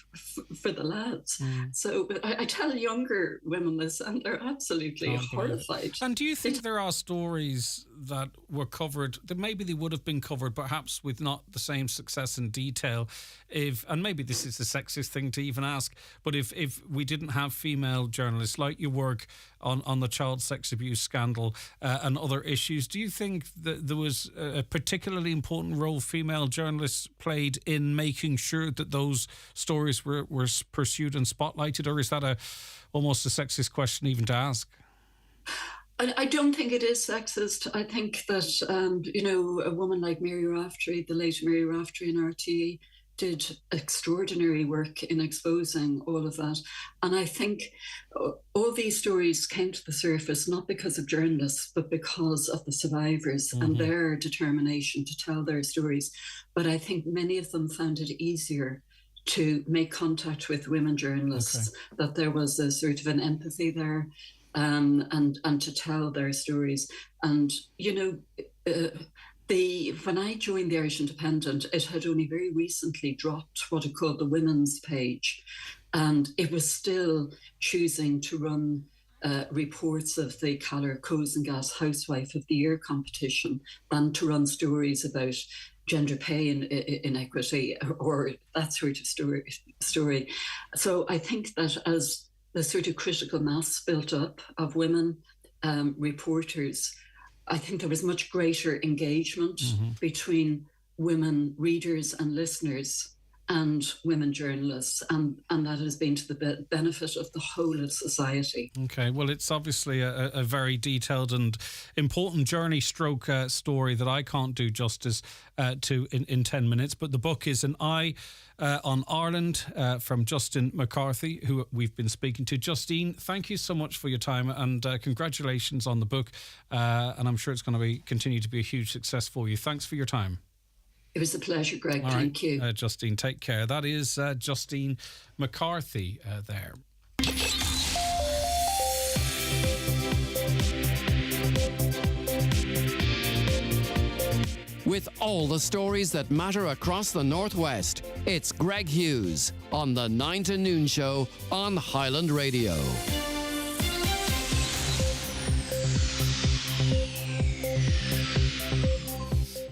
for the lads. So I tell younger women this, and they're absolutely horrified. And do you think there are stories that were covered, that maybe they would have been covered, perhaps with not the same success and detail, and maybe this is a sexist thing to even ask, but if we didn't have female journalists, like your work on the child sex abuse scandal and other issues, do you think that there was a particularly important role female journalists played in making sure that those stories were pursued and spotlighted, or is that almost a sexist question even to ask? I don't think it is sexist. I think that, a woman like Mary Raftery, the late Mary Raftery in RTE, did extraordinary work in exposing all of that. And I think all these stories came to the surface not because of journalists, but because of the survivors and their determination to tell their stories. But I think many of them found it easier to make contact with women journalists, that there was a sort of an empathy there, and to tell their stories. And, when I joined the Irish Independent, it had only very recently dropped what it called the women's page, and it was still choosing to run reports of the Caller Cozengas Housewife of the Year competition than to run stories about gender pay inequity or that sort of story. So I think that as the sort of critical mass built up of women reporters, I think there was much greater engagement between women readers and listeners and women journalists, and that has been to the benefit of the whole of society. Okay, well, it's obviously a very detailed and important journey stroke story that I can't do justice to in 10 minutes, but the book is An Eye on Ireland from Justine McCarthy, who we've been speaking to. Justine, thank you so much for your time, and congratulations on the book, and I'm sure it's going to continue to be a huge success for you. Thanks for your time. It was a pleasure, Greg. Thank you. Justine, take care. That is Justine McCarthy there. With all the stories that matter across the Northwest, it's Greg Hughes on the 9 to Noon Show on Highland Radio.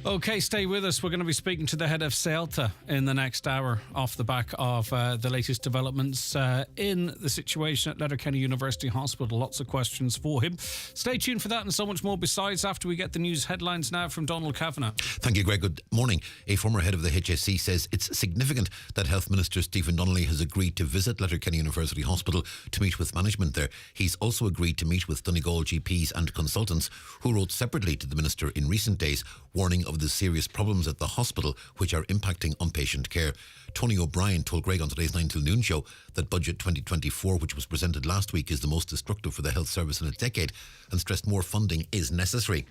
Okay, stay with us. We're going to be speaking to the head of CELTA in the next hour off the back of the latest developments in the situation at Letterkenny University Hospital. Lots of questions for him. Stay tuned for that and so much more besides after we get the news headlines now from Donald Kavanagh. Thank you, Greg. Good morning. A former head of the HSE says it's significant that Health Minister Stephen Donnelly has agreed to visit Letterkenny University Hospital to meet with management there. He's also agreed to meet with Donegal GPs and consultants who wrote separately to the Minister in recent days, warning of the serious problems at the hospital which are impacting on patient care. Tony O'Brien told Greg on today's 9 till noon show that Budget 2024, which was presented last week, is the most destructive for the health service in a decade and stressed more funding is necessary.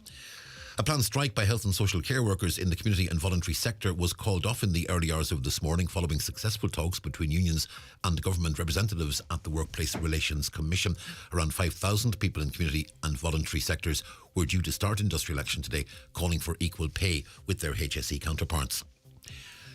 A planned strike by health and social care workers in the community and voluntary sector was called off in the early hours of this morning following successful talks between unions and government representatives at the Workplace Relations Commission. Around 5,000 people in community and voluntary sectors were due to start industrial action today, calling for equal pay with their HSE counterparts.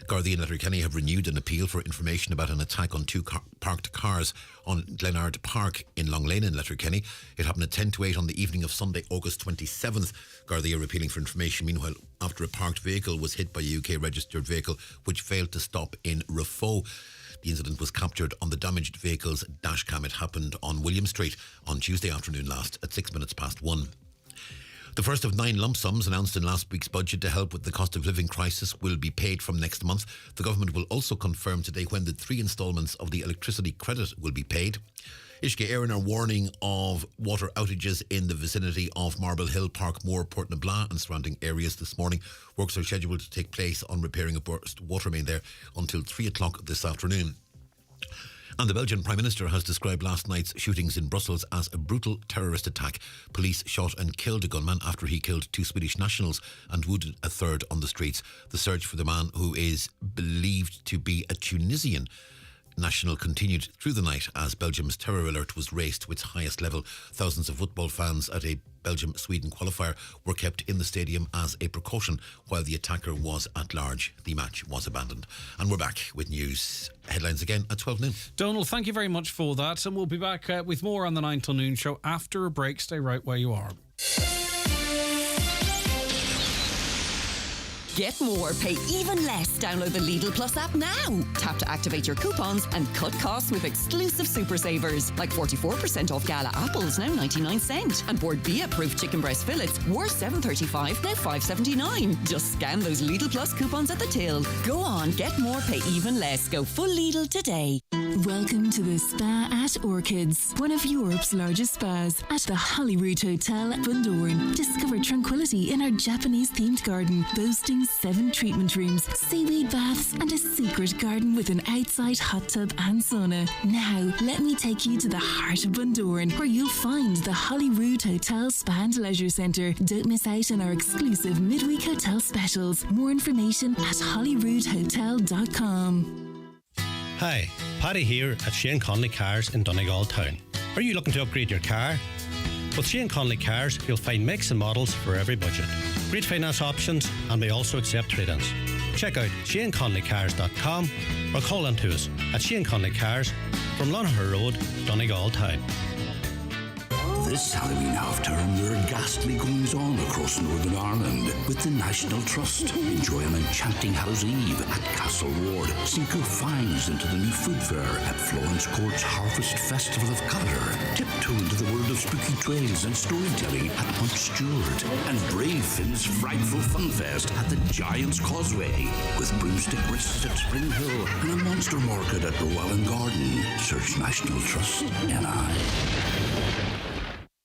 Garda and Letterkenny have renewed an appeal for information about an attack on two parked cars on Glenard Park in Long Lane in Letterkenny. It happened at 10 to 8 on the evening of Sunday, August 27th. Garda are appealing for information, meanwhile, after a parked vehicle was hit by a UK registered vehicle which failed to stop in Rafo. The incident was captured on the damaged vehicle's dashcam. It happened on William Street on Tuesday afternoon last at 1 minutes past. The first of 9 lump sums announced in last week's budget to help with the cost of living crisis will be paid from next month. The government will also confirm today when the 3 instalments of the electricity credit will be paid. Uisce Éireann are warning of water outages in the vicinity of Marble Hill, Parkmore, Port na Bla and surrounding areas this morning. Works are scheduled to take place on repairing a burst water main there until 3 o'clock this afternoon. And the Belgian Prime Minister has described last night's shootings in Brussels as a brutal terrorist attack. Police shot and killed a gunman after he killed 2 Swedish nationals and wounded a third on the streets. The search for the man, who is believed to be a Tunisian national, continued through the night as Belgium's terror alert was raised to its highest level. Thousands of football fans at a Belgium-Sweden qualifier were kept in the stadium as a precaution while the attacker was at large. The match was abandoned. And we're back with news headlines again at 12 noon. Donald, thank you very much for that, and we'll be back with more on the 9 till noon show after a break. Stay right where you are. Get more, pay even less. Download the Lidl Plus app now. Tap to activate your coupons and cut costs with exclusive super savers, like 44% off Gala apples, now 99 cent. And Board B approved chicken breast fillets, were $7.35, now $5.79. Just scan those Lidl Plus coupons at the till. Go on, get more, pay even less. Go full Lidl today. Welcome to the Spa at Orchids, one of Europe's largest spas at the Holyrood Hotel, Bundoran. Discover tranquility in our Japanese-themed garden, boasting 7 treatment rooms, seaweed baths, and a secret garden with an outside hot tub and sauna. Now, let me take you to the heart of Bundoran, where you'll find the Holyrood Hotel Spa and Leisure Centre. Don't miss out on our exclusive midweek hotel specials. More information at holyroodhotel.com. Hi, Paddy here at Shane Conley Cars in Donegal Town. Are you looking to upgrade your car? With Shane Conley Cars, you'll find makes and models for every budget. Great finance options, and we also accept trade-ins. Check out ShaneConleyCars.com or call in to us at Shane Conley Cars from Lonahur Road, Donegal Town. This Halloween half-term, there are ghastly goings-on across Northern Ireland with the National Trust. Enjoy an enchanting Hallows Eve at Castle Ward. Sink your fangs into the new food fair at Florence Court's Harvest Festival of Colour. Tiptoe into the world of spooky trails and storytelling at Mount Stewart. And brave Finn's Frightful Fun Fest at the Giant's Causeway. With broomstick risks at Spring Hill and a monster market at Llewellyn Garden. Search National Trust NI.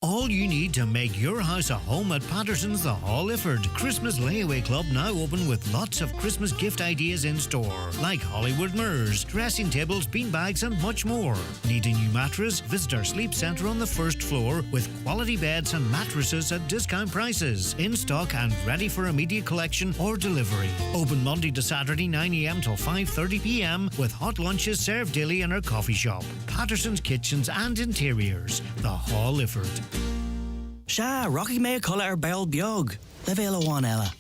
All you need to make your house a home at Patterson's The Hall Ifford. Christmas Layaway Club now open with lots of Christmas gift ideas in store, like Hollywood mirrors, dressing tables, beanbags and much more. Need a new mattress? Visit our sleep centre on the first floor with quality beds and mattresses at discount prices. In stock and ready for immediate collection or delivery. Open Monday to Saturday 9am till 5:30pm with hot lunches served daily in our coffee shop. Patterson's Kitchens and Interiors. The Hall Ifford. Sha, Rocky May call ar bell biog. Le vela one ella.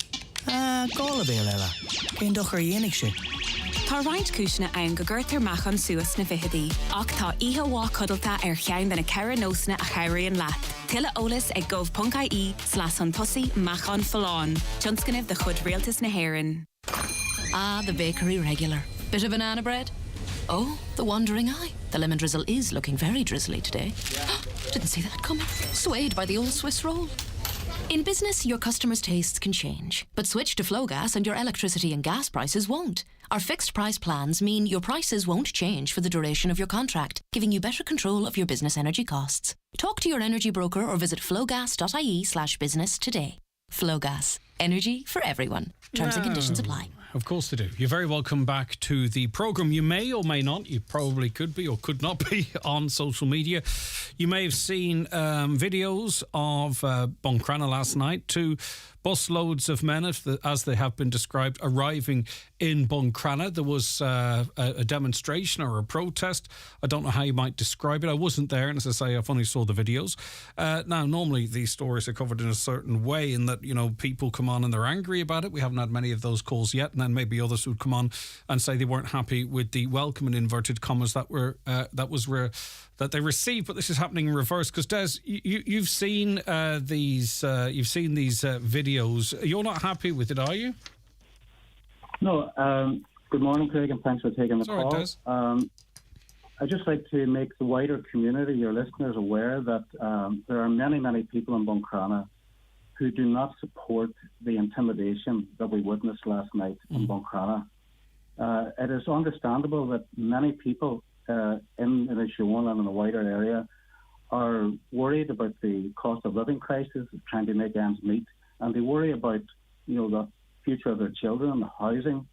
Gola vela. Kein doch yenig she. Tá roint cúisina ann go gurtar machchan suas na bhithidí. Ach tá ihe bhá codalta ar cheann den na ceithre nósna a chairíonn leat. Tilla ólas ag gov.ie/an tosaí machchan fallán. Tionscanibh de chud rialtas na hÉireann. Ah, the bakery regular. Bit of banana bread? Oh, the wandering eye. The lemon drizzle is looking very drizzly today. Didn't see that coming. Swayed by the old Swiss roll. In business, your customers' tastes can change. But switch to Flowgas and your electricity and gas prices won't. Our fixed price plans mean your prices won't change for the duration of your contract, giving you better control of your business energy costs. Talk to your energy broker or visit flowgas.ie/business today. Flowgas. Energy for everyone. Terms and conditions apply. Of course they do. You're very welcome back to the programme. You may or may not, you probably could be or could not be on social media. You may have seen videos of Buncrana last night. 2 busloads of men, as they have been described, arriving in Buncrana. There was a demonstration or a protest. I don't know how you might describe it. I wasn't there, and as I say, I've only saw the videos. Now, normally these stories are covered in a certain way in that, you know, people come on and they're angry about it. We haven't had many of those calls yet, and then maybe others would come on and say they weren't happy with the welcome in inverted commas that they received. But this is happening in reverse, because Des, you've seen these videos. You're not happy with it, are you? No. Good morning, Craig, and thanks for taking the call. Des. I'd just like to make the wider community, your listeners, aware that there are many, many people in Buncrana who do not support the intimidation that we witnessed last night in Buncrana. It is understandable that many people in Ishuon and in the wider area are worried about the cost of living crisis, trying to make ends meet, and they worry about, the future of their children, the housing,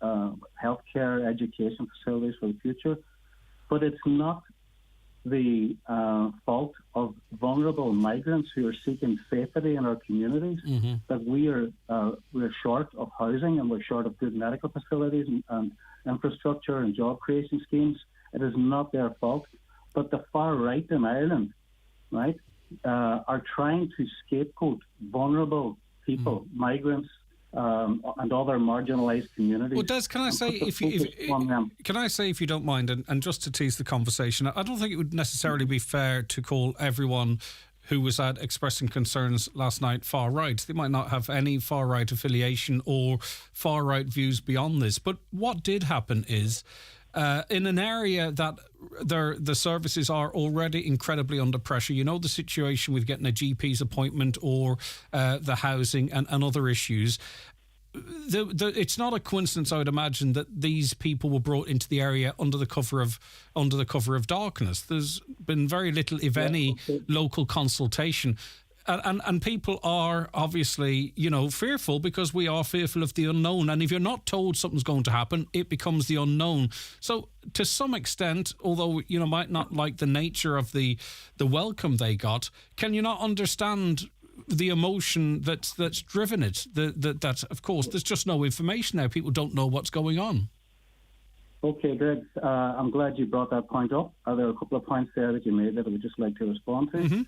healthcare, education facilities for the future. But it's not the fault of vulnerable migrants who are seeking safety in our communities that we're short of housing, and we're short of good medical facilities and infrastructure and job creation schemes. It is not their fault. But the far right in Ireland, right, are trying to scapegoat vulnerable people, migrants, and other marginalised communities. Well, Des, can I say, if you don't mind, and just to tease the conversation, I don't think it would necessarily be fair to call everyone who was out expressing concerns last night far right. They might not have any far right affiliation or far right views beyond this. But what did happen is, in an area that the services are already incredibly under pressure, the situation with getting a GP's appointment or the housing and other issues. It's not a coincidence, I would imagine, that these people were brought into the area under the cover of darkness. There's been very little, if any, local consultation. And people are obviously, fearful, because we are fearful of the unknown. And if you're not told something's going to happen, it becomes the unknown. So to some extent, although you might not like the nature of the welcome they got, can you not understand the emotion that's driven it? That of course, there's just no information there. People don't know what's going on. Okay, Greg, I'm glad you brought that point up. There are a couple of points there that you made that I would just like to respond to.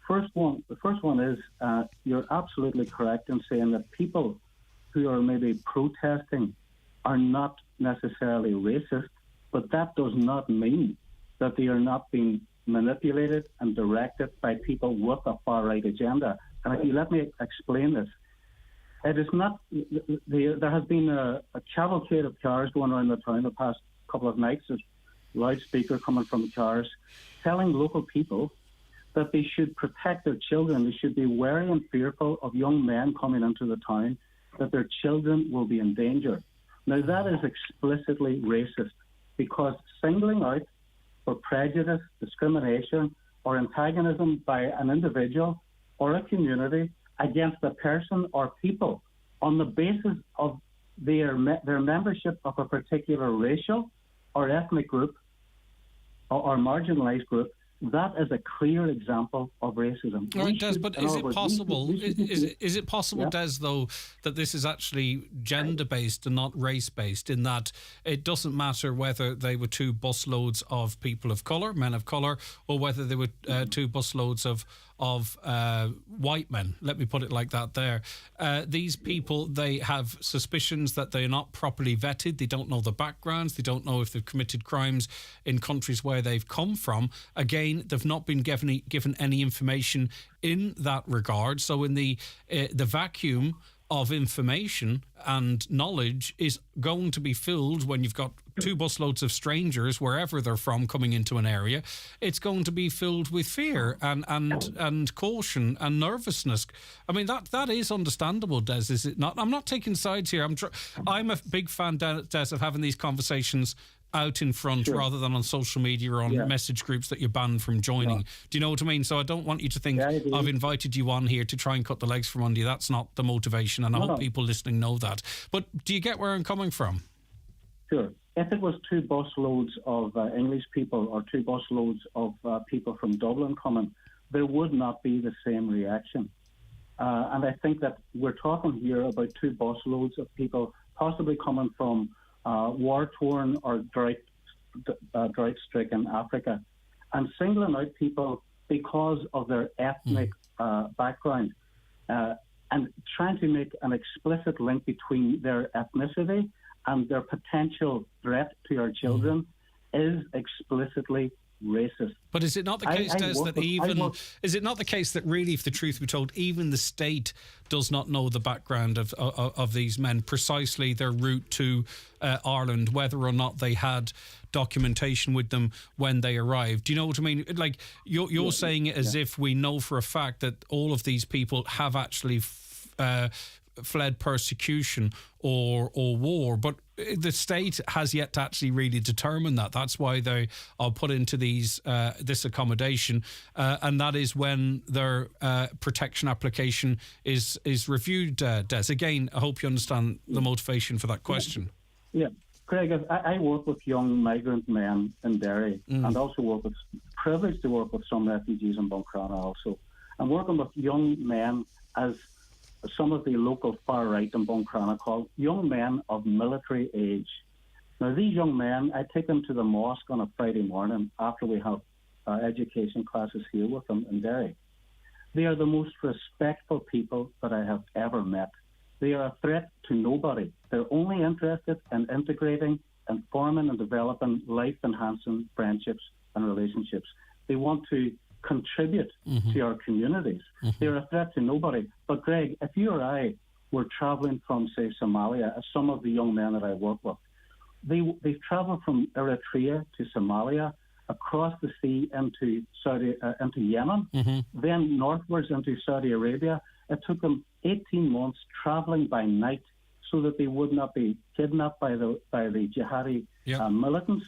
The first one is you're absolutely correct in saying that people who are maybe protesting are not necessarily racist, but that does not mean that they are not being manipulated and directed by people with a far-right agenda. And if you let me explain this, it is not. There has been a cavalcade of cars going around the town the past couple of nights. There's loudspeaker coming from cars telling local people that they should protect their children. They should be wary and fearful of young men coming into the town, that their children will be in danger. Now, that is explicitly racist, because singling out for prejudice, discrimination, or antagonism by an individual or a community against a person or people on the basis of their membership of a particular racial or ethnic group or marginalised group, that is a clear example of racism. All right, Des, but is it possible? Is it possible, Des, though, that this is actually gender-based and not race-based, in that it doesn't matter whether they were two busloads of people of colour, men of colour, or whether they were two busloads of white men, let me put it like that there. These people, they have suspicions that they're not properly vetted. They don't know the backgrounds. They don't know if they've committed crimes in countries where they've come from. Again, they've not been given any information in that regard. So in the vacuum of information and knowledge is going to be filled when you've got two busloads of strangers, wherever they're from, coming into an area. It's going to be filled with fear and caution and nervousness. I mean, that is understandable, Des, is it not? I'm not taking sides here. I'm a big fan, Des, of having these conversations out in front rather than on social media or on message groups that you're banned from joining. Do you know what I mean? So I don't want you to think I've invited you on here to try and cut the legs from under you. That's not the motivation, and I hope people listening know that. But do you get where I'm coming from? Sure. If it was two busloads of English people or two busloads of people from Dublin coming, there would not be the same reaction. And I think that we're talking here about two busloads of people possibly coming from war-torn or drought-stricken Africa, and singling out people because of their ethnic background and trying to make an explicit link between their ethnicity and their potential threat to our children is explicitly racist. But is it not the case, Des, is it not the case that really, if the truth be told, even the state does not know the background of these men, precisely their route to Ireland, whether or not they had documentation with them when they arrived? Do you know what I mean? Like, you're saying it as if we know for a fact that all of these people have actually fled persecution or war, but the state has yet to actually really determine that. That's why they are put into these this accommodation, and that is when their protection application is reviewed. Des, again, I hope you understand the motivation for that question. Yeah, Craig, I work with young migrant men in Derry, and also privileged to work with some refugees in Buncrana also. I'm working with young men, as some of the local far right in Buncrana call young men of military age. Now, these young men, I take them to the mosque on a Friday morning after we have education classes here with them in Derry. They are the most respectful people that I have ever met. They are a threat to nobody. They're only interested in integrating and forming and developing life-enhancing friendships and relationships. They want to contribute to our communities. They're a threat to nobody. But Greg, if you or I were travelling from, say, Somalia, as some of the young men that I work with, they've travelled from Eritrea to Somalia, across the sea into Yemen, then northwards into Saudi Arabia. It took them 18 months travelling by night so that they would not be kidnapped by the jihadi militants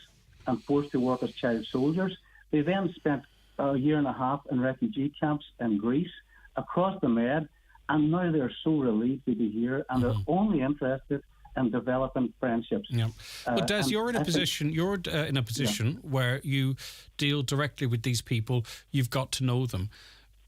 and forced to work as child soldiers. They then spent a year and a half in refugee camps in Greece, across the Med, and now they're so relieved to be here, and they're only interested in developing friendships. Yeah, but Des, you're in a position. You're in a position where you deal directly with these people. You've got to know them.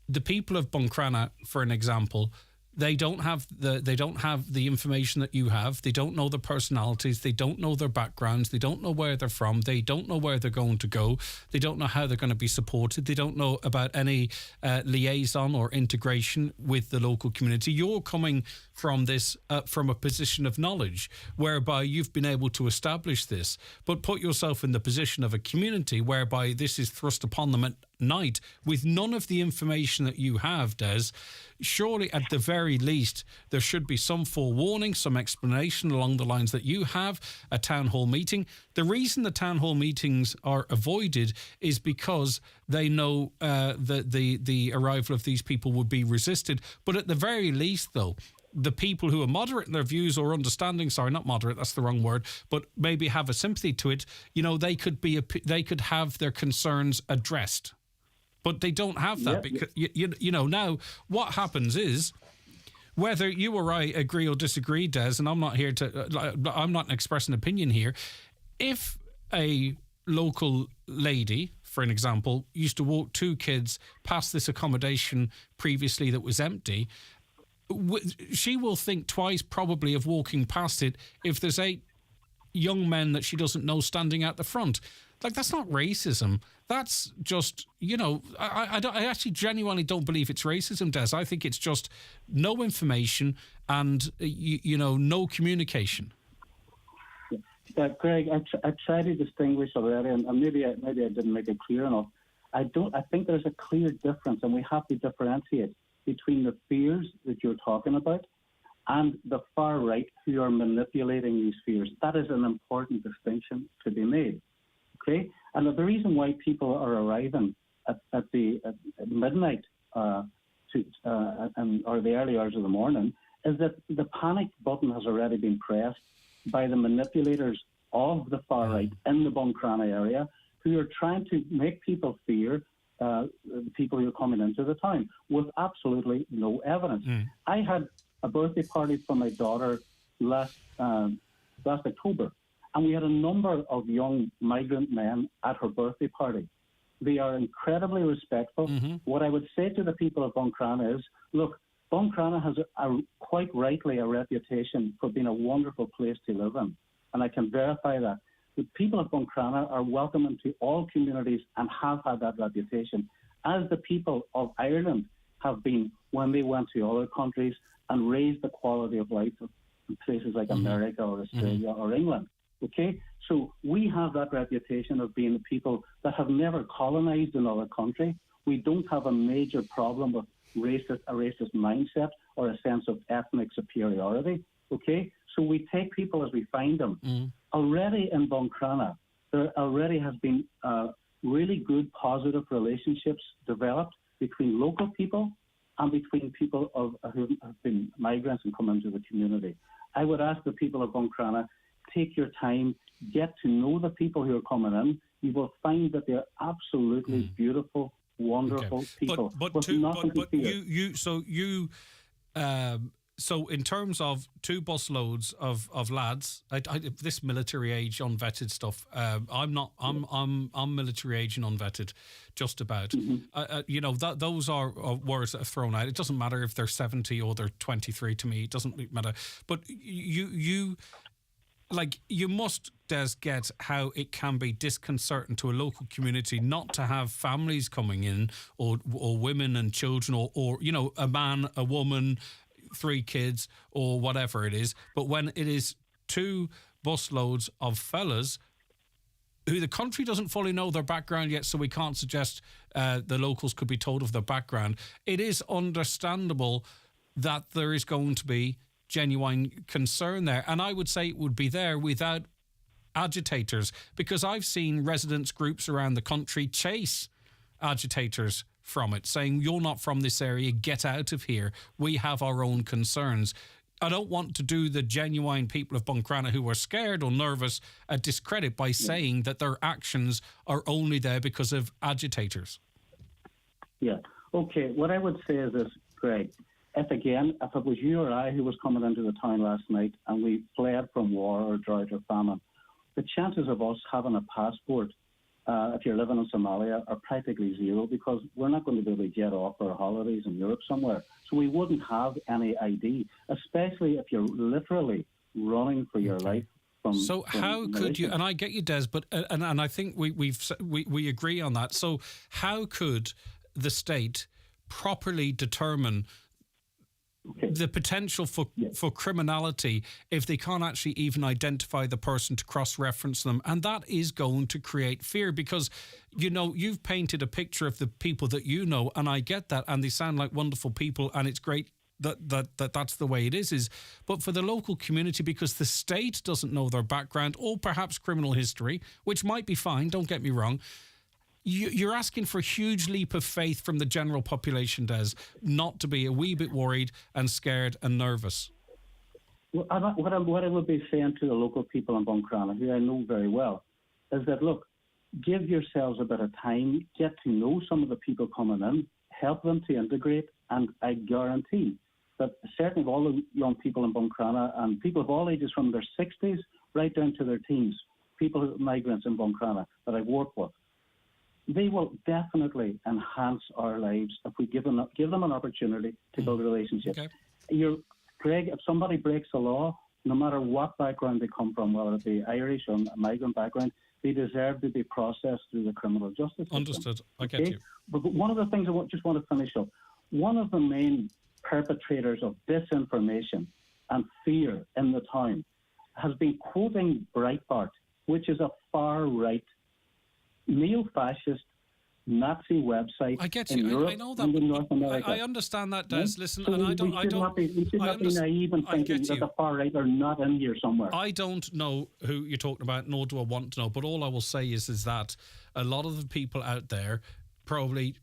The people of Buncrana, for an example, they don't have the information that you have. They don't know their personalities. They don't know their backgrounds. They don't know where they're from. They don't know where they're going to go. They don't know how they're going to be supported. They don't know about any liaison or integration with the local community. You're coming from this from a position of knowledge, whereby you've been able to establish this. But put yourself in the position of a community whereby this is thrust upon them at night with none of the information that you have, Des. Surely, at the very least, there should be some forewarning, some explanation along the lines that you have, a town hall meeting. The reason the town hall meetings are avoided is because they know that the arrival of these people would be resisted. But at the very least, though, the people who are moderate in their views or understanding, sorry, not moderate, that's the wrong word, but maybe have a sympathy to it, you know, they could have their concerns addressed. But they don't have that because, you know, now what happens is, whether you or I agree or disagree, Des, and I'm not expressing an opinion here, if a local lady, for an example, used to walk two kids past this accommodation previously that was empty, she will think twice probably of walking past it if there's 8 young men that she doesn't know standing out the front. Like, that's not racism. That's just, you know, I actually genuinely don't believe it's racism, Des. I think it's just no information and, you know, no communication. Greg, I tried to distinguish already, and maybe I didn't make it clear enough. I think there's a clear difference, and we have to differentiate between the fears that you're talking about and the far right who are manipulating these fears. That is an important distinction to be made. Okay, and the reason why people are arriving at midnight or the early hours of the morning is that the panic button has already been pressed by the manipulators of the far right in the Buncrana area, who are trying to make people fear the people who are coming into the town with absolutely no evidence. I had a birthday party for my daughter last October, and we had a number of young migrant men at her birthday party. They are incredibly respectful. What I would say to the people of Buncrana is, look, Buncrana has quite rightly a reputation for being a wonderful place to live in, and I can verify that. The people of Buncrana are welcome into all communities and have had that reputation, as the people of Ireland have been when they went to other countries and raise the quality of life in places like America or Australia or England. Okay? So we have that reputation of being the people that have never colonized another country. We don't have a major problem with a racist mindset or a sense of ethnic superiority. Okay? So we take people as we find them. Already in Buncrana, there already has been really good, positive relationships developed between local people and between people who have been migrants and come into the community. I would ask the people of Buncrana, take your time, get to know the people who are coming in. You will find that they're absolutely beautiful, wonderful people. So in terms of 2 busloads of lads, this military age unvetted stuff, I'm military age and unvetted, just about. Those are words that are thrown out. It doesn't matter if they're 70 or they're 23 to me. It doesn't matter. But you must, Des, get how it can be disconcerting to a local community not to have families coming in or women and children or a man, a woman, 3 kids or whatever it is. But when it is 2 busloads of fellas who the country doesn't fully know their background yet, so we can't suggest the locals could be told of their background, it is understandable that there is going to be genuine concern there. And I would say it would be there without agitators, because I've seen residents groups around the country chase agitators from it, saying, you're not from this area, get out of here. We have our own concerns. I don't want to do the genuine people of Buncrana who are scared or nervous a discredit by saying that their actions are only there because of agitators. Yeah. Okay, what I would say is this, Greg. If it was you or I who was coming into the town last night and we fled from war or drought or famine, the chances of us having a passport, if you're living in Somalia, are practically zero, because we're not going to be able to get off our holidays in Europe somewhere. So we wouldn't have any ID, especially if you're literally running for your life. How could you? And I get you, Des, but and I think we agree on that. So how could the state properly determine the potential for criminality if they can't actually even identify the person to cross-reference them? And that is going to create fear, because, you've painted a picture of the people that you know, and I get that, and they sound like wonderful people, and it's great that's the way it is. But for the local community, because the state doesn't know their background or perhaps criminal history, which might be fine, don't get me wrong, you're asking for a huge leap of faith from the general population, Des, not to be a wee bit worried and scared and nervous. Well, what I would be saying to the local people in Buncrana, who I know very well, is that, look, give yourselves a bit of time, get to know some of the people coming in, help them to integrate, and I guarantee that certainly all the young people in Buncrana and people of all ages from their 60s right down to their teens, migrants in Buncrana that I've worked with, they will definitely enhance our lives if we give them an opportunity to build a relationship. Okay. Greg, if somebody breaks the law, no matter what background they come from, whether it be Irish or a migrant background, they deserve to be processed through the criminal justice system. Understood. I get you. But one of the things I just want to finish up, one of the main perpetrators of disinformation and fear in the town has been quoting Breitbart, which is a far-right neo-fascist Nazi website. I get you. In Europe, I know that. And in North America. I understand that, Des. Yes? Listen, so and we should not be naive in thinking that the far right are not in here somewhere. I don't know who you're talking about, nor do I want to know. But all I will say is that a lot of the people out there probably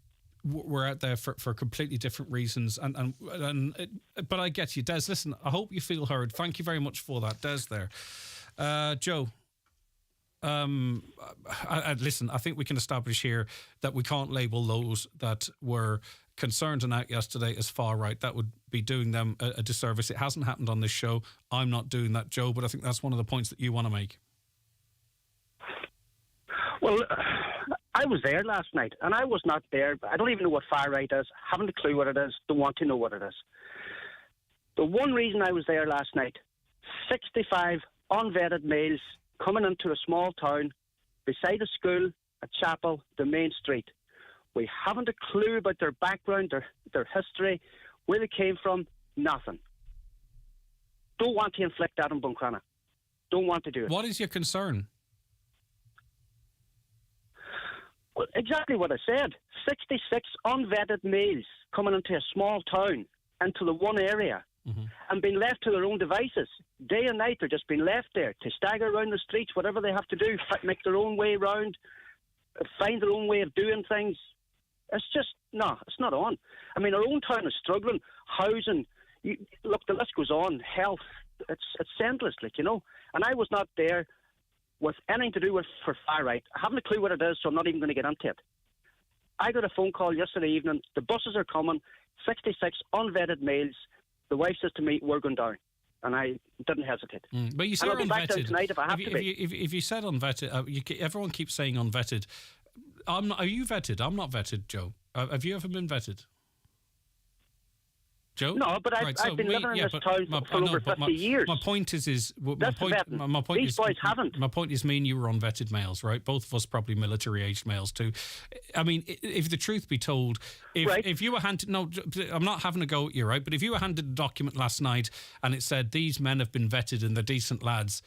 were out there for completely different reasons. But I get you, Des. Listen, I hope you feel heard. Thank you very much for that, Des. There, Joe. Listen, I think we can establish here that we can't label those that were concerned and out yesterday as far right. That would be doing them a disservice. It hasn't happened on this show. I'm not doing that, Joe, but I think that's one of the points that you want to make. Well, I was there last night, and I was not there. I don't even know what far right is. Haven't a clue what it is. Don't want to know what it is. The one reason I was there last night, 65 unvetted males coming into a small town, beside a school, a chapel, the main street. We haven't a clue about their background, their history, where they came from, nothing. Don't want to inflict that on Buncrana. Don't want to do it. What is your concern? Well, exactly what I said. 66 unvetted males coming into a small town, into the one area, and being left to their own devices. Day and night, they're just being left there to stagger around the streets, whatever they have to do, make their own way round, find their own way of doing things. It's just, no, it's not on. I mean, our own town is struggling. Housing, look, the list goes on. Health, it's endless, like, you know. And I was not there with anything to do with for far right. I haven't a clue what it is, so I'm not even going to get into it. I got a phone call yesterday evening. The buses are coming. 66 unvetted males. The wife says to me, "We're going down," and I didn't hesitate. But you say I'll be back down unvetted. tonight if I have to be. If you said unvetted, everyone keeps saying unvetted. Are you vetted? I'm not vetted, Joe. Have you ever been vetted? Joe? No, but I've been living in this town for over 50 years. My point is my point These boys haven't. My point is, me and you were unvetted males, right? Both of us probably military-aged males too. I mean, if the truth be told, if you were handed... No, I'm not having a go at you, right? But if you were handed a document last night and it said, these men have been vetted and they're decent lads...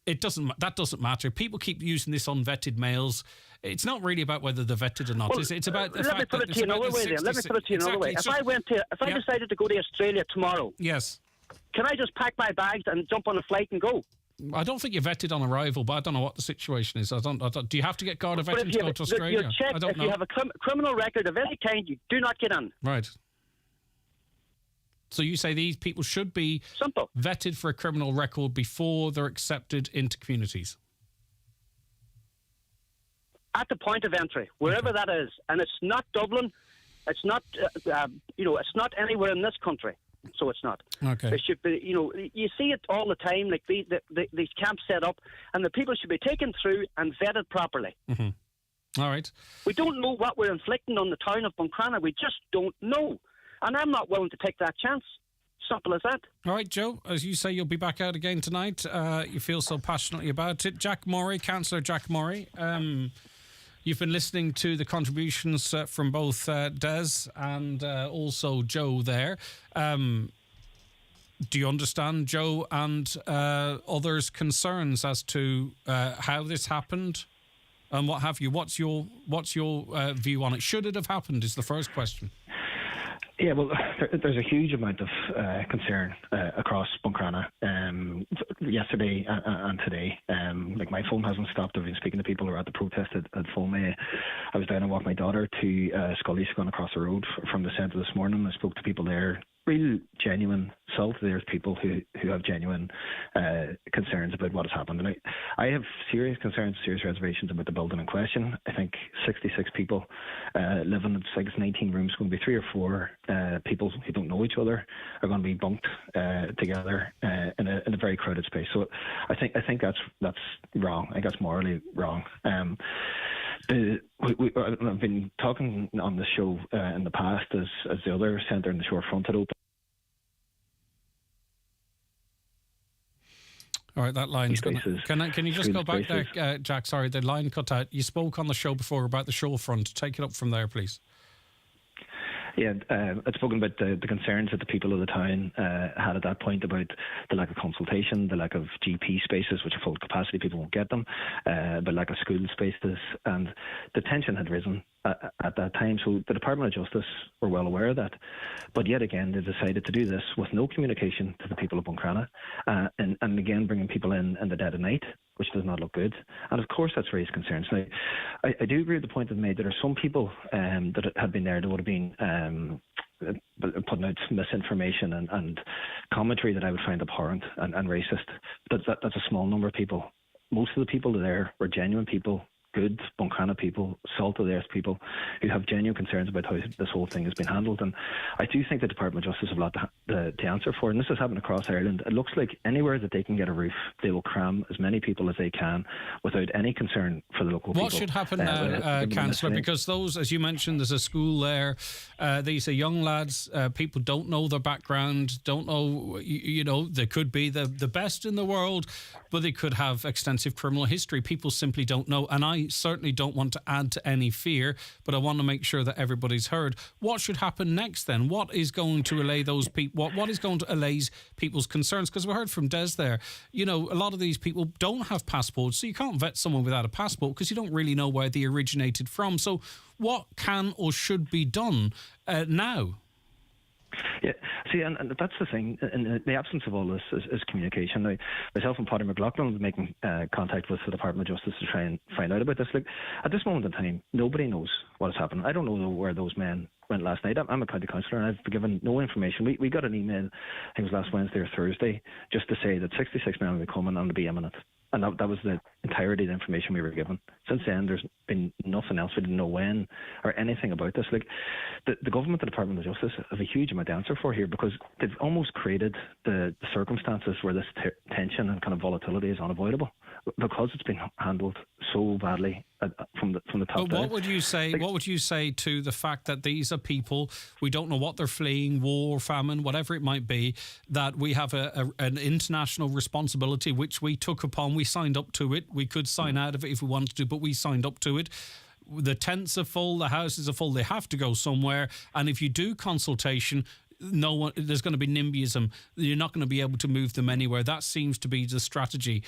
That doesn't matter. People keep using this unvetted males. It's not really about whether they're vetted or not. Well, it's about the fact that... Let me put it to you another way. Let me put it to you another way. If I decided to go to Australia tomorrow... Yes. Can I just pack my bags and jump on a flight and go? I don't think you're vetted on arrival, but I don't know what the situation is. I don't. Do you have to get Garda vetting to go to Australia? I don't know. If you have a criminal record of any kind, you do not get in. Right. So you say these people should be vetted for a criminal record before they're accepted into communities? At the point of entry, wherever that is. And it's not Dublin. It's not, it's not anywhere in this country. So it's not. Okay. There should be, you see it all the time, like these camps set up, and the people should be taken through and vetted properly. All right. We don't know what we're inflicting on the town of Buncrana. We just don't know. And I'm not willing to take that chance. Simple as that. All right, Joe, as you say, you'll be back out again tonight. You feel so passionately about it. Jack Murray, Councillor Jack Murray. You've been listening to the contributions from both Des and also Joe there. Do you understand Joe and others' concerns as to how this happened and what have you? What's your view on it? Should it have happened is the first question. Yeah, well, there's a huge amount of concern across Buncrana yesterday and today. Like, my phone hasn't stopped. I've been speaking to people who are at the protest at Fulmay. I was down and walked my daughter to Scully's, going across the road from the centre this morning. I spoke to people there, real genuine salt. There's people who have genuine concerns about what has happened. And I have serious concerns, serious reservations about the building in question. I think 66 people living, it's like it's 19 rooms, going to be 3 or 4 people who don't know each other are going to be bunked together in a very crowded space. So I think that's wrong. I think that's morally wrong. I've been talking on the show in the past as the other centre in the shorefront had opened. All right, that line's gonna, can you just go back there, Jack? Sorry, the line cut out. You spoke on the show before about the shorefront. Take it up from there, please. Yeah, I'd spoken about the concerns that the people of the town had at that point about the lack of consultation, the lack of GP spaces, which are full capacity, people won't get them, but lack of school spaces, and the tension had risen at that time. So the Department of Justice were well aware of that, but yet again they decided to do this with no communication to the people of Buncrana, and again bringing people in the dead of night, which does not look good. And of course that's raised concerns. Now, I do agree with the point that made. There are some people that had been there that would have been putting out misinformation and commentary that I would find abhorrent and racist. That's a small number of people. Most of the people there were genuine people, good Buncrana people, salt of the earth people who have genuine concerns about how this whole thing has been handled. And I do think the Department of Justice have a lot to answer for, and this has happened across Ireland. It looks like anywhere that they can get a roof, they will cram as many people as they can without any concern for the local people. What should happen now, Councillor? Because those, as you mentioned, there's a school there. These are young lads. People don't know their background, don't know, they could be the best in the world, but they could have extensive criminal history. People simply don't know, and I certainly don't want to add to any fear, but I want to make sure that everybody's heard. What should happen next then? What is going to allay those people? What is going to allay people's concerns? Because we heard from Des there, you know, a lot of these people don't have passports, so you can't vet someone without a passport because you don't really know where they originated from. So what can or should be done now? Yeah, see, and that's the thing. In the absence of all this is communication. Now, myself and Paddy McLaughlin was making contact with the Department of Justice to try and find out about this. Like, at this moment in time, nobody knows what has happened. I don't know where those men went last night. I'm a county councillor and I've been given no information. We got an email, I think it was last Wednesday or Thursday, just to say that 66 men will be coming and to be imminent. And that was the entirety of the information we were given. Since then, there's been nothing else. We didn't know when or anything about this. Like, the government, the Department of Justice, have a huge amount to answer for here because they've almost created the circumstances where this tension and kind of volatility is unavoidable because it's been handled so badly from the top down. But what would you say? What would you say to the fact that these are people, we don't know what they're fleeing, war, famine, whatever it might be, that we have an international responsibility which we took upon. We signed up to it. We could sign out of it if we wanted to, but we signed up to it. The tents are full, the houses are full. They have to go somewhere, and if you do consultation, no one, there's going to be NIMBYism. You're not going to be able to move them anywhere. That seems to be the strategy.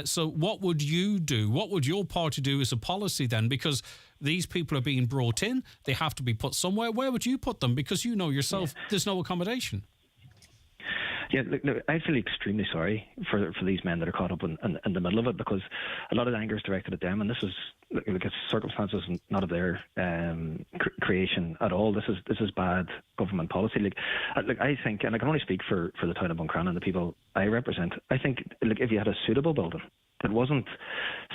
So what would you do? What would your party do as a policy then? Because these people are being brought in. They have to be put somewhere. Where would you put them? Because you know yourself, there's no accommodation. Yeah, look, I feel extremely sorry for these men that are caught up in the middle of it because a lot of the anger is directed at them, and this is it's circumstances not of their creation at all. This is bad government policy. I think, and I can only speak for the town of Buncrana and the people I represent. I think if you had a suitable building, it wasn't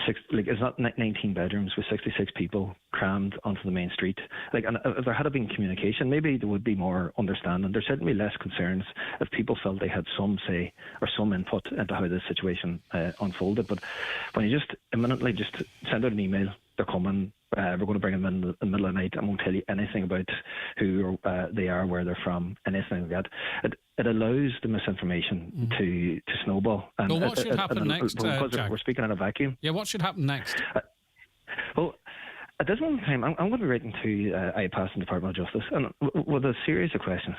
it's not 19 bedrooms with 66 people crammed onto the main street. And if there had been communication, maybe there would be more understanding. There's certainly less concerns if people felt they had some say or some input into how this situation unfolded. But when you just imminently just send out an email, they're coming, we're going to bring them in the middle of the night, I won't tell you anything about who they are, where they're from, anything like that. It allows the misinformation to snowball. And well, what should happen next, because Jack? we're speaking in a vacuum. Yeah, what should happen next? Well, at this moment in time, I'm going to be writing to IPAS and Department of Justice, and with a series of questions.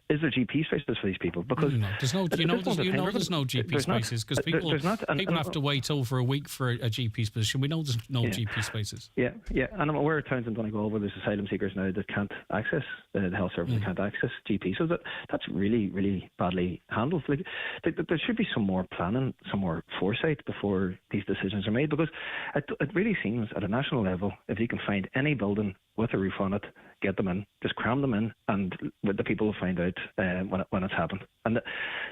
Is there GP spaces for these people? Because there's no, there's no GP spaces because people have to wait over a week for a GP position. We know there's no GP spaces. Yeah, and I'm aware of towns in Donegal where there's asylum seekers now that can't access the health service, can't access GP. So that's really, really badly handled. There should be some more planning, some more foresight before these decisions are made, because it really seems at a national level, if you can find any building with a roof on it, get them in, just cram them in, and the people will find out when it's happened. And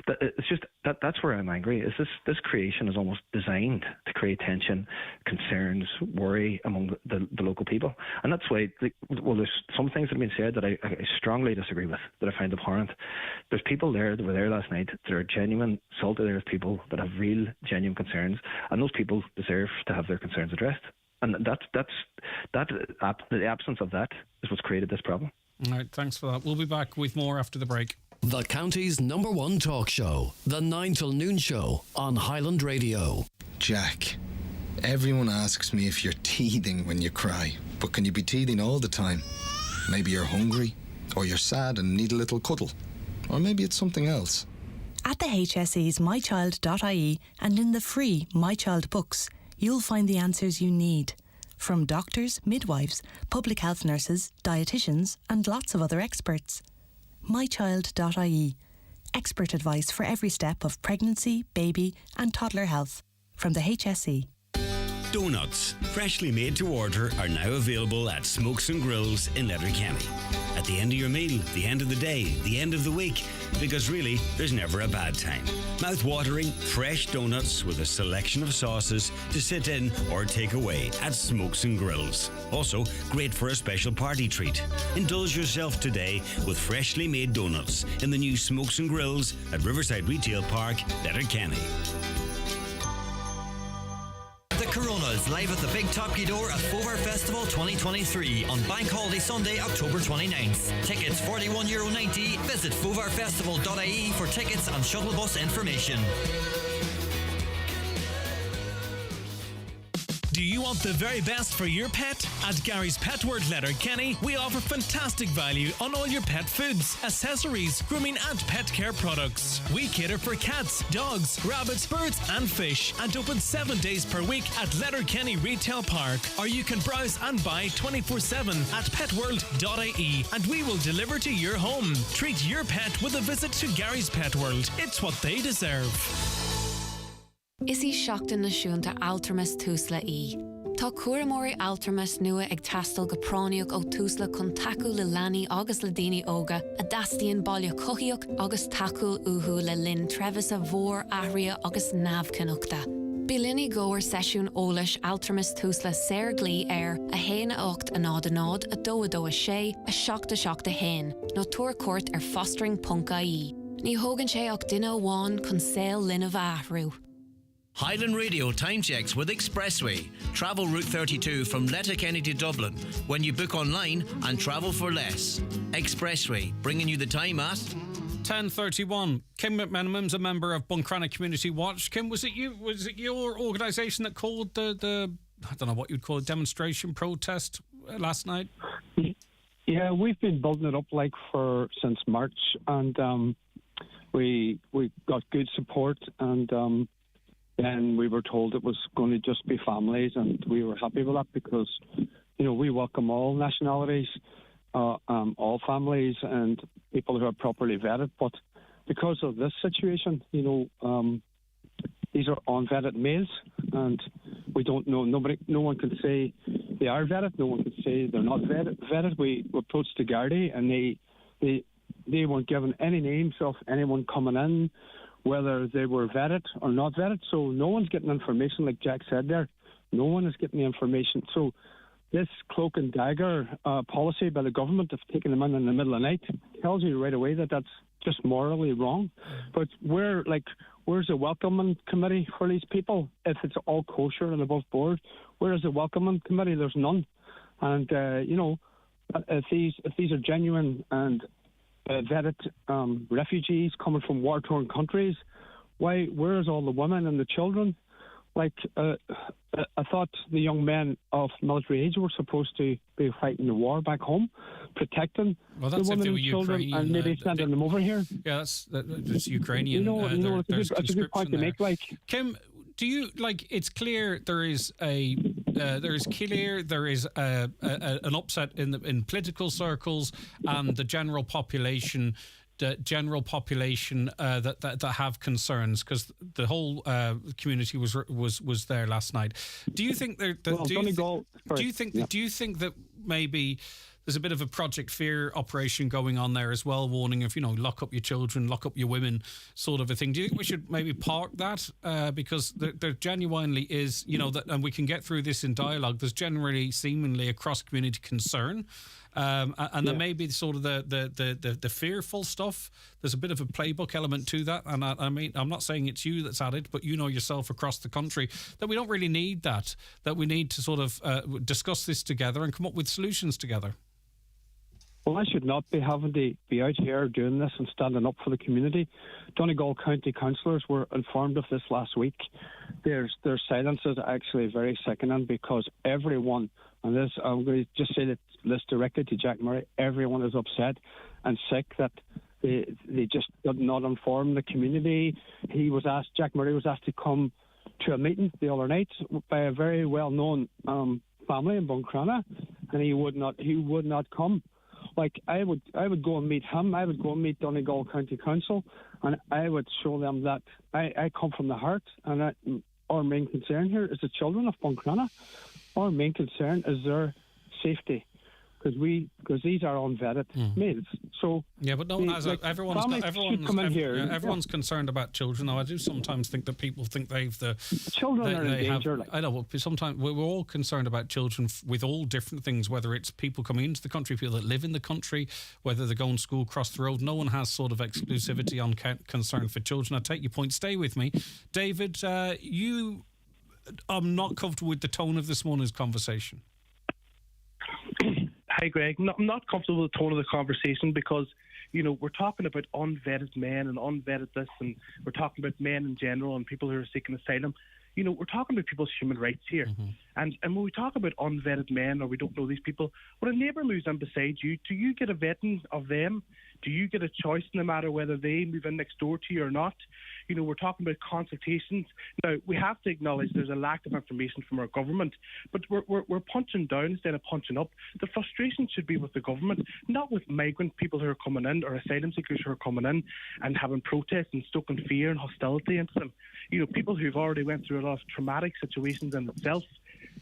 it's just that's where I'm angry. Is this creation is almost designed to create tension, concerns, worry among the local people, and that's why. There's some things that have been said that I strongly disagree with, that I find abhorrent. There's people there that were there last night that are genuine, solidarity people that have real, genuine concerns, and those people deserve to have their concerns addressed. And the absence of that is what's created this problem. All right, thanks for that. We'll be back with more after the break. The county's #1 talk show, the 9 till noon show on Highland Radio. Jack, everyone asks me if you're teething when you cry, but can you be teething all the time? Maybe you're hungry, or you're sad and need a little cuddle, or maybe it's something else. At the HSE's mychild.ie and in the free My Child books, you'll find the answers you need. From doctors, midwives, public health nurses, dietitians, and lots of other experts. mychild.ie. Expert advice for every step of pregnancy, baby, and toddler health. From the HSE. Donuts, freshly made to order, are now available at Smokes and Grills in Letterkenny. At the end of your meal, the end of the day, the end of the week, because really, there's never a bad time. Mouth-watering, fresh donuts with a selection of sauces to sit in or take away at Smokes and Grills. Also, great for a special party treat. Indulge yourself today with freshly made donuts in the new Smokes and Grills at Riverside Retail Park, Letterkenny. The Coronas live at the Big Top Door at Fover Festival 2023 on Bank Holiday Sunday, October 29th. Tickets €41.90. Visit foverfestival.ie for tickets and shuttle bus information. Do you want the very best for your pet? At Gary's Pet World Letterkenny, we offer fantastic value on all your pet foods, accessories, grooming and pet care products. We cater for cats, dogs, rabbits, birds and fish, and open 7 days per week at Letterkenny Retail Park. Or you can browse and buy 24/7 at petworld.ie and we will deliver to your home. Treat your pet with a visit to Gary's Pet World. It's what they deserve. Is he shocked in na siúnta altarmas túsla í? Tá cuaramóirí altarmas nua ag tastal go prániuach ó túsla chun tacu le lani agus le daoine óga, a dastíon baile cothíoch agus tacúil uhu le linn trevis a bhór ahria agus nabhcanachta. Bílinní góir seisiún ólais altarmas túsla séir glí a héana a 8 a nád a nád, a dó a dó a sé, a seacht a hain, nó túr cuairt fostering.ie. Ní hógann sé ach duine amháin chun saoil linn a bháthrú. Highland Radio time checks with Expressway. Travel Route 32 from Letterkenny to Dublin when you book online and travel for less. Expressway, bringing you the time at 10:31. Kim McMenam's a member of Buncrana Community Watch. Kim, was it your organisation that called the I don't know what you'd call it, demonstration, protest last night? Yeah, we've been building it up since March, and we got good support, and then we were told it was going to just be families, and we were happy with that because, we welcome all nationalities, all families, and people who are properly vetted. But because of this situation, these are unvetted males, and we don't know. No one can say they are vetted. No one can say they're not vetted. We approached the Garda, and they weren't given any names of anyone coming in, whether they were vetted or not vetted. So no one's getting information, like Jack said there. No one is getting the information. So this cloak and dagger policy by the government of taking them in the middle of the night tells you right away that that's just morally wrong. But where's the welcoming committee for these people if it's all kosher and above board? Where is the welcoming committee? There's none. And, if these are genuine and vetted refugees coming from war-torn countries, where is all the women and the children? I thought the young men of military age were supposed to be fighting the war back home, protecting the women and children, Ukrainian, and maybe sending them over here. Yeah, that's Ukrainian. It's a good point to make. Kim, do you it's clear there is an upset in political circles and the general population. That have concerns because the whole community was there last night. Do you think do you think that maybe there's a bit of a Project Fear operation going on there as well, warning of lock up your children, lock up your women, sort of a thing? Do you think we should maybe park that because there genuinely is that, and we can get through this in dialogue. There's generally seemingly a cross community concern. And there may be sort of the fearful stuff. There's a bit of a playbook element to that. And I mean, I'm not saying it's you that's at it, but yourself across the country, that we don't really need that we need to sort of discuss this together and come up with solutions together. Well, I should not be having to be out here doing this and standing up for the community. Donegal County councillors were informed of this last week. Their silence is actually very sickening because everyone, and this I'm going to just say this directly to Jack Murray, everyone is upset and sick that they just did not inform the community. Jack Murray was asked to come to a meeting the other night by a very well-known family in Buncrana, and he would not come. I would go and meet him. I would go and meet Donegal County Council, and I would show them that I come from the heart, and our main concern here is the children of Buncrana. Our main concern is their safety, because these are unvetted males. So yeah, but everyone's concerned about children. Now, I do sometimes think that people think the children are in danger. I know, but sometimes we're all concerned about children with all different things. Whether it's people coming into the country, people that live in the country, whether they're going to school across the road. No one has sort of exclusivity on concern for children. I take your point. Stay with me, David. I'm not comfortable with the tone of this morning's conversation. Hi, Greg. I'm not comfortable with the tone of the conversation because, we're talking about unvetted men and unvetted this, and we're talking about men in general and people who are seeking asylum. We're talking about people's human rights here. Mm-hmm. And when we talk about unvetted men, or we don't know these people, when a neighbour moves in beside you, do you get a vetting of them? Do you get a choice no matter whether they move in next door to you or not? You know, we're talking about consultations. Now, we have to acknowledge there's a lack of information from our government, but we're punching down instead of punching up. The frustration should be with the government, not with migrant people who are coming in or asylum seekers who are coming in and having protests and stoking fear and hostility into them. You know, people who've already went through a lot of traumatic situations in themselves.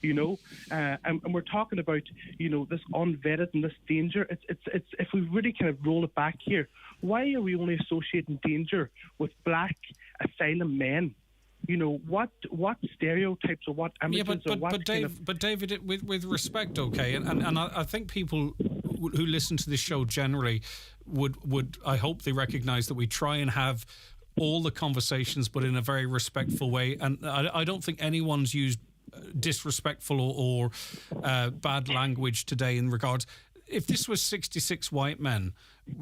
You know, and we're talking about, you know, this unvetted and this danger. It's if we really kind of roll it back here, why are we only associating danger with black asylum men? You know, what stereotypes or what images or what but David, with respect, okay, and I think people who listen to this show generally would I hope they recognise that we try and have all the conversations, but in a very respectful way, and I don't think anyone's used disrespectful or bad language today in regards. If this was 66 white men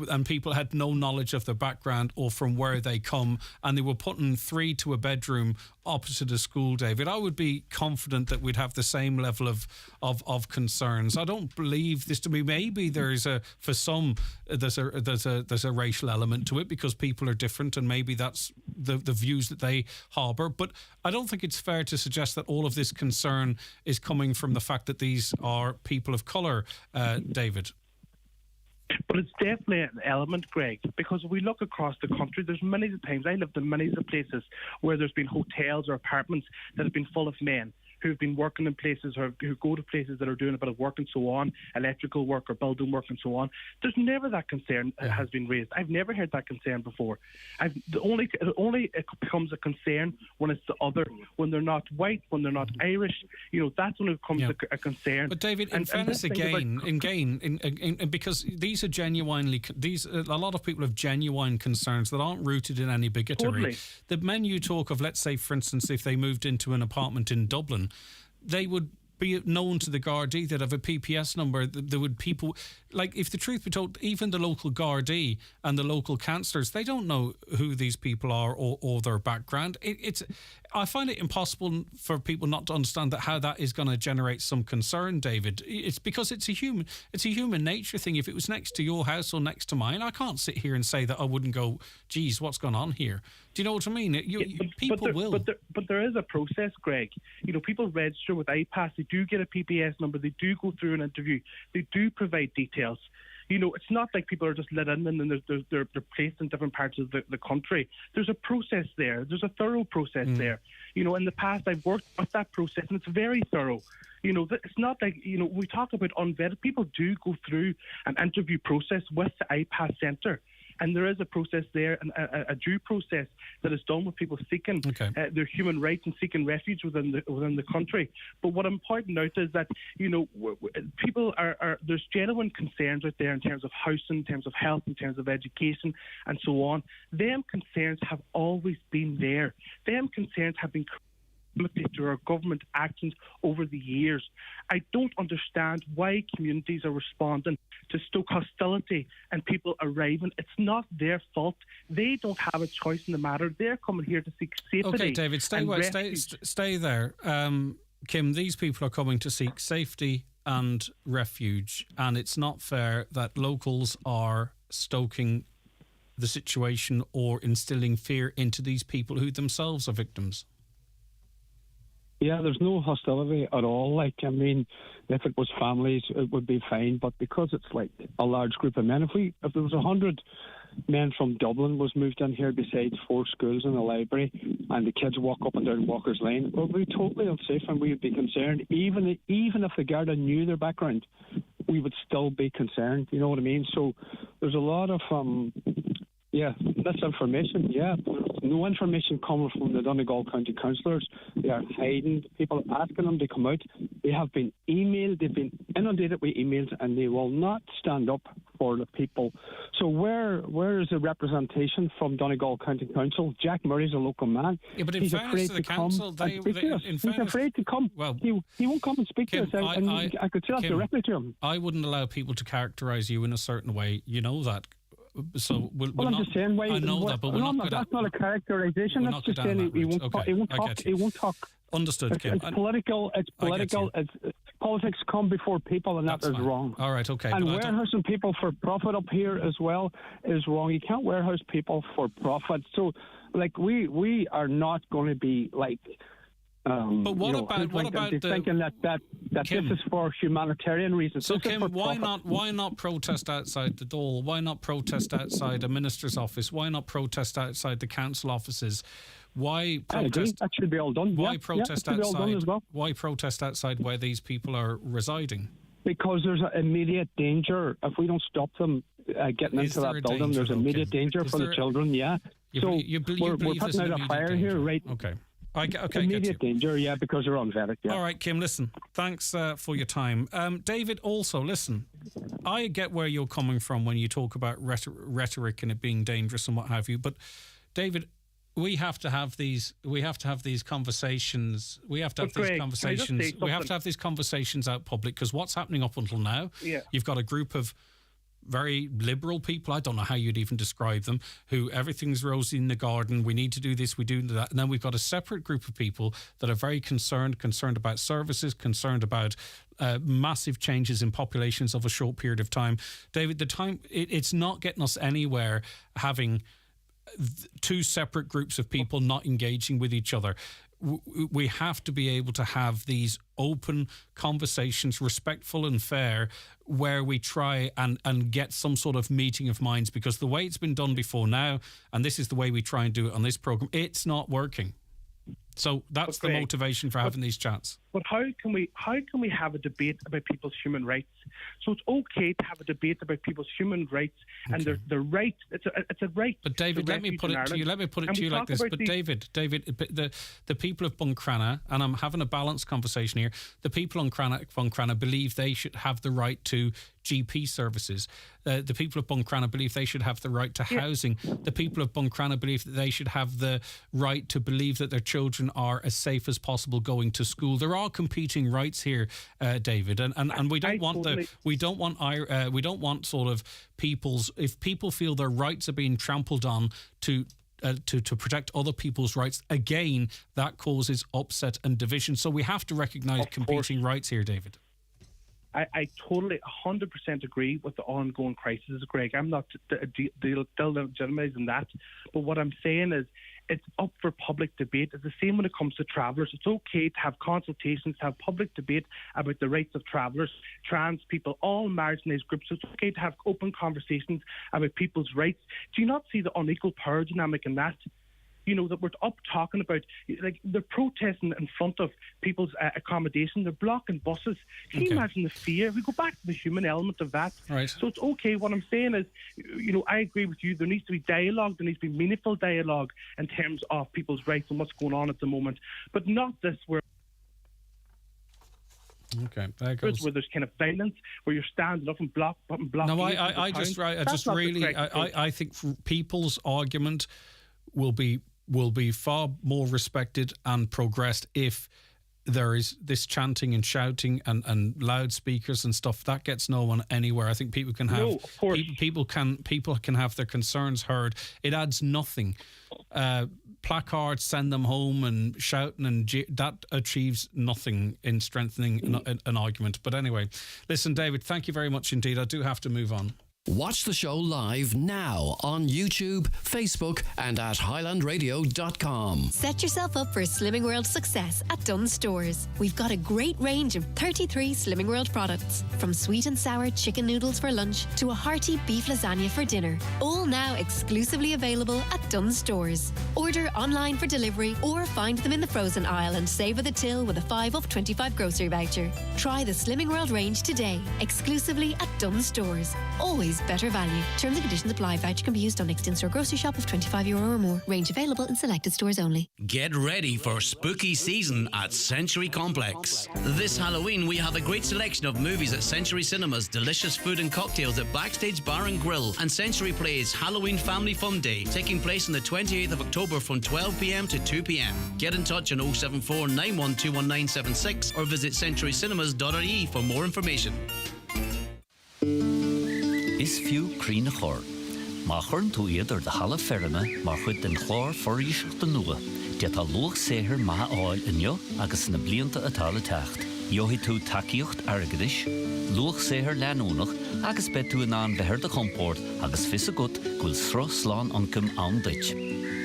and people had no knowledge of their background or from where they come, and they were putting 3 to a bedroom opposite a school, David, I would be confident that we'd have the same level of concerns. I don't believe this to be. Maybe there's a racial element to it because people are different, and maybe that's the views that they harbour. But I don't think it's fair to suggest that all of this concern is coming from the fact that these are people of colour, David. But it's definitely an element, Greg, because we look across the country, there's many times, I lived in many places where there's been hotels or apartments that have been full of men who've been working in places or who go to places that are doing a bit of work and so on, electrical work or building work and so on. There's never that concern has been raised. I've never heard that concern before. It only becomes a concern when it's the other, when they're not white, when they're not Irish. You know, that's when it becomes a concern. But David, in fairness, because these are genuinely, a lot of people have genuine concerns that aren't rooted in any bigotry. Totally. The men you talk of, let's say, for instance, if they moved into an apartment in Dublin, they would be known to the Gardaí, that have a PPS number. There would people, like, if the truth be told, even the local Gardaí and the local councillors, they don't know who these people are or their background. I find it impossible for people not to understand that how that is going to generate some concern, David. It's because it's a human nature thing. If it was next to your house or next to mine, I can't sit here and say that I wouldn't go, geez, what's going on here? Do you know what I mean? People will. But there is a process, Greg. You know, people register with iPass. They do get a PPS number. They do go through an interview. They do provide details. You know, it's not like people are just let in and then they're placed in different parts of the country. There's a process there. There's a thorough process there. You know, in the past, I've worked with that process, and it's very thorough. You know, it's not like, you know, we talk about unvetted. People do go through an interview process with the iPass Centre. And there is a process there, and a due process that is done with people seeking their human rights and seeking refuge within the country. But what I'm pointing out is that, you know, people there's genuine concerns out there in terms of housing, in terms of health, in terms of education, and so on. Them concerns have always been there. Them concerns have been to our government actions over the years. I don't understand why communities are responding to stoke hostility and people arriving. It's not their fault. They don't have a choice in the matter. They're coming here to seek safety. Okay, David, stay there. Kim, these people are coming to seek safety and refuge, and it's not fair that locals are stoking the situation or instilling fear into these people who themselves are victims. Yeah, there's no hostility at all. Like, I mean, if it was families, it would be fine. But because it's like a large group of men, if there was 100 men from Dublin was moved in here besides 4 schools and a library, and the kids walk up and down Walker's Lane, it would be totally unsafe, and we would be concerned. Even if the Garda knew their background, we would still be concerned. You know what I mean? So there's a lot of misinformation. Yeah, no information coming from the Donegal County councillors. They are hiding. People are asking them to come out. They have been emailed. They've been inundated with emails, and they will not stand up for the people. So where is the representation from Donegal County Council? Jack Murray's a local man. Yeah, but he's afraid to council, he's afraid to come. Well, he won't come and speak to us. I could say that directly to him. I wouldn't allow people to characterise you in a certain way. You know that. So I'm just saying. I know that, but that's not a characterisation. That's just saying he won't talk. He won't talk. Understood, Kim. It's political. It's political. Politics come before people, and that is wrong. All right, okay. And warehousing people for profit up here as well is wrong. You can't warehouse people for profit. So, like, we are not going to be like. But what about thinking that Kim, this is for humanitarian reasons? So, Kim, why not protest outside the Dole? Why not protest outside a minister's office? Why not protest outside the council offices? Why protest? That should be all done. Why protest outside? As well. Why protest outside where these people are residing? Because there's an immediate danger if we don't stop them getting into that building. There's immediate danger for the children. Yeah. So we're putting out a fire here, right? Okay. Immediate danger, yeah, because they're unvetted. Yeah. All right, Kim, listen, thanks for your time. David, also, listen, I get where you're coming from when you talk about rhetoric and it being dangerous and what have you, but David, we have to have these conversations. We have to have these conversations. We have to have these conversations out public, because what's happening up until now, you've got a group of very liberal people, I don't know how you'd even describe them, who everything's rosy in the garden, we need to do this, we do that. And then we've got a separate group of people that are very concerned about services, concerned about massive changes in populations of a short period of time. David, it's not getting us anywhere having two separate groups of people not engaging with each other. We have to be able to have these open conversations, respectful and fair, where we try and get some sort of meeting of minds, because the way it's been done before now, and this is the way we try and do it on this programme, it's not working. So that's the motivation for having these chats. But how can we have a debate about people's human rights? So it's okay to have a debate about people's human rights and their right. It's a right. But David, let me put it to you. Let me put it to you like this. But David, the people of Buncrana, and I'm having a balanced conversation here. The people on Buncrana believe they should have the right to GP services. The people of Buncrana believe they should have the right to housing. The people of Buncrana believe that they should have the right to believe that their children are as safe as possible going to school. There are competing rights here, David, and we don't want sort of people's, if people feel their rights are being trampled on to protect other people's rights, again, that causes upset and division. So we have to recognise competing rights here, David. I totally 100% agree with the ongoing crisis, Greg. I'm not legitimising that, but what I'm saying is it's up for public debate. It's the same when it comes to travellers. It's okay to have consultations, to have public debate about the rights of travellers, trans people, all marginalised groups. It's okay to have open conversations about people's rights. Do you not see the unequal power dynamic in that? You know, that we're up talking about, like, they're protesting in front of people's accommodation. They're blocking buses. Can you imagine the fear? We go back to the human element of that. Right. So it's okay. What I'm saying is, you know, I agree with you. There needs to be dialogue. There needs to be meaningful dialogue in terms of people's rights and what's going on at the moment. But not this where... Okay, there goes. Where there's kind of violence, where you're standing up and blocking. No, I think people's argument will be far more respected and progressed if there is this chanting and shouting and loudspeakers and stuff. That gets no one anywhere. I think people can have people can have their concerns heard. It adds nothing. Placards, send them home and shouting, and that achieves nothing in strengthening an argument. But anyway, listen, David, thank you very much indeed. I do have to move on. Watch the show live now on YouTube, Facebook and at highlandradio.com. Set yourself up for Slimming World success at Dunnes Stores. We've got a great range of 33 Slimming World products, from sweet and sour chicken noodles for lunch to a hearty beef lasagna for dinner. All now exclusively available at Dunnes Stores. Order online for delivery or find them in the frozen aisle and save at the till with a 5 off 25 grocery voucher. Try the Slimming World range today, exclusively at Dunnes Stores. Always better value. Terms and conditions apply. Voucher can be used on next in-store grocery shop of €25 or more. Range available in selected stores only. Get ready for spooky season at Century Complex. This Halloween, we have a great selection of movies at Century Cinemas, delicious food and cocktails at Backstage Bar and Grill, and Century Plays Halloween Family Fun Day, taking place on the 28th of October from 12 p.m. to 2 p.m. Get in touch on 074 9121 or visit centurycinemas.ie for more information. Is fiú crína chóir. Má churn tú iad ar de hala ferme mar chud den chlár foríseach den nua. De tá luach séhir maith áil inniu agus na blianta atá le techt. Johi tú takeíocht airgadis, luach séhir leanúnach agus bet tú an behir de comport agus fisa gut gúil sro slán ancam an duit.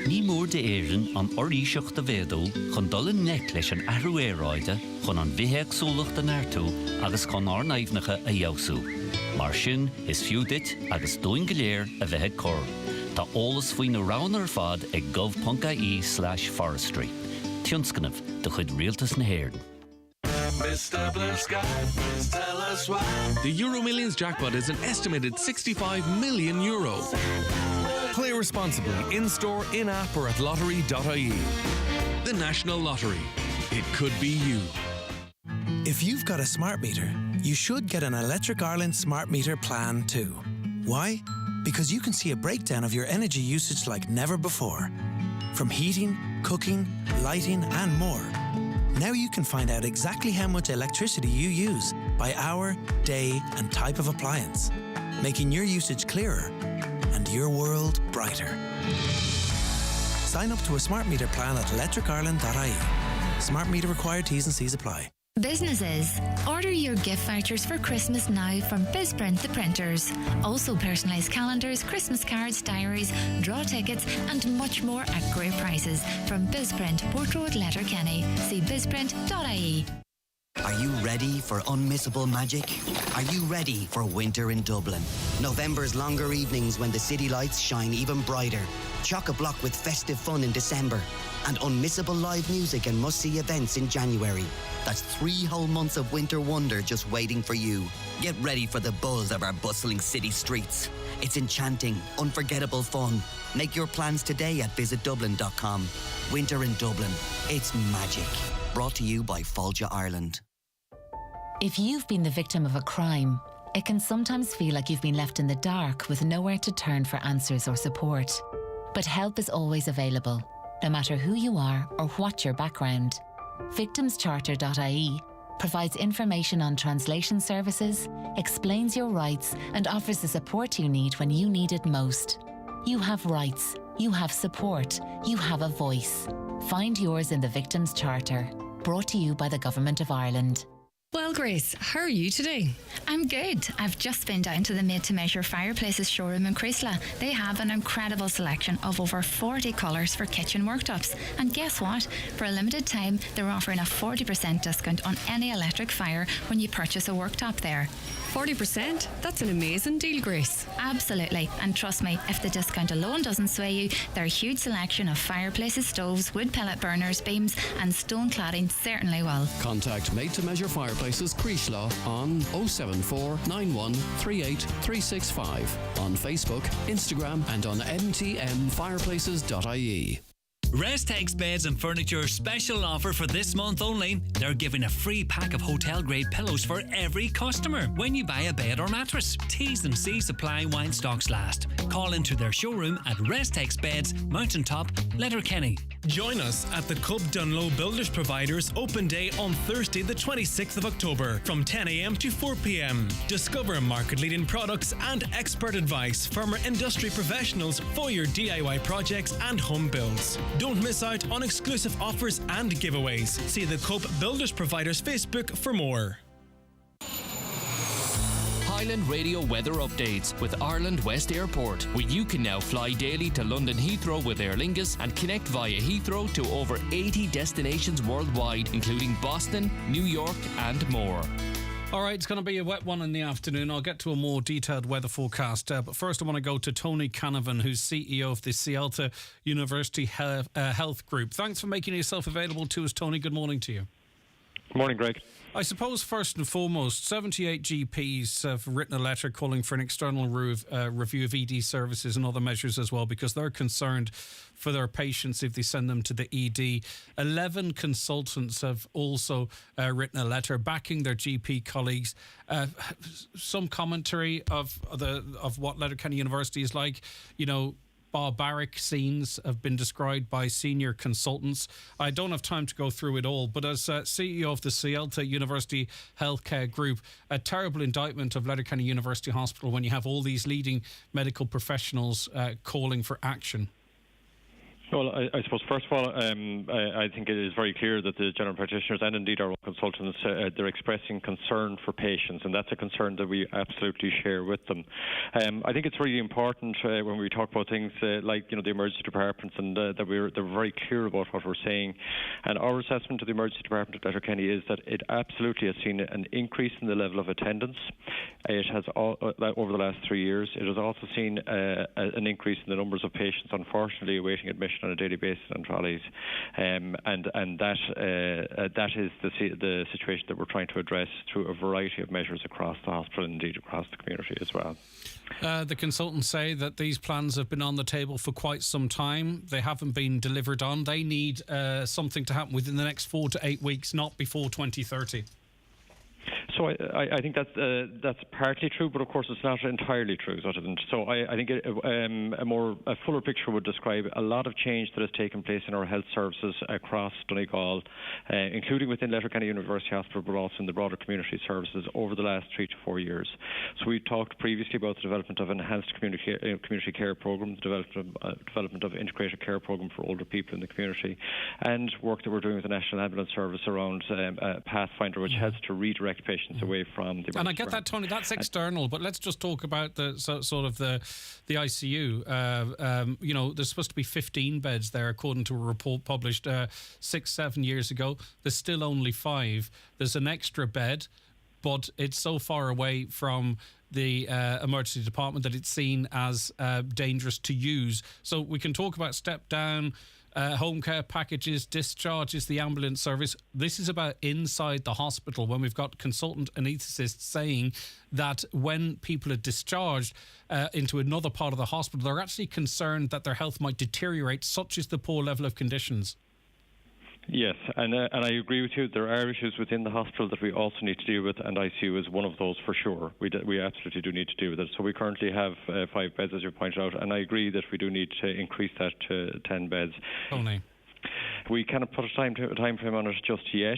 Ní mór de éirin an oríiseocht a bhédó chun dul in nec leis an ahrú éráide chun an bhítheag súlacht an airtú agus chun árnaimhnacha a dheosú. Mar sin is fiú dit agus dóin goléir a bheithe cor. Tá ólas faoin na rán ar fad ag gov.ie/forestry. Tionscanamh de chud rialtas na hÉireann. Mr. Blue Sky, please tell us why. The Euro Millions jackpot is an estimated €65 million. Play responsibly in-store, in-app or at lottery.ie. The National Lottery. It could be you. If you've got a smart meter, you should get an Electric Ireland smart meter plan too. Why? Because you can see a breakdown of your energy usage like never before. From heating, cooking, lighting and more. Now you can find out exactly how much electricity you use by hour, day and type of appliance, making your usage clearer and your world brighter. Sign up to a smart meter plan at electricireland.ie. Smart meter required, T's and C's apply. Businesses, order your gift vouchers for Christmas now from BizPrint the printers. Also personalised calendars, Christmas cards, diaries, draw tickets and much more at great prices from BizPrint, Port Road, Letterkenny. See bizprint.ie. Are you ready for unmissable magic? Are you ready for winter in Dublin? November's longer evenings when the city lights shine even brighter. Chock-a-block with festive fun in December. And unmissable live music and must-see events in January. That's 3 whole months of winter wonder just waiting for you. Get ready for the buzz of our bustling city streets. It's enchanting, unforgettable fun. Make your plans today at visitdublin.com. Winter in Dublin. It's magic. Brought to you by Folja Ireland. If you've been the victim of a crime, it can sometimes feel like you've been left in the dark with nowhere to turn for answers or support. But help is always available, no matter who you are or what your background. Victimscharter.ie provides information on translation services, explains your rights, and offers the support you need when you need it most. You have rights, you have support, you have a voice. Find yours in the Victims Charter. Brought to you by the Government of Ireland. Well, Grace, how are you today? I'm good. I've just been down to the Made to Measure Fireplaces showroom in Creasla. They have an incredible selection of over 40 colours for kitchen worktops. And guess what? For a limited time, they're offering a 40% discount on any electric fire when you purchase a worktop there. 40%? That's an amazing deal, Grace. Absolutely. And trust me, if the discount alone doesn't sway you, their huge selection of fireplaces, stoves, wood pellet burners, beams and stone cladding certainly will. Contact Made to Measure Fireplaces Creasla on 074 91 38 365 on Facebook, Instagram and on ntmfireplaces.ie. Restex Beds and Furniture special offer for this month only. They're giving a free pack of hotel grade pillows for every customer when you buy a bed or mattress. T's and C's apply while stocks last. Call into their showroom at Restex Beds, Mountain Top, Letterkenny. Join us at the Cub Dunlow Builders Providers Open Day on Thursday the 26th of October from 10 a.m. to 4 p.m. Discover market leading products and expert advice from our industry professionals for your DIY projects and home builds. Don't miss out on exclusive offers and giveaways. See the Cope Builders Providers Facebook for more. Highland Radio weather updates with Ireland West Airport, where you can now fly daily to London Heathrow with Aer Lingus and connect via Heathrow to over 80 destinations worldwide, including Boston, New York and more. All right, it's going to be a wet one in the afternoon. I'll get to a more detailed weather forecast. But first, I want to go to Tony Canavan, who's CEO of the Cialta University Health Group. Thanks for making yourself available to us, Tony. Good morning to you. Good morning, Greg. I suppose first and foremost, 78 GPs have written a letter calling for an external review of ED services and other measures as well, because they're concerned for their patients if they send them to the ED. 11 consultants have also written a letter backing their GP colleagues. Some commentary of what Letterkenny University is like, you know, barbaric scenes have been described by senior consultants. I don't have time to go through it all, but as CEO of the Cialta University Healthcare Group, a terrible indictment of Letterkenny University Hospital when you have all these leading medical professionals calling for action. Well, I suppose, first of all, I think it is very clear that the general practitioners and indeed our own consultants, they're expressing concern for patients, and that's a concern that we absolutely share with them. I think it's really important when we talk about things like, the emergency departments, and that they're very clear about what we're saying. And our assessment of the emergency department at Letterkenny is that it absolutely has seen an increase in the level of attendance. It has over the last 3 years. It has also seen an increase in the numbers of patients, unfortunately, awaiting admission on a daily basis on trolleys, and that is the situation that we're trying to address through a variety of measures across the hospital and indeed across the community as well. The consultants say that these plans have been on the table for quite some time. They haven't been delivered on. They need something to happen within the next 4 to 8 weeks, not before 2030. So I think that's partly true, but of course it's not entirely true. So I think a fuller picture would describe a lot of change that has taken place in our health services across Donegal, including within Letterkenny University Hospital, but also in the broader community services over the last 3 to 4 years. So we talked previously about the development of enhanced community care programs, the development of integrated care program for older people in the community, and work that we're doing with the National Ambulance Service around Pathfinder, which helps to redirect patients away from the. And I get that, Tony. That's external, but let's just talk about the sort of the ICU. There's supposed to be 15 beds there, according to a report published 6-7 years ago. There's still only 5. There's an extra bed, but it's so far away from the emergency department that it's seen as dangerous to use. So we can talk about step down, home care packages, discharges, the ambulance service. This is about inside the hospital, when we've got consultant anaesthetists saying that when people are discharged into another part of the hospital, they're actually concerned that their health might deteriorate, such is the poor level of conditions. Yes, and I agree with you. There are issues within the hospital that we also need to deal with, and ICU is one of those for sure. We absolutely do need to deal with it. So we currently have 5 beds, as you pointed out, and I agree that we do need to increase that to 10 beds. Tony. We cannot put a time frame on it just yet,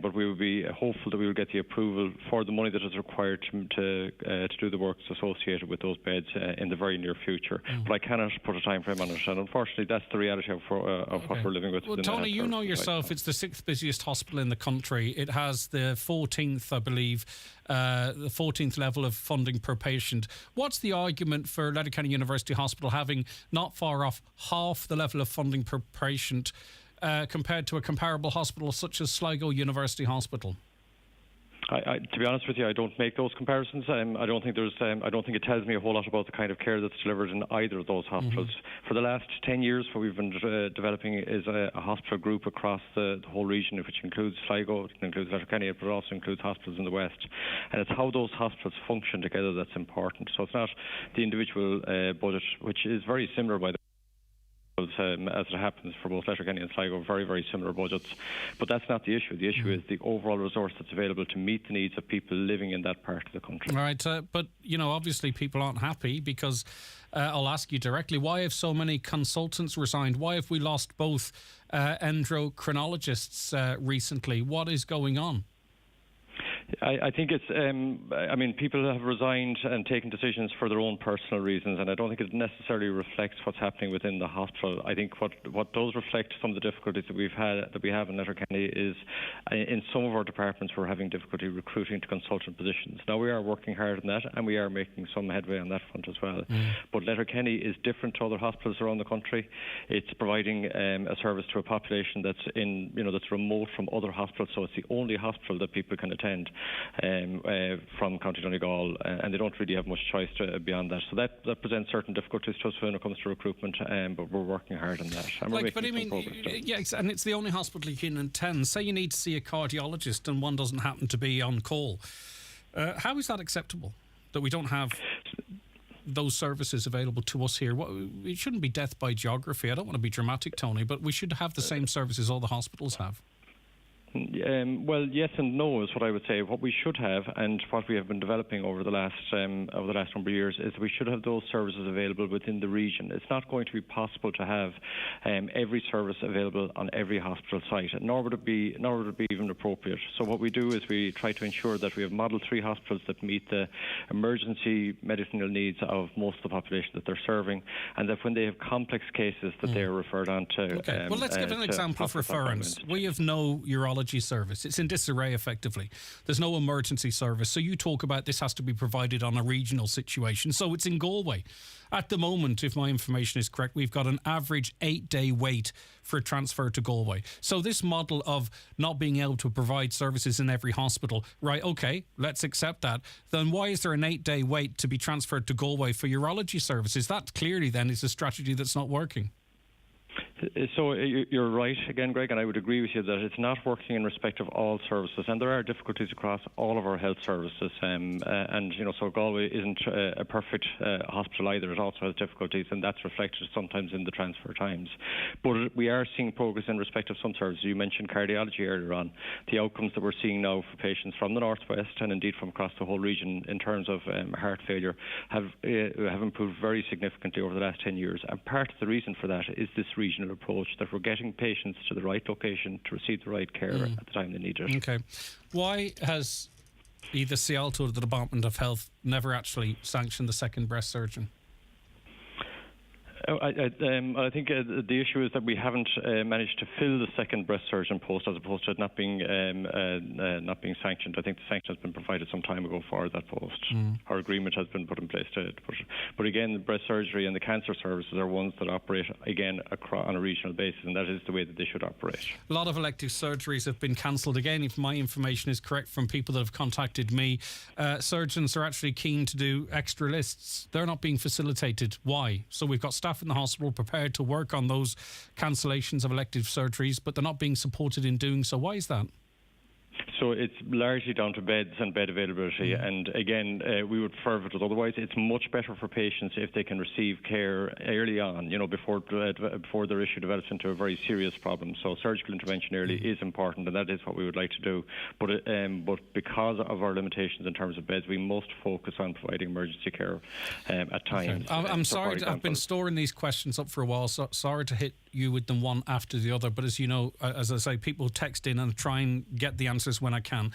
but we will be hopeful that we will get the approval for the money that is required to do the works associated with those beds in the very near future. But I cannot put a time frame on it, and unfortunately that's the reality of what we're living with. Well, Tony, you know yourself, it's the 6th busiest hospital in the country. It has the 14th, I believe, the 14th level of funding per patient. What's the argument for Letterkenny University Hospital having not far off half the level of funding per patient compared to a comparable hospital such as Sligo University Hospital? To be honest with you, I don't make those comparisons. I don't think it tells me a whole lot about the kind of care that's delivered in either of those hospitals. For the last 10 years, what we've been developing is a hospital group across the whole region, which includes Sligo, it includes Letterkenny, but also includes hospitals in the west. And it's how those hospitals function together that's important. So it's not the individual budget, which is very similar, by the way, as it happens for both Letterkenny and Sligo, very, very similar budgets. But that's not the issue. The issue is the overall resource that's available to meet the needs of people living in that part of the country. All right, but, obviously people aren't happy because I'll ask you directly, why have so many consultants resigned? Why have we lost both endocrinologists recently? What is going on? I think it's, people have resigned and taken decisions for their own personal reasons, and I don't think it necessarily reflects what's happening within the hospital. I think what does reflect some of the difficulties that we have in Letterkenny is in some of our departments we're having difficulty recruiting to consultant positions. Now we are working hard on that, and we are making some headway on that front as well. But Letterkenny is different to other hospitals around the country. It's providing a service to a population that's remote from other hospitals, so it's the only hospital that people can attend from County Donegal, and they don't really have much choice beyond that. So that presents certain difficulties to us when it comes to recruitment, but we're working hard on that. And and it's the only hospital you can attend. Say you need to see a cardiologist and one doesn't happen to be on call. How is that acceptable, that we don't have those services available to us here? It shouldn't be death by geography. I don't want to be dramatic, Tony, but we should have the same services all the hospitals have. Well, yes and no is what I would say. What we should have, and what we have been developing over the last number of years, is we should have those services available within the region. It's not going to be possible to have every service available on every hospital site, nor would it be even appropriate. So what we do is we try to ensure that we have Model 3 hospitals that meet the emergency medicinal needs of most of the population that they're serving, and that when they have complex cases that they are referred on to. Okay. Well, let's give an example of reference. We have no urology service. It's in disarray, effectively. There's no emergency service. So you talk about this has to be provided on a regional situation. So it's in Galway. At the moment, if my information is correct, we've got an average 8-day wait for a transfer to Galway. So this model of not being able to provide services in every hospital, right, okay, let's accept that. Then why is there an 8-day wait to be transferred to Galway for urology services? That clearly then is a strategy that's not working. So you're right again, Greg, and I would agree with you that it's not working in respect of all services, and there are difficulties across all of our health services. And so Galway isn't a perfect hospital either. It also has difficulties, and that's reflected sometimes in the transfer times. But we are seeing progress in respect of some services. You mentioned cardiology earlier on. The outcomes that we're seeing now for patients from the northwest and indeed from across the whole region in terms of heart failure have improved very significantly over the last 10 years. And part of the reason for that is this regional approach, that we're getting patients to the right location to receive the right care at the time they need it. Okay. Why has either Cialto or the Department of Health never actually sanctioned the second breast surgeon? I think the issue is that we haven't managed to fill the second breast surgeon post, as opposed to it not being sanctioned. I think the sanction has been provided some time ago for that post. Our agreement has been put in place to it. But again, the breast surgery and the cancer services are ones that operate again on a regional basis, and that is the way that they should operate. A lot of elective surgeries have been cancelled. Again, if my information is correct from people that have contacted me, surgeons are actually keen to do extra lists. They're not being facilitated. Why? So we've got staff in the hospital prepared to work on those cancellations of elective surgeries, but they're not being supported in doing so. Why is that? So it's largely down to beds and bed availability, and again, we would prefer it. Otherwise, it's much better for patients if they can receive care early on, before their issue develops into a very serious problem. So surgical intervention early is important, and that is what we would like to do. But because of our limitations in terms of beds, we must focus on providing emergency care at times. Okay. I'm sorry, I've been storing these questions up for a while, so sorry to hit you with them one after the other, but as you know, as I say, people text in and try and get the answers when I can.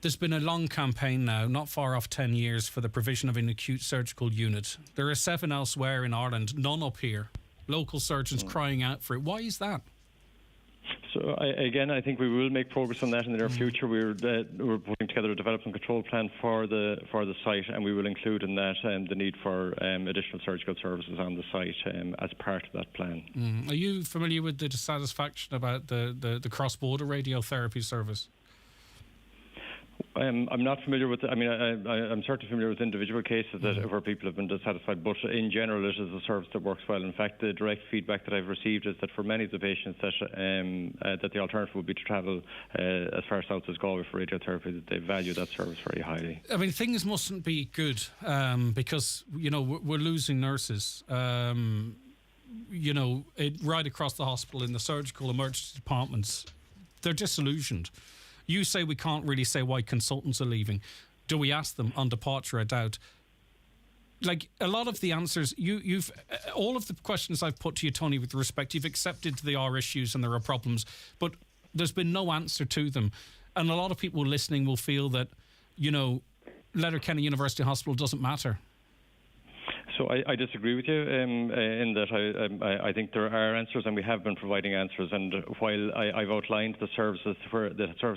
There's been a long campaign now, not far off 10 years, for the provision of an acute surgical unit. There are 7 elsewhere in Ireland, none up here. Local surgeons crying out for it. Why is that? So I think we will make progress on that in the near future. We're putting together a development control plan for the site, and we will include in that the need for additional surgical services on the site as part of that plan. Are you familiar with the dissatisfaction about the cross-border radiotherapy service? I'm not familiar with. I'm certainly familiar with individual cases where people have been dissatisfied, but in general, it is a service that works well. In fact, the direct feedback that I've received is that for many of the patients that the alternative would be to travel as far south as Galway for radiotherapy, that they value that service very highly. I mean, things mustn't be good because we're losing nurses. Right across the hospital in the surgical emergency departments, they're disillusioned. You say we can't really say why consultants are leaving. Do we ask them on departure? I doubt. Like a lot of the answers, you've all of the questions I've put to you, Tony, with respect, you've accepted there are issues and there are problems, but there's been no answer to them. And a lot of people listening will feel that, Letterkenny University Hospital doesn't matter. So I disagree with you in that I think there are answers, and we have been providing answers. And while I've outlined the services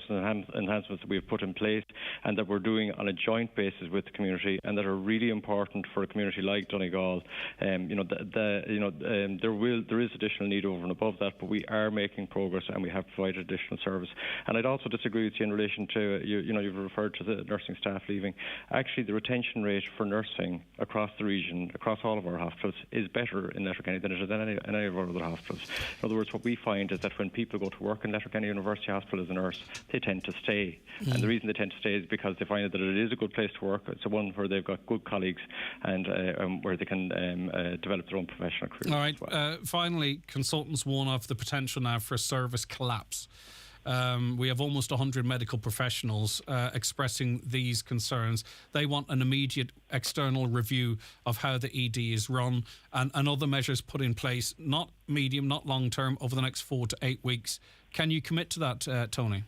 enhancements that we've put in place and that we're doing on a joint basis with the community, and that are really important for a community like Donegal, there is additional need over and above that, but we are making progress and we have provided additional service. And I'd also disagree with you in relation to you've referred to the nursing staff leaving. Actually, the retention rate for nursing across the region, across all of our hospitals, is better in Letterkenny than it is in any of our other hospitals. In other words, what we find is that when people go to work in Letterkenny University Hospital as a nurse, they tend to stay. And the reason they tend to stay is because they find that it is a good place to work. It's one where they've got good colleagues and where they can develop their own professional career. All right. Finally, consultants warn of the potential now for a service collapse. We have almost 100 medical professionals expressing these concerns. They want an immediate external review of how the ED is run and other measures put in place, not medium, not long term, over the next 4 to 8 weeks. Can you commit to that, Tony?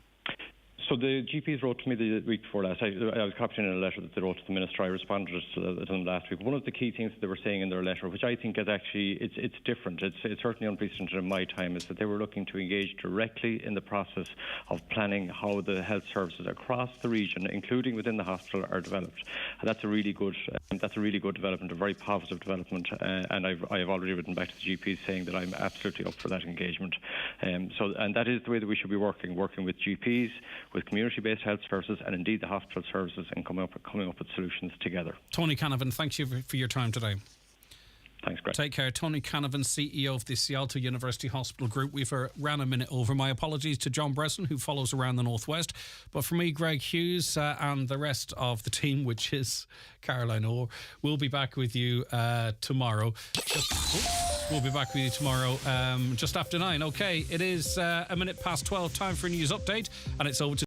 So the GPs wrote to me the week before last. I was copied in a letter that they wrote to the Minister. I responded to them last week. One of the key things that they were saying in their letter, which I think is actually, it's different, it's certainly unprecedented in my time, is that they were looking to engage directly in the process of planning how the health services across the region, including within the hospital, are developed. And that's a really good development, a very positive development. And I have already written back to the GPs saying that I'm absolutely up for that engagement. And that is the way that we should be working with GPs, with community-based health services, and indeed the hospital services, and coming up with solutions together. Tony Canavan, thank you for your time today. Thanks, Greg. Take care. Tony Canavan, CEO of the Seattle University Hospital Group. We've ran a minute over. My apologies to John Bresson, who follows around the Northwest. But for me, Greg Hughes, and the rest of the team, which is Caroline Orr, we'll be back with you tomorrow. We'll be back with you tomorrow just after 9. Okay, it is a minute past 12. Time for a news update, and it's over to